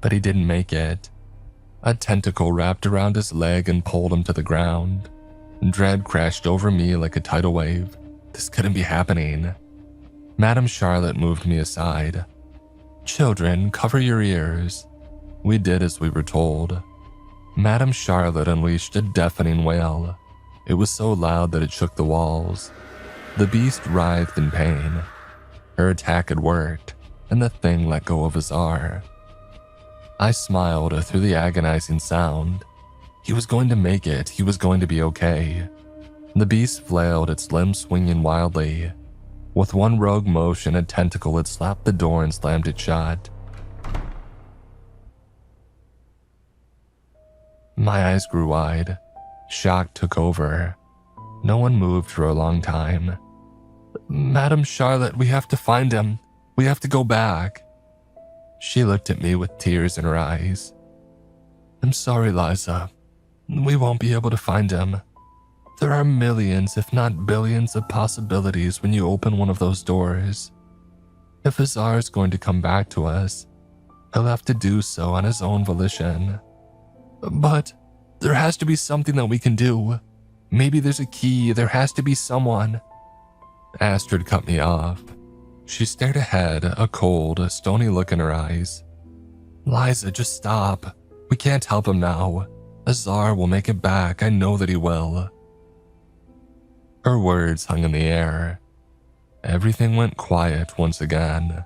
but he didn't make it. A tentacle wrapped around his leg and pulled him to the ground. Dread crashed over me like a tidal wave. This couldn't be happening. Madame Charlotte moved me aside. Children, cover your ears. We did as we were told. Madame Charlotte unleashed a deafening wail. It was so loud that it shook the walls. The beast writhed in pain. Her attack had worked, and the thing let go of Azar. I smiled through the agonizing sound. He was going to make it. He was going to be okay. The beast flailed, its limbs swinging wildly. With one rogue motion, a tentacle had slapped the door and slammed it shut. My eyes grew wide. Shock took over. No one moved for a long time. Madame Charlotte, we have to find him. We have to go back. She looked at me with tears in her eyes. I'm sorry, Liza. We won't be able to find him. There are millions, if not billions, of possibilities when you open one of those doors. If Azar is going to come back to us, he'll have to do so on his own volition. But there has to be something that we can do. Maybe there's a key. There has to be someone. Astrid cut me off. She stared ahead, a cold, stony look in her eyes. Liza, just stop. We can't help him now. Azar will make it back. I know that he will. Her words hung in the air. Everything went quiet once again.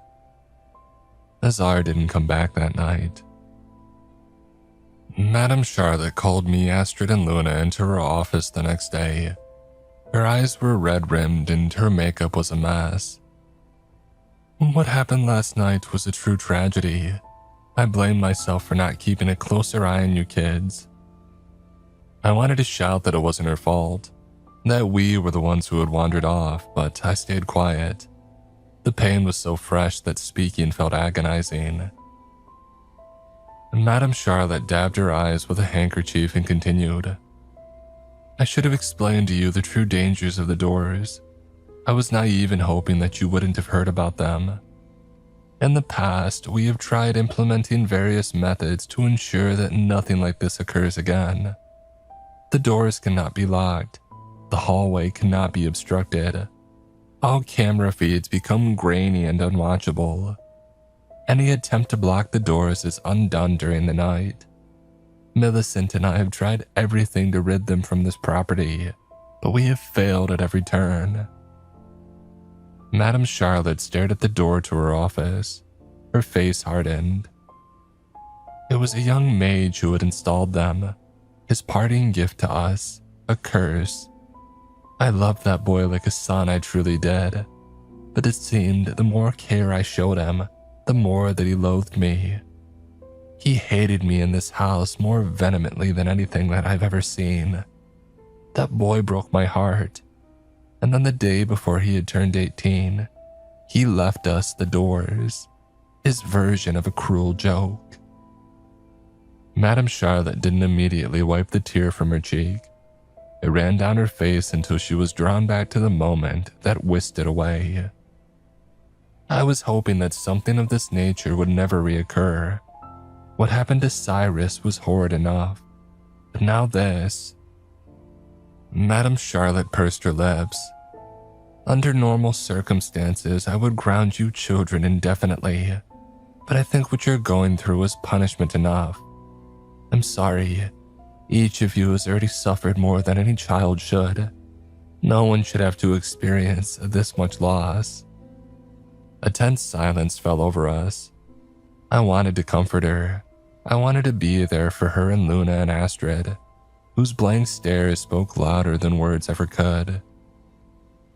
Azar didn't come back that night. Madame Charlotte called me, Astrid, and Luna into her office the next day. Her eyes were red-rimmed and her makeup was a mess. What happened last night was a true tragedy. I blame myself for not keeping a closer eye on you kids. I wanted to shout that it wasn't her fault, that we were the ones who had wandered off, but I stayed quiet. The pain was so fresh that speaking felt agonizing. Madame Charlotte dabbed her eyes with a handkerchief and continued. I should have explained to you the true dangers of the doors. I was naive in hoping that you wouldn't have heard about them. In the past, we have tried implementing various methods to ensure that nothing like this occurs again. The doors cannot be locked. The hallway cannot be obstructed. All camera feeds become grainy and unwatchable. Any attempt to block the doors is undone during the night. Millicent and I have tried everything to rid them from this property, but we have failed at every turn. Madame Charlotte stared at the door to her office. Her face hardened. It was a young mage who had installed them, his parting gift to us, a curse. I loved that boy like a son, I truly did, but it seemed the more care I showed him, the more that he loathed me. He hated me in this house more vehemently than anything that I've ever seen. That boy broke my heart. And then the day before he had turned 18, he left us the doors, his version of a cruel joke. Madame Charlotte didn't immediately wipe the tear from her cheek. It ran down her face until she was drawn back to the moment that whisked it away. I was hoping that something of this nature would never reoccur. What happened to Cyrus was horrid enough, but now this. Madame Charlotte pursed her lips. Under normal circumstances, I would ground you children indefinitely, but I think what you're going through is punishment enough. I'm sorry. Each of you has already suffered more than any child should. No one should have to experience this much loss. A tense silence fell over us. I wanted to comfort her. I wanted to be there for her and Luna and Astrid, whose blank stares spoke louder than words ever could.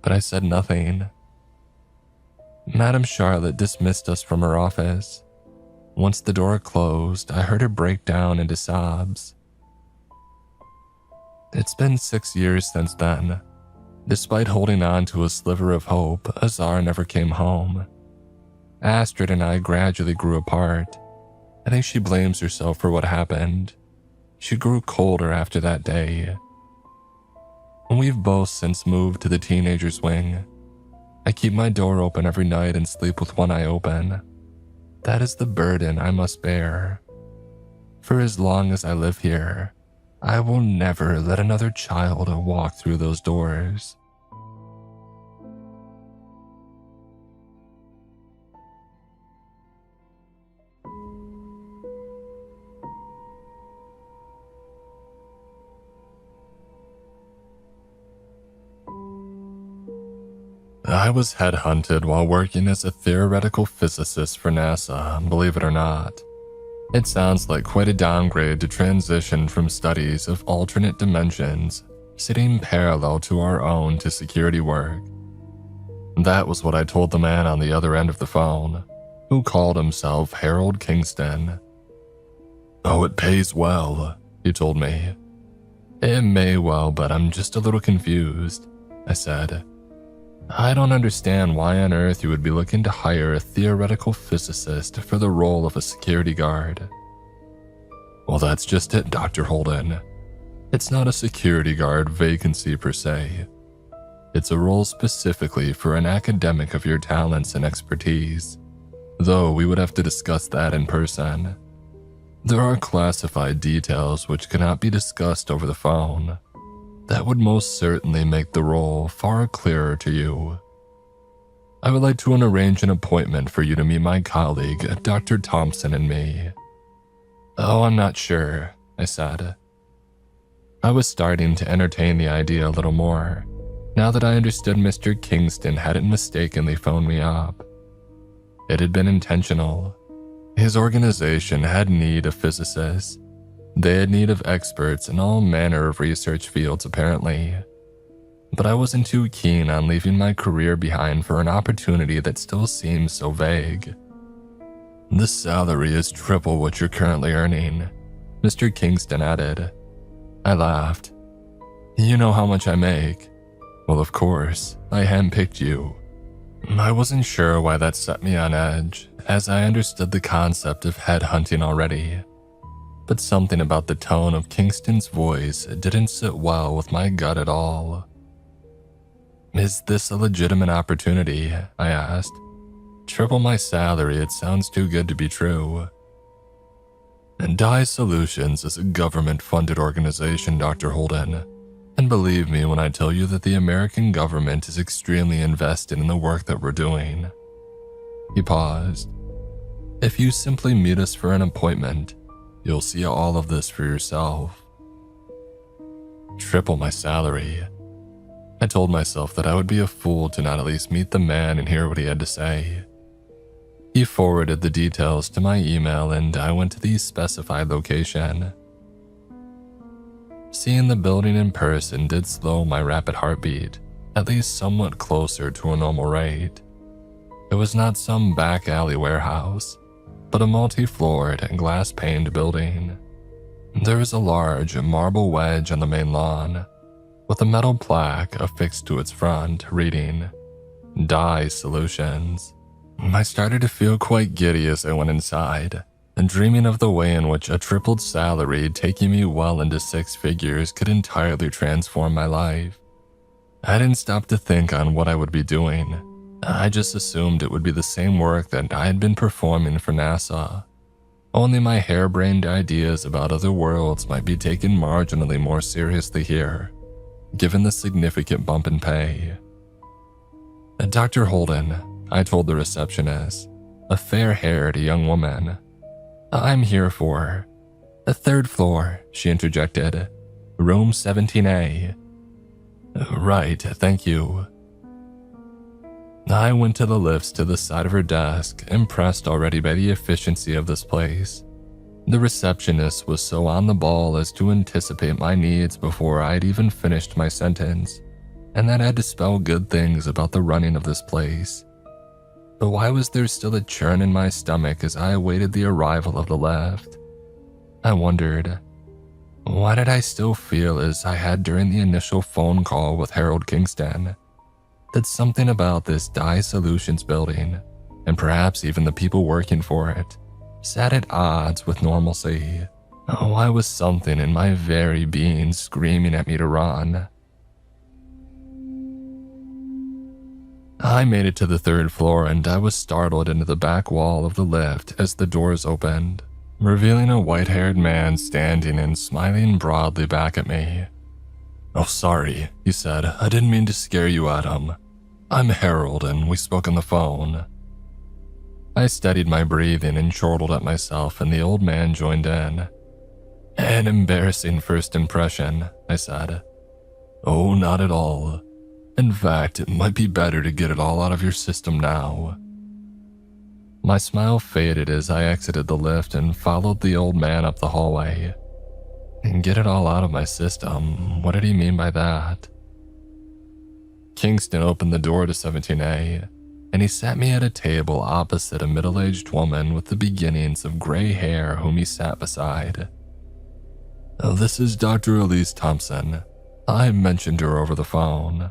But I said nothing. Madame Charlotte dismissed us from her office. Once the door closed, I heard her break down into sobs. It's been 6 years since then. Despite holding on to a sliver of hope, Azar never came home. Astrid and I gradually grew apart. I think she blames herself for what happened. She grew colder after that day. We've both since moved to the teenager's wing. I keep my door open every night and sleep with one eye open. That is the burden I must bear. For as long as I live here, I will never let another child walk through those doors. I was headhunted while working as a theoretical physicist for NASA, believe it or not. It sounds like quite a downgrade to transition from studies of alternate dimensions, sitting parallel to our own, to security work. That was what I told the man on the other end of the phone, who called himself Harold Kingston. "Oh, it pays well," he told me. "It may well, but I'm just a little confused," I said. "I don't understand why on earth you would be looking to hire a theoretical physicist for the role of a security guard." "Well, that's just it, Dr. Holden. It's not a security guard vacancy per se. It's a role specifically for an academic of your talents and expertise, though we would have to discuss that in person. There are classified details which cannot be discussed over the phone. That would most certainly make the role far clearer to you. I would like to arrange an appointment for you to meet my colleague, Dr. Thompson, and me." "Oh, I'm not sure," I said. I was starting to entertain the idea a little more, now that I understood Mr. Kingston hadn't mistakenly phoned me up. It had been intentional. His organization had need of physicists. They had need of experts in all manner of research fields, apparently. But I wasn't too keen on leaving my career behind for an opportunity that still seems so vague. "The salary is triple what you're currently earning," Mr. Kingston added. I laughed. "You know how much I make?" "Well, of course, I handpicked you." I wasn't sure why that set me on edge, as I understood the concept of headhunting already. But something about the tone of Kingston's voice didn't sit well with my gut at all. "Is this a legitimate opportunity?" I asked. "Triple my salary, it sounds too good to be true." "Dye Solutions is a government-funded organization, Dr. Holden. And believe me when I tell you that the American government is extremely invested in the work that we're doing." He paused. "If you simply meet us for an appointment, you'll see all of this for yourself." Triple my salary. I told myself that I would be a fool to not at least meet the man and hear what he had to say. He forwarded the details to my email and I went to the specified location. Seeing the building in person did slow my rapid heartbeat, at least somewhat closer to a normal rate. It was not some back alley warehouse. but a multi-floored, glass-paned building. There is a large marble wedge on the main lawn, with a metal plaque affixed to its front reading, "Dye Solutions." I started to feel quite giddy as I went inside, and dreaming of the way in which a tripled salary taking me well into six figures could entirely transform my life. I didn't stop to think on what I would be doing. I just assumed it would be the same work that I had been performing for NASA. Only my harebrained ideas about other worlds might be taken marginally more seriously here, given the significant bump in pay. "Dr. Holden," I told the receptionist, a fair-haired young woman. "I'm here for the third floor," she interjected. "Room 17A. "Right, thank you." I went to the lifts to the side of her desk, impressed already by the efficiency of this place. The receptionist was so on the ball as to anticipate my needs before I'd even finished my sentence, and that had to spell good things about the running of this place. But why was there still a churn in my stomach as I awaited the arrival of the lift? I wondered, why did I still feel as I had during the initial phone call with Harold Kingston? That something about this Dye Solutions building, and perhaps even the people working for it, sat at odds with normalcy. Why was something in my very being screaming at me to run? I made it to the third floor and I was startled into the back wall of the lift as the doors opened, revealing a white-haired man standing and smiling broadly back at me. "Oh, sorry," he said. "I didn't mean to scare you, Adam. I'm Harold and we spoke on the phone." I steadied my breathing and chortled at myself and the old man joined in. "An embarrassing first impression," I said. "Oh, not at all. In fact, it might be better to get it all out of your system now." My smile faded as I exited the lift and followed the old man up the hallway. Get it all out of my system? What did he mean by that? Kingston opened the door to 17A, and he sat me at a table opposite a middle-aged woman with the beginnings of gray hair whom he sat beside. "This is Dr. Elise Thompson. I mentioned her over the phone."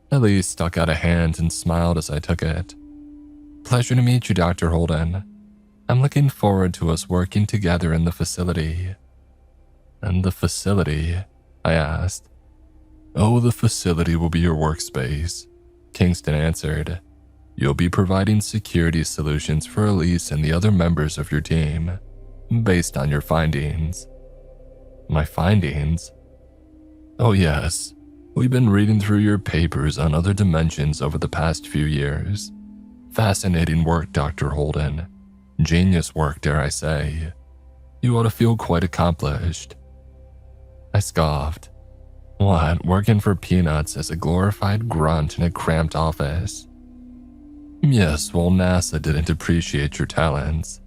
Elise stuck out a hand and smiled as I took it. "Pleasure to meet you, Dr. Holden. I'm looking forward to us working together in the facility." "And the facility?" I asked. "Oh, the facility will be your workspace," Kingston answered. "You'll be providing security solutions for Elise and the other members of your team, based on your findings." "My findings?" "Oh yes. We've been reading through your papers on other dimensions over the past few years. Fascinating work, Dr. Holden. Genius work, dare I say. You ought to feel quite accomplished." I scoffed. "What, working for peanuts as a glorified grunt in a cramped office?" "Yes, well, NASA didn't appreciate your talents,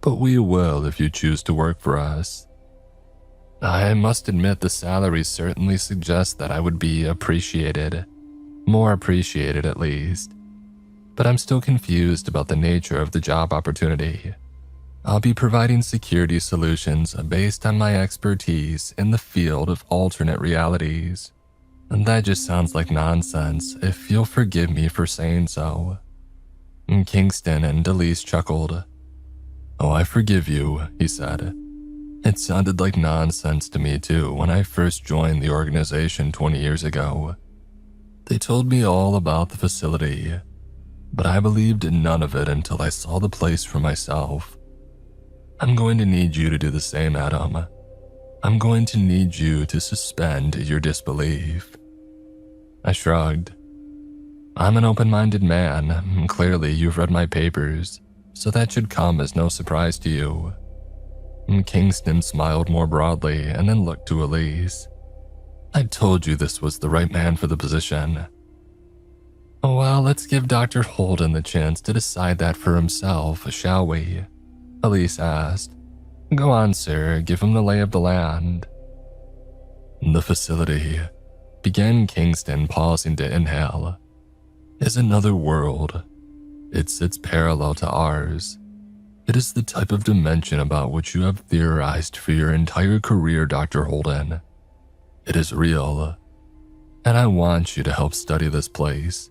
but we will if you choose to work for us." I must admit the salary certainly suggests that I would be appreciated. More appreciated, at least. But I'm still confused about the nature of the job opportunity. I'll be providing security solutions based on my expertise in the field of alternate realities. And that just sounds like nonsense, if you'll forgive me for saying so. Kingston and Elise chuckled. "Oh, I forgive you," he said. "It sounded like nonsense to me too when I first joined the organization 20 years ago. They told me all about the facility, but I believed none of it until I saw the place for myself. I'm going to need you to do the same, Adam. I'm going to need you to suspend your disbelief." I shrugged. "I'm an open-minded man. Clearly, you've read my papers, so that should come as no surprise to you." Kingston smiled more broadly and then looked to Elise. "I told you this was the right man for the position." "Well, let's give Dr. Holden the chance to decide that for himself, shall we?" Elise asked. "Go on, sir, give him the lay of the land." "The facility," began Kingston, pausing to inhale, "is another world. It sits parallel to ours. It is the type of dimension about which you have theorized for your entire career, Dr. Holden. It is real, and I want you to help study this place,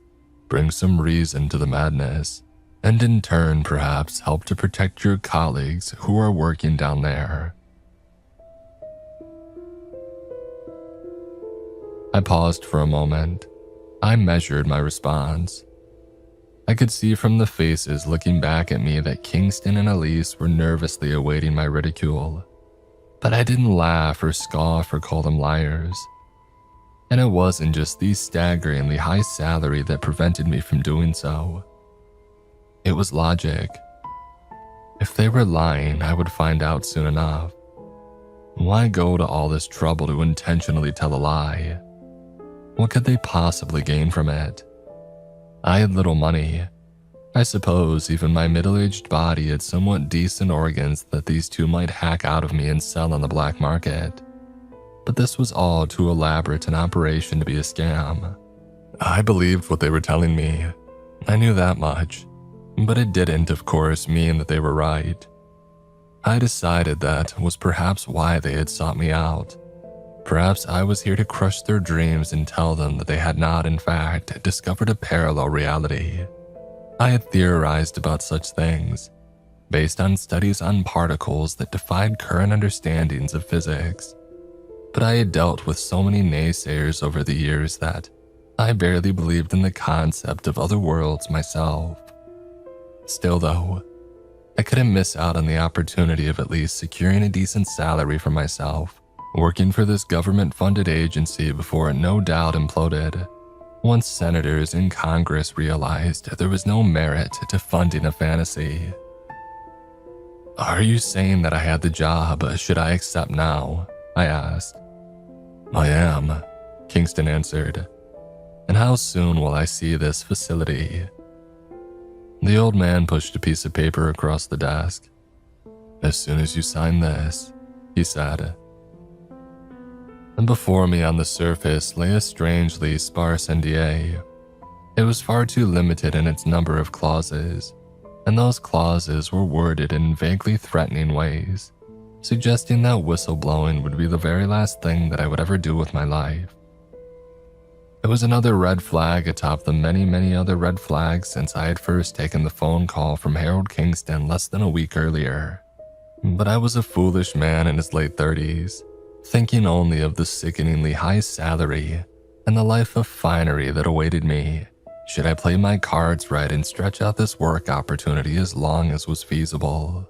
bring some reason to the madness, and in turn perhaps help to protect your colleagues who are working down there. I paused for a moment. I measured my response. I could see from the faces looking back at me that Kingston and Elise were nervously awaiting my ridicule. But I didn't laugh or scoff or call them liars. And it wasn't just the staggeringly high salary that prevented me from doing so. It was logic. If they were lying, I would find out soon enough. Why go to all this trouble to intentionally tell a lie? What could they possibly gain from it? I had little money. I suppose even my middle-aged body had somewhat decent organs that these two might hack out of me and sell on the black market. But this was all too elaborate an operation to be a scam. I believed what they were telling me. I knew that much. But it didn't, of course, mean that they were right. I decided that was perhaps why they had sought me out. Perhaps I was here to crush their dreams and tell them that they had not, in fact, discovered a parallel reality. I had theorized about such things, based on studies on particles that defied current understandings of physics. But I had dealt with so many naysayers over the years that I barely believed in the concept of other worlds myself. Still though, I couldn't miss out on the opportunity of at least securing a decent salary for myself, working for this government-funded agency before it no doubt imploded, once senators in Congress realized there was no merit to funding a fantasy. "Are you saying that I had the job? Should I accept now?" I asked. "I am," Kingston answered. "And how soon will I see this facility?" The old man pushed a piece of paper across the desk. "As soon as you sign this," he said. And before me on the surface lay a strangely sparse NDA. It was far too limited in its number of clauses, and those clauses were worded in vaguely threatening ways, suggesting that whistleblowing would be the very last thing that I would ever do with my life. It was another red flag atop the many other red flags since I had first taken the phone call from Harold Kingston less than a week earlier. But I was a foolish man in his late 30s, thinking only of the sickeningly high salary and the life of finery that awaited me, should I play my cards right and stretch out this work opportunity as long as was feasible.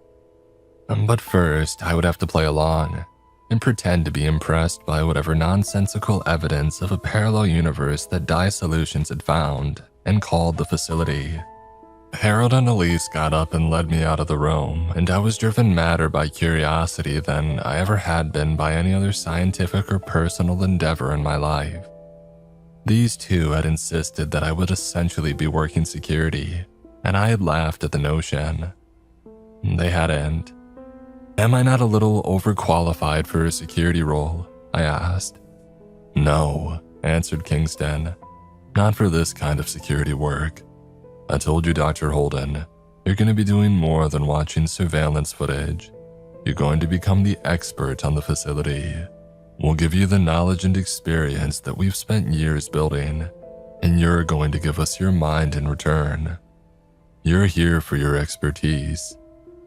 But first, I would have to play along and pretend to be impressed by whatever nonsensical evidence of a parallel universe that Dye Solutions had found and called the facility. Harold and Elise got up and led me out of the room, and I was driven madder by curiosity than I ever had been by any other scientific or personal endeavor in my life. These two had insisted that I would essentially be working security, and I had laughed at the notion. They hadn't. "Am I not a little overqualified for a security role?" I asked. "No," answered Kingston. "Not for this kind of security work. I told you, Dr. Holden, you're going to be doing more than watching surveillance footage. You're going to become the expert on the facility. We'll give you the knowledge and experience that we've spent years building, and you're going to give us your mind in return. You're here for your expertise.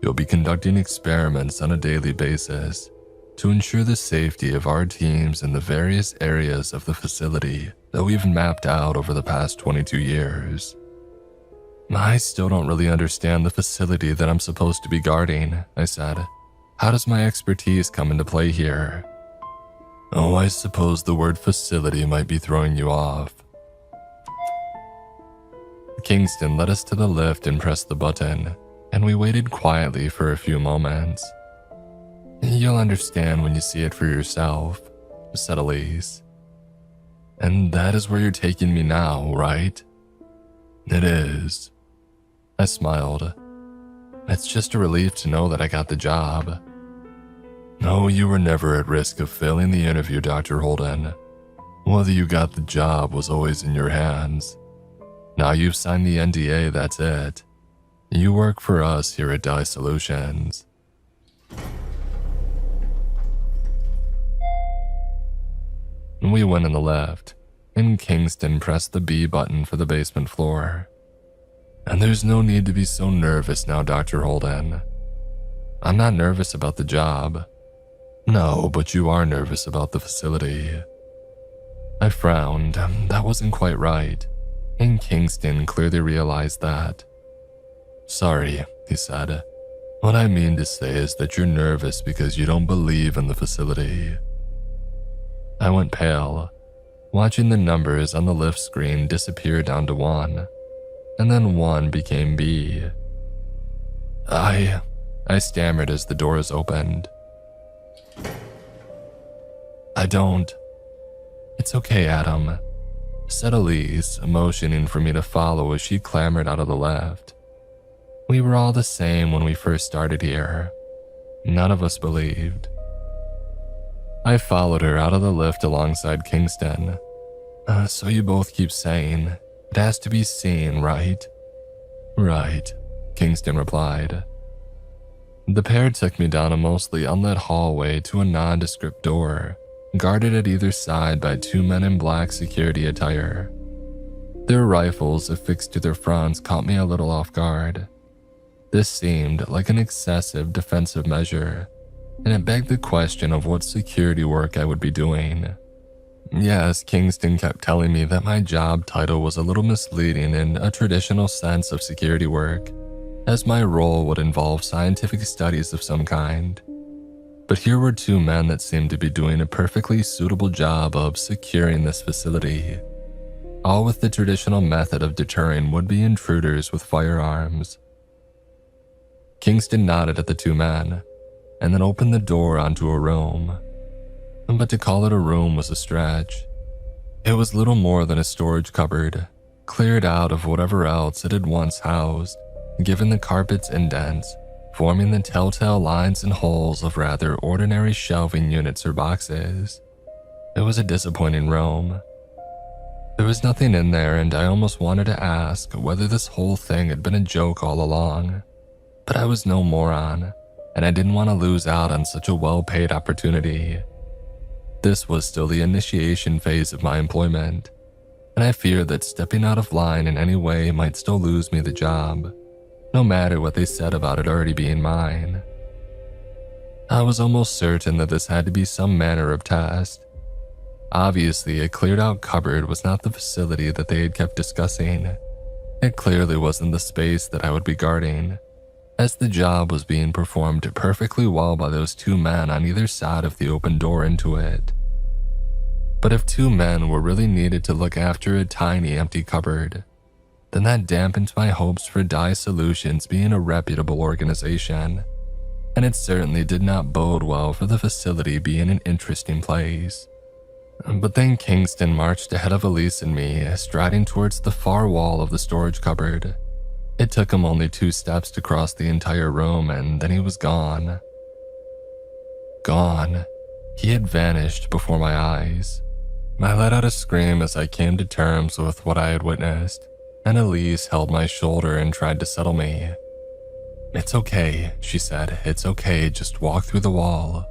You'll be conducting experiments on a daily basis to ensure the safety of our teams in the various areas of the facility that we've mapped out over the past 22 years. I still don't really understand the facility that I'm supposed to be guarding," I said. "How does my expertise come into play here?" "Oh, I suppose the word facility might be throwing you off." Kingston led us to the lift and pressed the button, and we waited quietly for a few moments. "You'll understand when you see it for yourself," said Elise. "And that is where you're taking me now, right?" "It is." I smiled. "It's just a relief to know that I got the job." "No, you were never at risk of failing the interview, Dr. Holden. Whether you got the job was always in your hands. Now you've signed the NDA, that's it. You work for us here at Dye Solutions. We went in the lift, and Kingston pressed the B button for the basement floor. And there's no need to be so nervous now, Dr. Holden. I'm not nervous about the job. No, but you are nervous about the facility. I frowned. That wasn't quite right, and Kingston clearly realized that. Sorry, he said. What I mean to say is that you're nervous because you don't believe in the facility. I went pale, watching the numbers on the lift screen disappear down to 1, and then 1 became B. I stammered as the doors opened. I don't. It's okay, Adam, said Elise, motioning for me to follow as she clambered out of the lift. We were all the same when we first started here. None of us believed. I followed her out of the lift alongside Kingston. So you both keep saying, it has to be seen, right? Right, Kingston replied. The pair took me down a mostly unlit hallway to a nondescript door, guarded at either side by 2 men in black security attire. Their rifles affixed to their fronts caught me a little off guard. This seemed like an excessive defensive measure, and it begged the question of what security work I would be doing. Yes, Kingston kept telling me that my job title was a little misleading in a traditional sense of security work, as my role would involve scientific studies of some kind. But here were 2 men that seemed to be doing a perfectly suitable job of securing this facility, all with the traditional method of deterring would-be intruders with firearms. Kingston nodded at the 2 men, and then opened the door onto a room. But to call it a room was a stretch. It was little more than a storage cupboard, cleared out of whatever else it had once housed, given the carpet's indents, forming the telltale lines and holes of rather ordinary shelving units or boxes. It was a disappointing room. There was nothing in there, and I almost wanted to ask whether this whole thing had been a joke all along. But I was no moron, and I didn't want to lose out on such a well-paid opportunity. This was still the initiation phase of my employment, and I feared that stepping out of line in any way might still lose me the job, no matter what they said about it already being mine. I was almost certain that this had to be some manner of test. Obviously, a cleared-out cupboard was not the facility that they had kept discussing. It clearly wasn't the space that I would be guarding, as the job was being performed perfectly well by those 2 men on either side of the open door into it. But if 2 men were really needed to look after a tiny empty cupboard, then that dampened my hopes for Dye Solutions being a reputable organization, and it certainly did not bode well for the facility being an interesting place. But then Kingston marched ahead of Elise and me, striding towards the far wall of the storage cupboard. It took him only 2 steps to cross the entire room, and then he was gone. Gone. He had vanished before my eyes. I let out a scream as I came to terms with what I had witnessed, and Elise held my shoulder and tried to settle me. It's okay, she said. It's okay, just walk through the wall.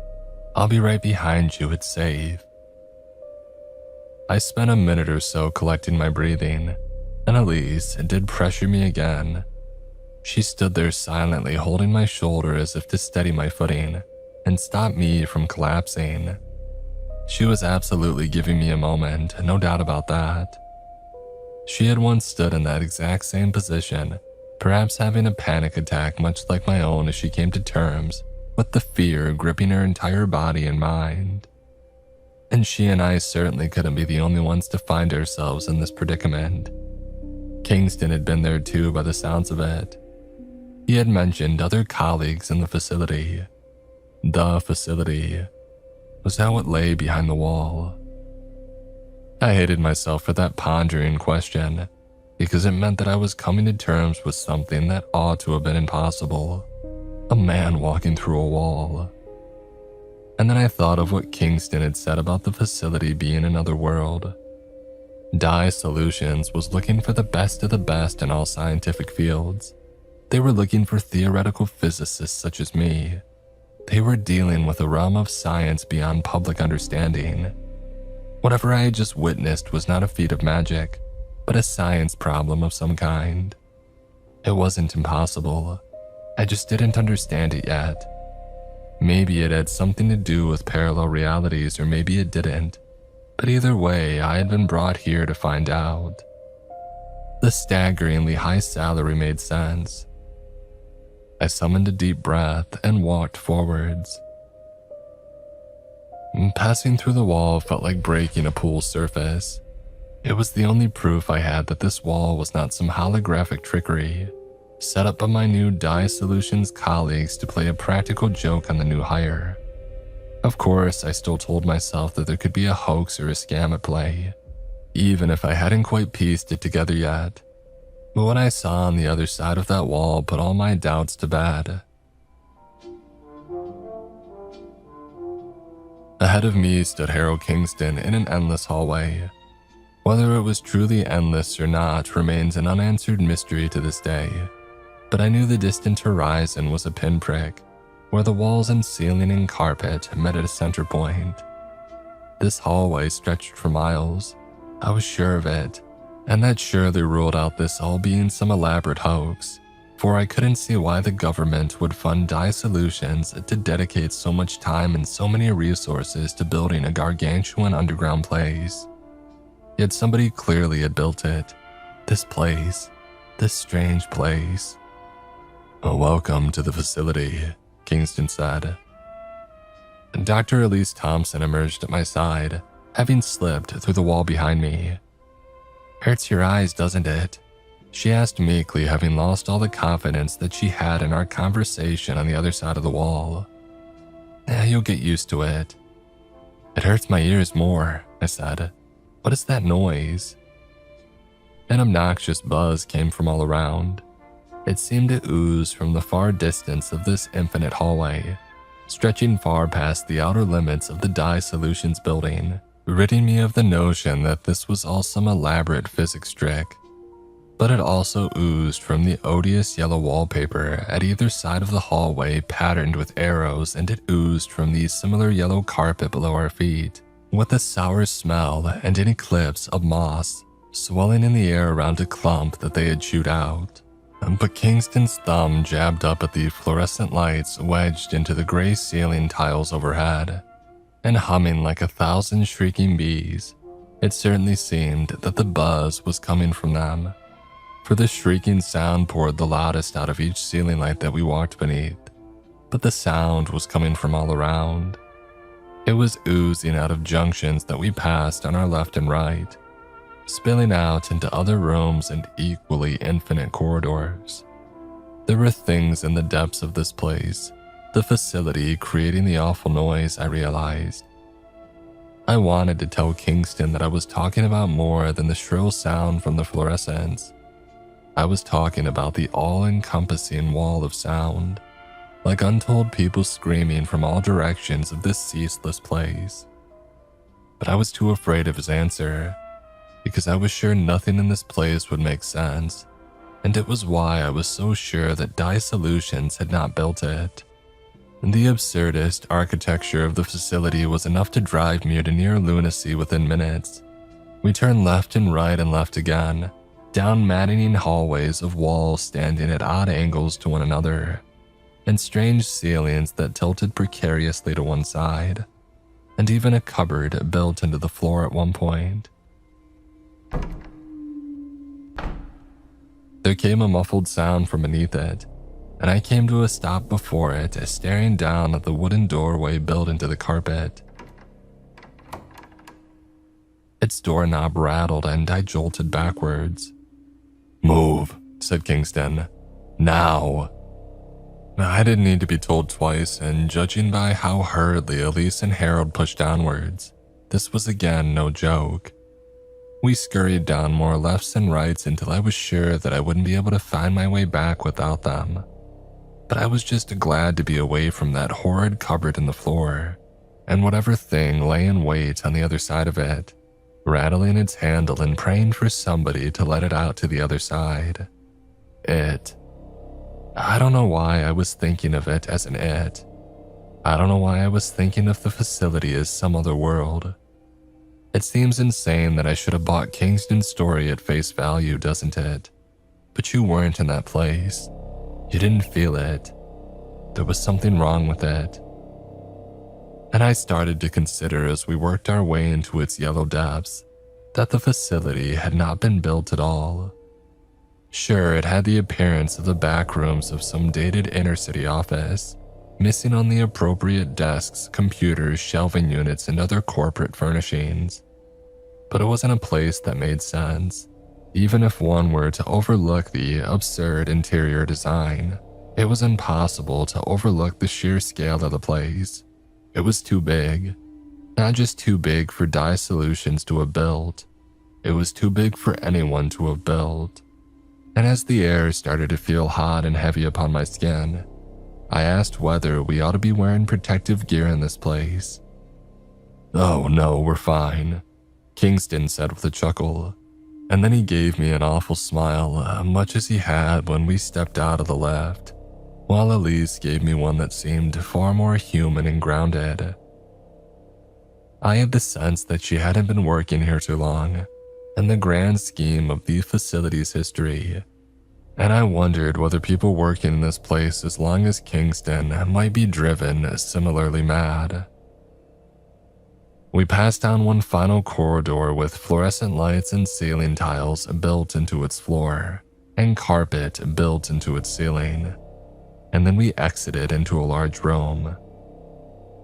I'll be right behind you, it's safe. I spent a minute or so collecting my breathing, and Elise did pressure me again. She stood there silently holding my shoulder as if to steady my footing and stop me from collapsing. She was absolutely giving me a moment, no doubt about that. She had once stood in that exact same position, perhaps having a panic attack much like my own as she came to terms with the fear gripping her entire body and mind. And she and I certainly couldn't be the only ones to find ourselves in this predicament. Kingston had been there too by the sounds of it. He had mentioned other colleagues in the facility. The facility was how it lay behind the wall. I hated myself for that pondering question, because it meant that I was coming to terms with something that ought to have been impossible. A man walking through a wall. And then I thought of what Kingston had said about the facility being another world. Dye Solutions was looking for the best of the best in all scientific fields, They were looking for theoretical physicists such as me. They were dealing with a realm of science beyond public understanding. Whatever I had just witnessed was not a feat of magic, but a science problem of some kind. It wasn't impossible. I just didn't understand it yet. Maybe it had something to do with parallel realities, or maybe it didn't. But either way, I had been brought here to find out. The staggeringly high salary made sense. I summoned a deep breath and walked forwards. Passing through the wall felt like breaking a pool surface. It was the only proof I had that this wall was not some holographic trickery set up by my new Dye Solutions colleagues to play a practical joke on the new hire. Of course, I still told myself that there could be a hoax or a scam at play, even if I hadn't quite pieced it together yet. But what I saw on the other side of that wall put all my doubts to bed. Ahead of me stood Harold Kingston in an endless hallway. Whether it was truly endless or not remains an unanswered mystery to this day, but I knew the distant horizon was a pinprick, where the walls and ceiling and carpet met at a center point. This hallway stretched for miles. I was sure of it, and that surely ruled out this all being some elaborate hoax, for I couldn't see why the government would fund Dye Solutions to dedicate so much time and so many resources to building a gargantuan underground place. Yet somebody clearly had built it. This place. This strange place. "Welcome to the facility," Kingston said. Dr. Elise Thompson emerged at my side, having slipped through the wall behind me. "Hurts your eyes, doesn't it?" she asked meekly, having lost all the confidence that she had in our conversation on the other side of the wall. You'll get used to it." "It hurts my ears more," I said. "What is that noise?" An obnoxious buzz came from all around. It seemed to ooze from the far distance of this infinite hallway, stretching far past the outer limits of the Dye Solutions building, ridding me of the notion that this was all some elaborate physics trick. But it also oozed from the odious yellow wallpaper at either side of the hallway patterned with arrows, and it oozed from the similar yellow carpet below our feet, with a sour smell and an eclipse of moss swelling in the air around a clump that they had chewed out. But Kingston's thumb jabbed up at the fluorescent lights wedged into the gray ceiling tiles overhead, and humming like 1,000 shrieking bees, it certainly seemed that the buzz was coming from them, for the shrieking sound poured the loudest out of each ceiling light that we walked beneath, but the sound was coming from all around. It was oozing out of junctions that we passed on our left and right, spilling out into other rooms and equally infinite corridors. There were things in the depths of this place, the facility creating the awful noise, I realized. I wanted to tell Kingston that I was talking about more than the shrill sound from the fluorescents. I was talking about the all-encompassing wall of sound, like untold people screaming from all directions of this ceaseless place. But I was too afraid of his answer, because I was sure nothing in this place would make sense, and it was why I was so sure that Dye Solutions had not built it. The absurdist architecture of the facility was enough to drive me to near lunacy within minutes. We turned left and right and left again, down maddening hallways of walls standing at odd angles to one another, and strange ceilings that tilted precariously to one side, and even a cupboard built into the floor at one point. There came a muffled sound from beneath it, and I came to a stop before it, staring down at the wooden doorway built into the carpet. Its doorknob rattled and I jolted backwards. "Move," said Kingston. "Now." I didn't need to be told twice, and judging by how hurriedly Elise and Harold pushed downwards, this was again no joke. We scurried down more lefts and rights until I was sure that I wouldn't be able to find my way back without them. But I was just glad to be away from that horrid cupboard in the floor, and whatever thing lay in wait on the other side of it, rattling its handle and praying for somebody to let it out to the other side. It I don't know why I was thinking of it as an it. I don't know why I was thinking of the facility as some other world. It seems insane that I should have bought Kingston's story at face value, doesn't it? But you weren't in that place. You didn't feel it. There was something wrong with it. And I started to consider as we worked our way into its yellow depths that the facility had not been built at all. Sure, it had the appearance of the back rooms of some dated inner-city office, missing on the appropriate desks, computers, shelving units, and other corporate furnishings. But it wasn't a place that made sense. Even if one were to overlook the absurd interior design, it was impossible to overlook the sheer scale of the place. It was too big. Not just too big for Solutions to have built. It was too big for anyone to have built. And as the air started to feel hot and heavy upon my skin, I asked whether we ought to be wearing protective gear in this place. "Oh no, we're fine," Kingston said with a chuckle, and then he gave me an awful smile, much as he had when we stepped out of the lift, while Elise gave me one that seemed far more human and grounded. I had the sense that she hadn't been working here too long, in the grand scheme of the facility's history, and I wondered whether people working in this place as long as Kingston might be driven similarly mad. We passed down one final corridor with fluorescent lights and ceiling tiles built into its floor, and carpet built into its ceiling, and then we exited into a large room.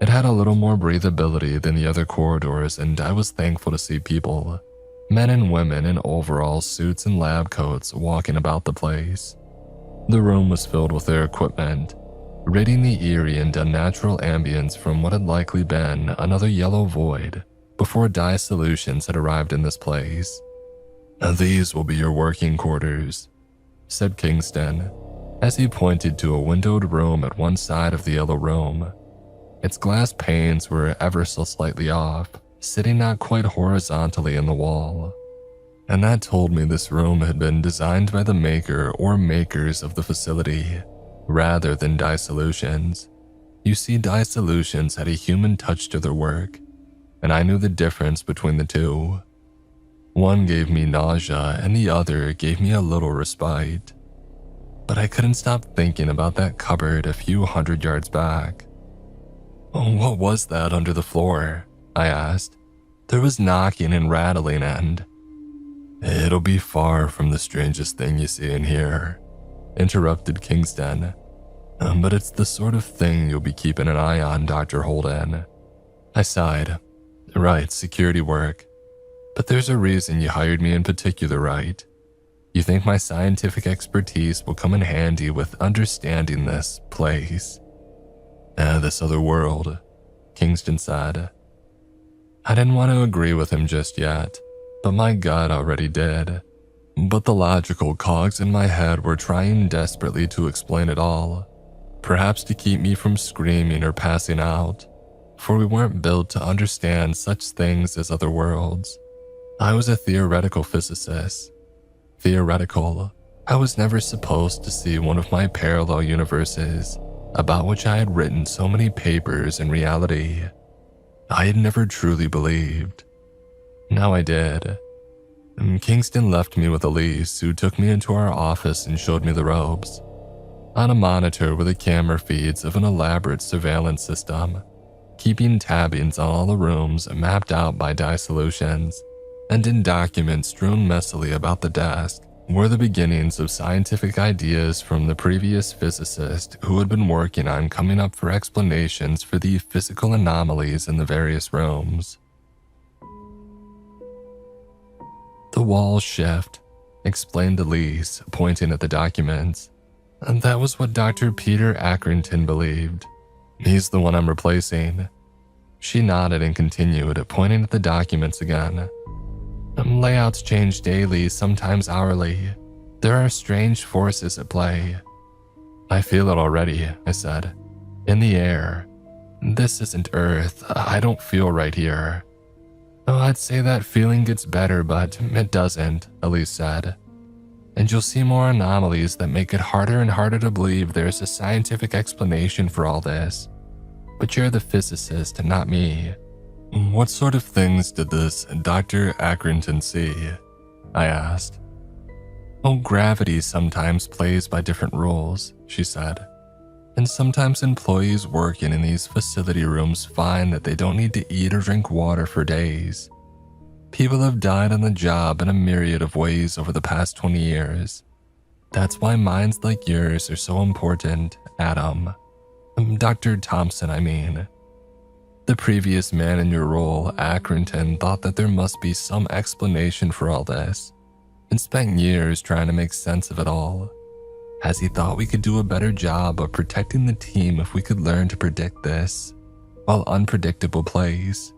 It had a little more breathability than the other corridors, and I was thankful to see people, men and women in overall suits and lab coats, walking about the place. The room was filled with their equipment, ridding the eerie and unnatural ambience from what had likely been another yellow void before Solutions had arrived in this place. "These will be your working quarters," said Kingston, as he pointed to a windowed room at one side of the yellow room. Its glass panes were ever so slightly off, sitting not quite horizontally in the wall. And that told me this room had been designed by the maker or makers of the facility, rather than Solutions. You see, Solutions had a human touch to their work, and I knew the difference between the two. One gave me nausea and the other gave me a little respite. But I couldn't stop thinking about that cupboard a few hundred yards back. "What was that under the floor?" I asked. There was knocking and rattling, and "It'll be far from the strangest thing you see in here," interrupted Kingston. But it's the sort of thing you'll be keeping an eye on, Dr. Holden." I sighed. "Right, security work. But there's a reason you hired me in particular, right? You think my scientific expertise will come in handy with understanding this place." "This other world," Kingston said. I didn't want to agree with him just yet, but my gut already did. But the logical cogs in my head were trying desperately to explain it all, perhaps to keep me from screaming or passing out, for we weren't built to understand such things as other worlds. I was a theoretical physicist. Theoretical. I was never supposed to see one of my parallel universes, about which I had written so many papers in reality. I had never truly believed. Now I did. Kingston left me with Elise, who took me into our office and showed me the ropes. On a monitor were the camera feeds of an elaborate surveillance system, keeping tabs on all the rooms mapped out by Solutions, and in documents strewn messily about the desk were the beginnings of scientific ideas from the previous physicist who had been working on coming up for explanations for the physical anomalies in the various rooms. "The walls shift," explained Elise, pointing at the documents. "And that was what Dr. Peter Accrington believed. He's the one I'm replacing." She nodded and continued, pointing at the documents again. "Layouts change daily, sometimes hourly. There are strange forces at play." "I feel it already," I said. "In the air. This isn't Earth. I don't feel right here." "Oh, I'd say that feeling gets better, but it doesn't," Elise said. and you'll see more anomalies that make it harder and harder to believe there's a scientific explanation for all this. But you're the physicist and not me. What sort of things did this Dr. Accrington see? I asked. Oh, gravity sometimes plays by different rules, she said. And sometimes employees working in these facility rooms find that they don't need to eat or drink water for days. People have died on the job in a myriad of ways over the past 20 years. That's why minds like yours are so important, Adam. Dr. Thompson, I mean. The previous man in your role, Accrington, thought that there must be some explanation for all this, and spent years trying to make sense of it all, as he thought we could do a better job of protecting the team if we could learn to predict this, while unpredictable plays.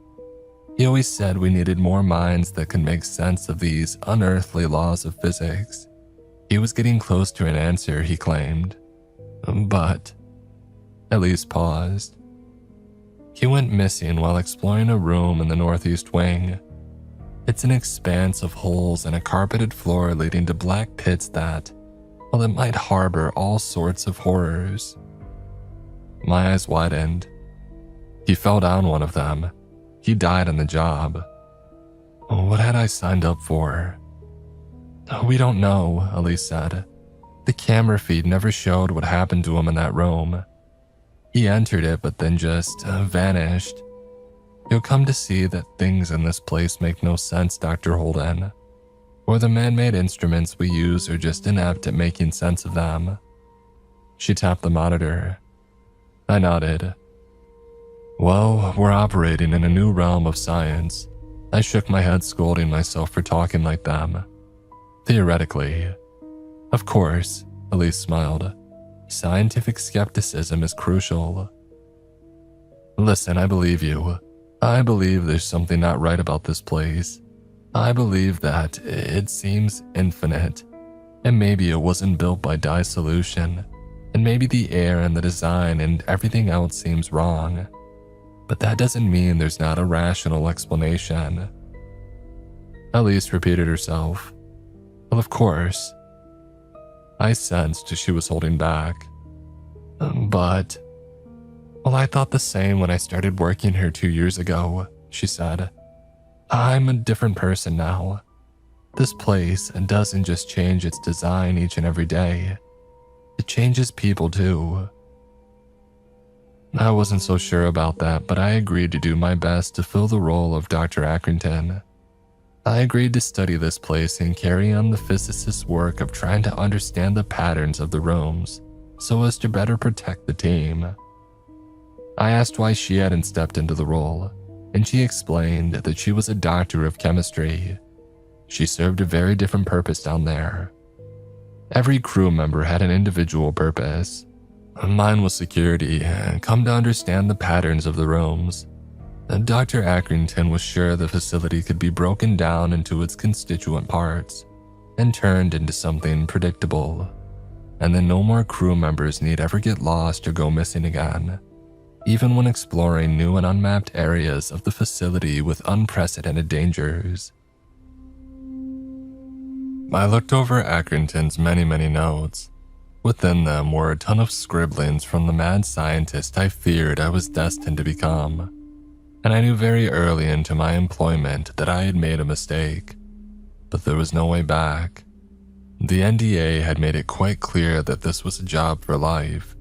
He always said we needed more minds that could make sense of these unearthly laws of physics. He was getting close to an answer, he claimed. But Elise paused. He went missing while exploring a room in the northeast wing. It's an expanse of holes and a carpeted floor leading to black pits that, well, it might harbor all sorts of horrors. My eyes widened. He fell down one of them. He died on the job. What had I signed up for? We don't know, Elise said. The camera feed never showed what happened to him in that room. He entered it but then just vanished. You'll come to see that things in this place make no sense, Dr. Holden. Or the man-made instruments we use are just inept at making sense of them. She tapped the monitor. I nodded. Well, we're operating in a new realm of science. I shook my head, scolding myself for talking like them. Theoretically. Of course, Elise smiled. Scientific skepticism is crucial. Listen, I believe you. I believe there's something not right about this place. I believe that it seems infinite, and maybe it wasn't built by dissolution, and maybe the air and the design and everything else seems wrong. But that doesn't mean there's not a rational explanation. Elise repeated herself. Well, of course. I sensed she was holding back. But, well, I thought the same when I started working here 2 years ago, she said. I'm a different person now. This place doesn't just change its design each and every day. It changes people too. I wasn't so sure about that, but I agreed to do my best to fill the role of Dr. Accrington. I agreed to study this place and carry on the physicist's work of trying to understand the patterns of the rooms so as to better protect the team. I asked why she hadn't stepped into the role, and she explained that she was a doctor of chemistry. She served a very different purpose down there. Every crew member had an individual purpose. Mine was security, and come to understand the patterns of the rooms. Dr. Accrington was sure the facility could be broken down into its constituent parts and turned into something predictable, and then no more crew members need ever get lost or go missing again, even when exploring new and unmapped areas of the facility with unprecedented dangers. I looked over Accrington's many notes. Within them were a ton of scribblings from the mad scientist I feared I was destined to become. And I knew very early into my employment that I had made a mistake. But there was no way back. The NDA had made it quite clear that this was a job for life.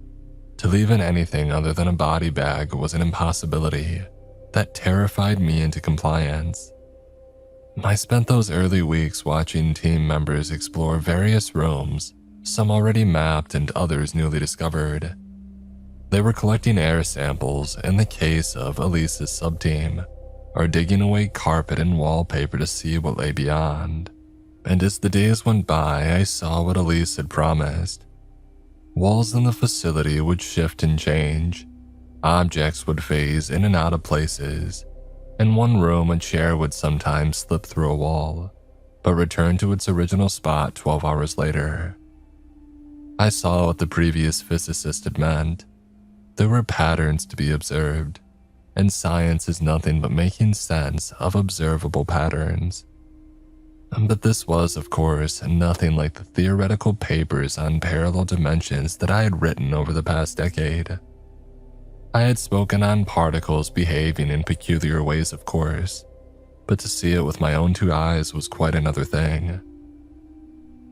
To leave in anything other than a body bag was an impossibility that terrified me into compliance. I spent those early weeks watching team members explore various rooms, some already mapped and others newly discovered. They were collecting air samples in the case of Elise's subteam, or digging away carpet and wallpaper to see what lay beyond. And as the days went by, I saw what Elise had promised. Walls in the facility would shift and change. Objects would phase in and out of places. In one room, a chair would sometimes slip through a wall, but return to its original spot 12 hours later. I saw what the previous physicist had meant. There were patterns to be observed, and science is nothing but making sense of observable patterns. But this was, of course, nothing like the theoretical papers on parallel dimensions that I had written over the past decade. I had spoken on particles behaving in peculiar ways, of course, but to see it with my own two eyes was quite another thing.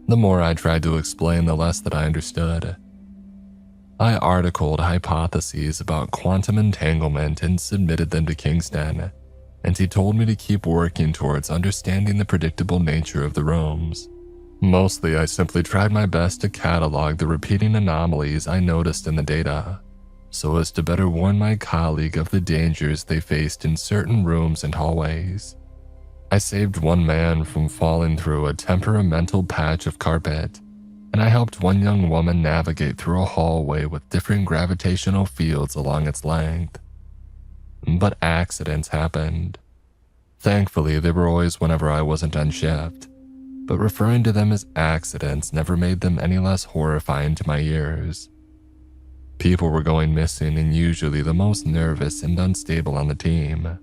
The more I tried to explain, the less that I understood. I articled hypotheses about quantum entanglement and submitted them to Kingston, and he told me to keep working towards understanding the predictable nature of the rooms. Mostly, I simply tried my best to catalog the repeating anomalies I noticed in the data, so as to better warn my colleague of the dangers they faced in certain rooms and hallways. I saved one man from falling through a temperamental patch of carpet, and I helped one young woman navigate through a hallway with different gravitational fields along its length. But accidents happened. Thankfully, they were always whenever I wasn't on shift, but referring to them as accidents never made them any less horrifying to my ears. People were going missing, and usually the most nervous and unstable on the team.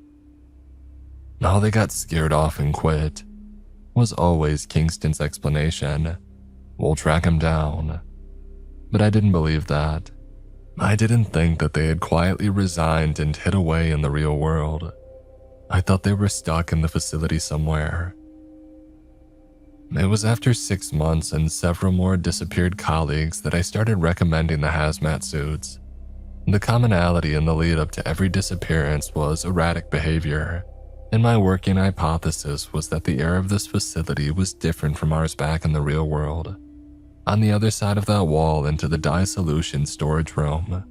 "Oh, they got scared off and quit," was always Kingston's explanation. "We'll track them down." But I didn't believe that. I didn't think that they had quietly resigned and hid away in the real world. I thought they were stuck in the facility somewhere. It was after 6 months and several more disappeared colleagues that I started recommending the hazmat suits. The commonality in the lead up to every disappearance was erratic behavior, and my working hypothesis was that the air of this facility was different from ours back in the real world. On the other side of that wall into the dye solution storage room.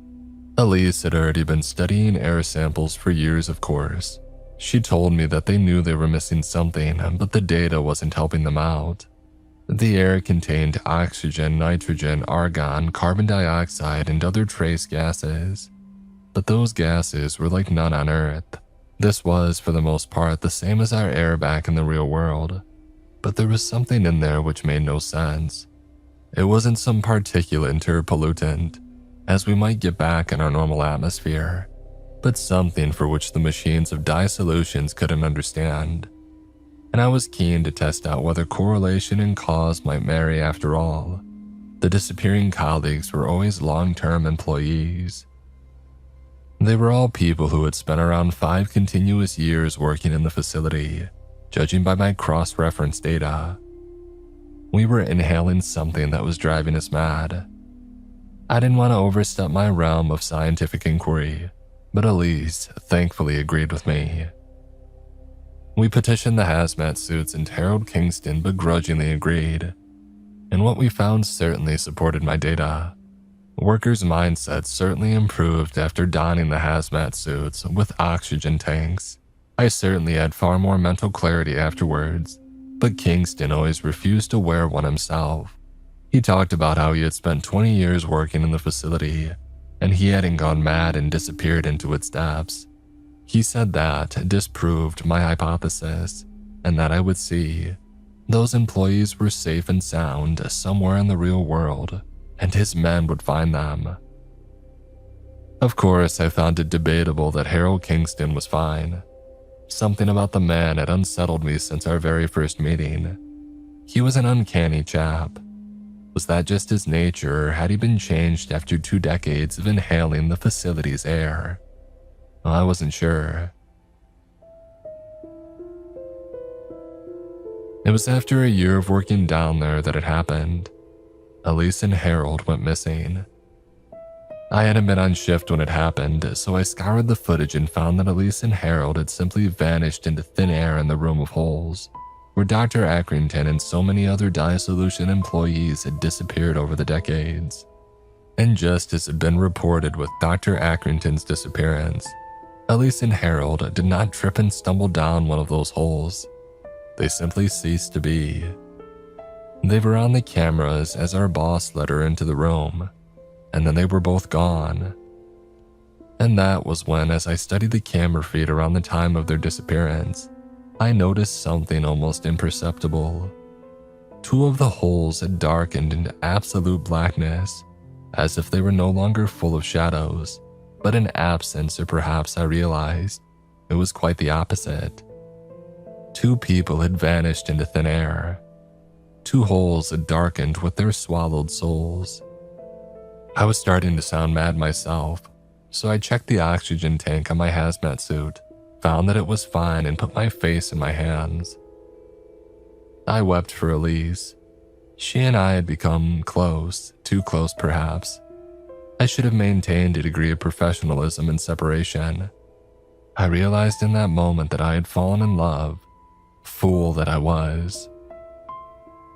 Elise had already been studying air samples for years, of course. She told me that they knew they were missing something, but the data wasn't helping them out. The air contained oxygen, nitrogen, argon, carbon dioxide, and other trace gases. But those gases were like none on Earth. This was, for the most part, the same as our air back in the real world. But there was something in there which made no sense. It wasn't some particulate or pollutant, as we might get back in our normal atmosphere, but something for which the machines of dye solutions couldn't understand. And I was keen to test out whether correlation and cause might marry after all. The disappearing colleagues were always long-term employees. They were all people who had spent around 5 continuous years working in the facility, judging by my cross-reference data. We were inhaling something that was driving us mad. I didn't want to overstep my realm of scientific inquiry, but Elise thankfully agreed with me. We petitioned the hazmat suits and Harold Kingston begrudgingly agreed, and what we found certainly supported my data. Workers' mindsets certainly improved after donning the hazmat suits with oxygen tanks. I certainly had far more mental clarity afterwards, but Kingston always refused to wear one himself. He talked about how he had spent 20 years working in the facility, and he hadn't gone mad and disappeared into its depths. He said that disproved my hypothesis, and that I would see. Those employees were safe and sound somewhere in the real world, and his men would find them. Of course, I found it debatable that Harold Kingston was fine. Something about the man had unsettled me since our very first meeting. He was an uncanny chap. Was that just his nature, or had he been changed after 2 decades of inhaling the facility's air? I wasn't sure. It was after a year of working down there that it happened. Elise and Harold went missing. I hadn't been on shift when it happened, so I scoured the footage and found that Elise and Harold had simply vanished into thin air in the room of holes, where Dr. Accrington and so many other dye solution employees had disappeared over the decades. And just as had been reported with Dr. Accrington's disappearance, Elise and Harold did not trip and stumble down one of those holes. They simply ceased to be. They were on the cameras as our boss led her into the room, and then they were both gone. And that was when, as I studied the camera feed around the time of their disappearance, I noticed something almost imperceptible. 2 of the holes had darkened into absolute blackness, as if they were no longer full of shadows, but an absence, or perhaps I realized it was quite the opposite. 2 people had vanished into thin air. 2 holes had darkened with their swallowed souls. I was starting to sound mad myself, so I checked the oxygen tank on my hazmat suit, found that it was fine, and put my face in my hands. I wept for Elise. She and I had become close, too close perhaps. I should have maintained a degree of professionalism and separation. I realized in that moment that I had fallen in love. Fool that I was.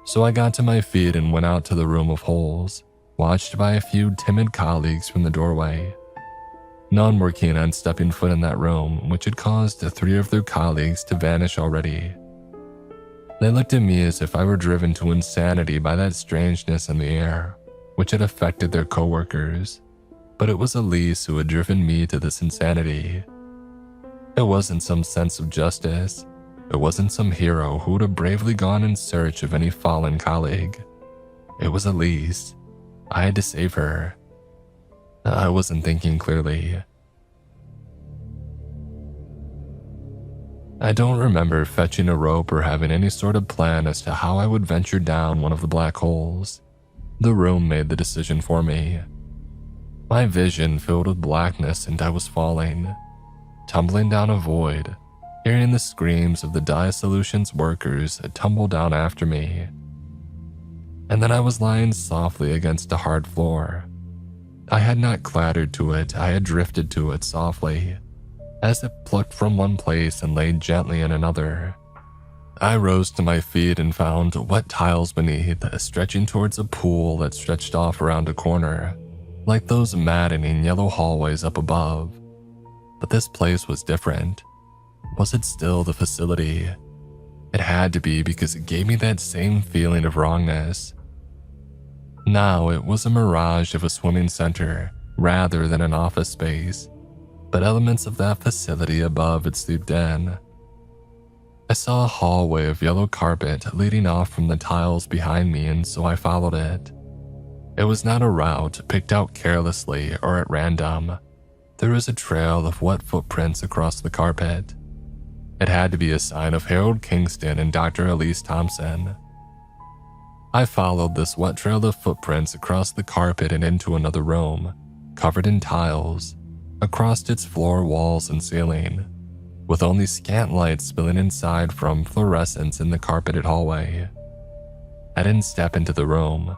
So I got to my feet and went out to the room of holes, watched by a few timid colleagues from the doorway. None were keen on stepping foot in that room, which had caused 3 of their colleagues to vanish already. They looked at me as if I were driven to insanity by that strangeness in the air, which had affected their coworkers, but it was Elise who had driven me to this insanity. It wasn't some sense of justice. It wasn't some hero who would have bravely gone in search of any fallen colleague. It was Elise. I had to save her. I wasn't thinking clearly. I don't remember fetching a rope or having any sort of plan as to how I would venture down one of the black holes. The room made the decision for me. My vision filled with blackness and I was falling, tumbling down a void, hearing the screams of the dye solutions workers tumble down after me. And then I was lying softly against a hard floor. I had not clattered to it, I had drifted to it softly, as if plucked from one place and laid gently in another. I rose to my feet and found wet tiles beneath, stretching towards a pool that stretched off around a corner, like those maddening yellow hallways up above. But this place was different. Was it still the facility? It had to be, because it gave me that same feeling of wrongness. Now it was a mirage of a swimming center rather than an office space, but elements of that facility above had seeped in. I saw a hallway of yellow carpet leading off from the tiles behind me, and so I followed it. It was not a route picked out carelessly or at random. There was a trail of wet footprints across the carpet. It had to be a sign of Harold Kingston and Dr. Elise Thompson. I followed this wet trail of footprints across the carpet and into another room, covered in tiles, across its floor, walls, and ceiling, with only scant light spilling inside from fluorescents in the carpeted hallway. I didn't step into the room.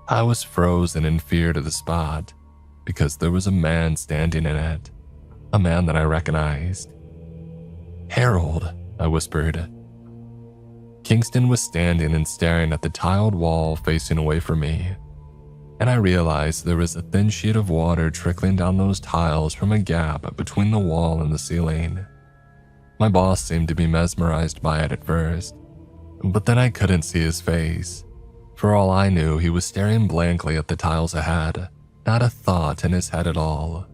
I was frozen in fear to the spot, because there was a man standing in it, a man that I recognized. "Harold," I whispered. Kingston was standing and staring at the tiled wall facing away from me, and I realized there was a thin sheet of water trickling down those tiles from a gap between the wall and the ceiling. My boss seemed to be mesmerized by it at first, but then I couldn't see his face. For all I knew, he was staring blankly at the tiles ahead, not a thought in his head at all.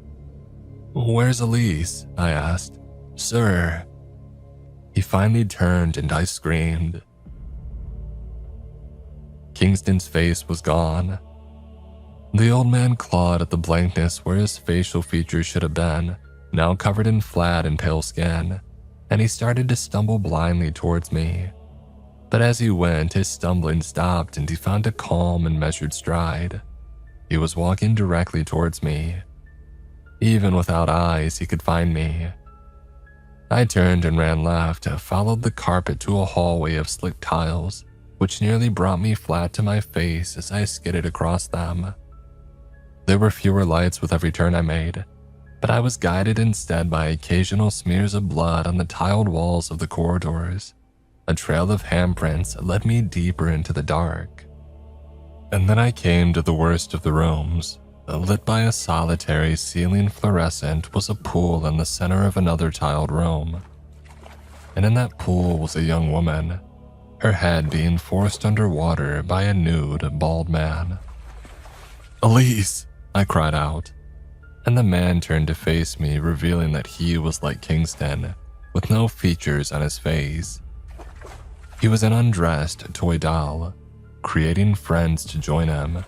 "Where's Elise?" I asked. "Sir." He finally turned and I screamed. Kingston's face was gone. The old man clawed at the blankness where his facial features should have been, now covered in flat and pale skin, and he started to stumble blindly towards me. But as he went, his stumbling stopped and he found a calm and measured stride. He was walking directly towards me. Even without eyes, he could find me. I turned and ran left, followed the carpet to a hallway of slick tiles, which nearly brought me flat to my face as I skidded across them. There were fewer lights with every turn I made, but I was guided instead by occasional smears of blood on the tiled walls of the corridors. A trail of handprints led me deeper into the dark. And then I came to the worst of the rooms. Lit by a solitary ceiling fluorescent was a pool in the center of another tiled room. And in that pool was a young woman, her head being forced underwater by a nude, bald man. "Elise!" I cried out, and the man turned to face me, revealing that he was like Kingston, with no features on his face. He was an undressed toy doll, creating friends to join him.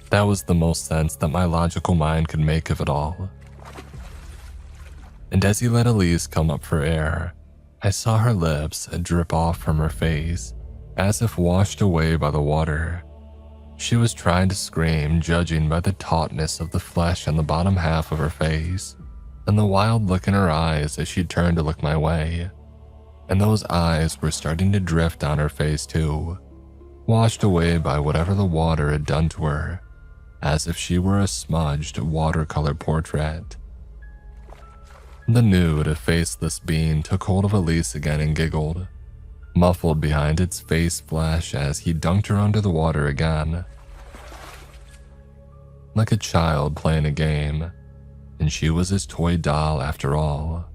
That was the most sense that my logical mind could make of it all. And as he let Elise come up for air, I saw her lips drip off from her face, as if washed away by the water. She was trying to scream, judging by the tautness of the flesh on the bottom half of her face, and the wild look in her eyes as she turned to look my way. And those eyes were starting to drift down her face too, washed away by whatever the water had done to her, as if she were a smudged watercolor portrait. The nude, faceless being took hold of Elise again and giggled, muffled behind its face flesh as he dunked her under the water again. Like a child playing a game, and she was his toy doll after all.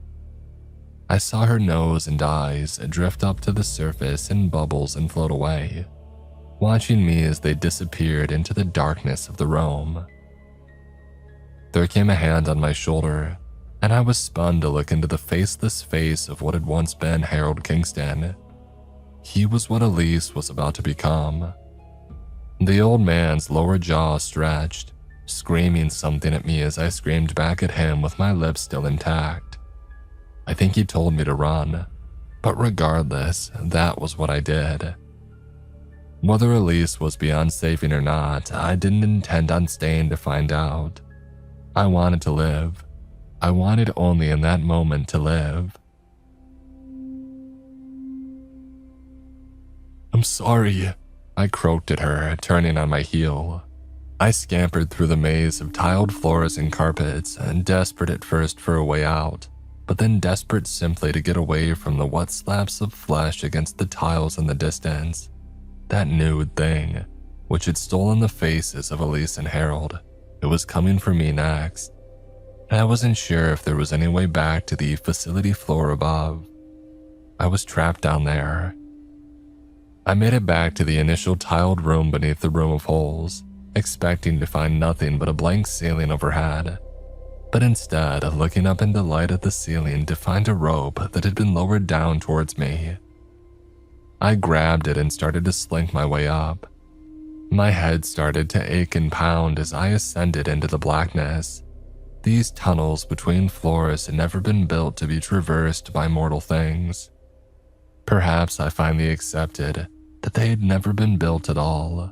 I saw her nose and eyes drift up to the surface in bubbles and float away, watching me as they disappeared into the darkness of the room. There came a hand on my shoulder, and I was spun to look into the faceless face of what had once been Harold Kingston. He was what Elise was about to become. The old man's lower jaw stretched, screaming something at me as I screamed back at him with my lips still intact. I think he told me to run, but regardless, that was what I did. Whether Elise was beyond saving or not, I didn't intend on staying to find out. I wanted to live. I wanted only in that moment to live. "I'm sorry," I croaked at her, turning on my heel. I scampered through the maze of tiled floors and carpets, and desperate at first for a way out, but then desperate simply to get away from the wet slabs of flesh against the tiles in the distance. That nude thing, which had stolen the faces of Elise and Harold, it was coming for me next. And I wasn't sure if there was any way back to the facility floor above. I was trapped down there. I made it back to the initial tiled room beneath the room of holes, expecting to find nothing but a blank ceiling overhead, but instead looking up into light at the ceiling to find a rope that had been lowered down towards me. I grabbed it and started to slink my way up. My head started to ache and pound as I ascended into the blackness. These tunnels between floors had never been built to be traversed by mortal things. Perhaps I finally accepted that they had never been built at all.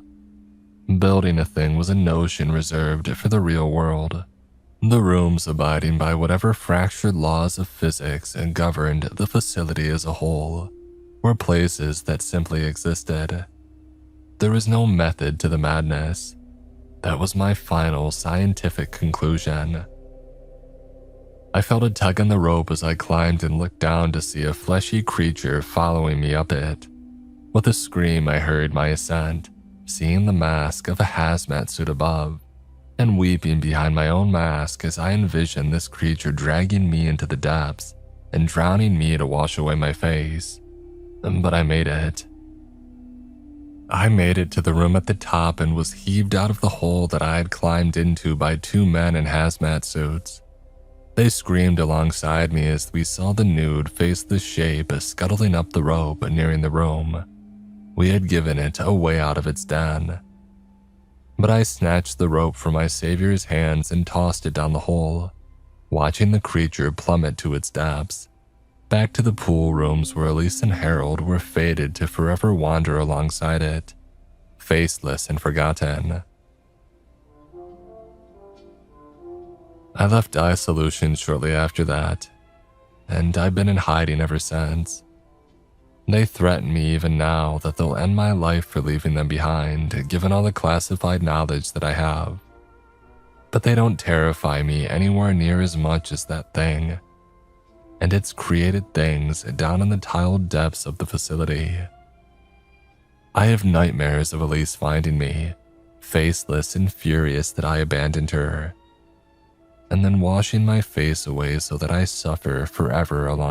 Building a thing was a notion reserved for the real world. The rooms abiding by whatever fractured laws of physics and governed the facility as a whole were places that simply existed. There was no method to the madness. That was my final scientific conclusion. I felt a tug on the rope as I climbed and looked down to see a fleshy creature following me up it. With a scream, I hurried my ascent, seeing the mask of a hazmat suit above, and weeping behind my own mask as I envisioned this creature dragging me into the depths and drowning me to wash away my face. But I made it. I made it to the room at the top and was heaved out of the hole that I had climbed into by two men in hazmat suits. They screamed alongside me as we saw the nude, faceless shape scuttling up the rope nearing the room. We had given it a way out of its den. But I snatched the rope from my savior's hands and tossed it down the hole, watching the creature plummet to its depths, back to the pool rooms where Elise and Harold were fated to forever wander alongside it, faceless and forgotten. I left Dissolution shortly after that, and I've been in hiding ever since. They threaten me even now that they'll end my life for leaving them behind, given all the classified knowledge that I have. But they don't terrify me anywhere near as much as that thing, and its created things down in the tiled depths of the facility. I have nightmares of Elise finding me, faceless and furious that I abandoned her, and then washing my face away so that I suffer forever along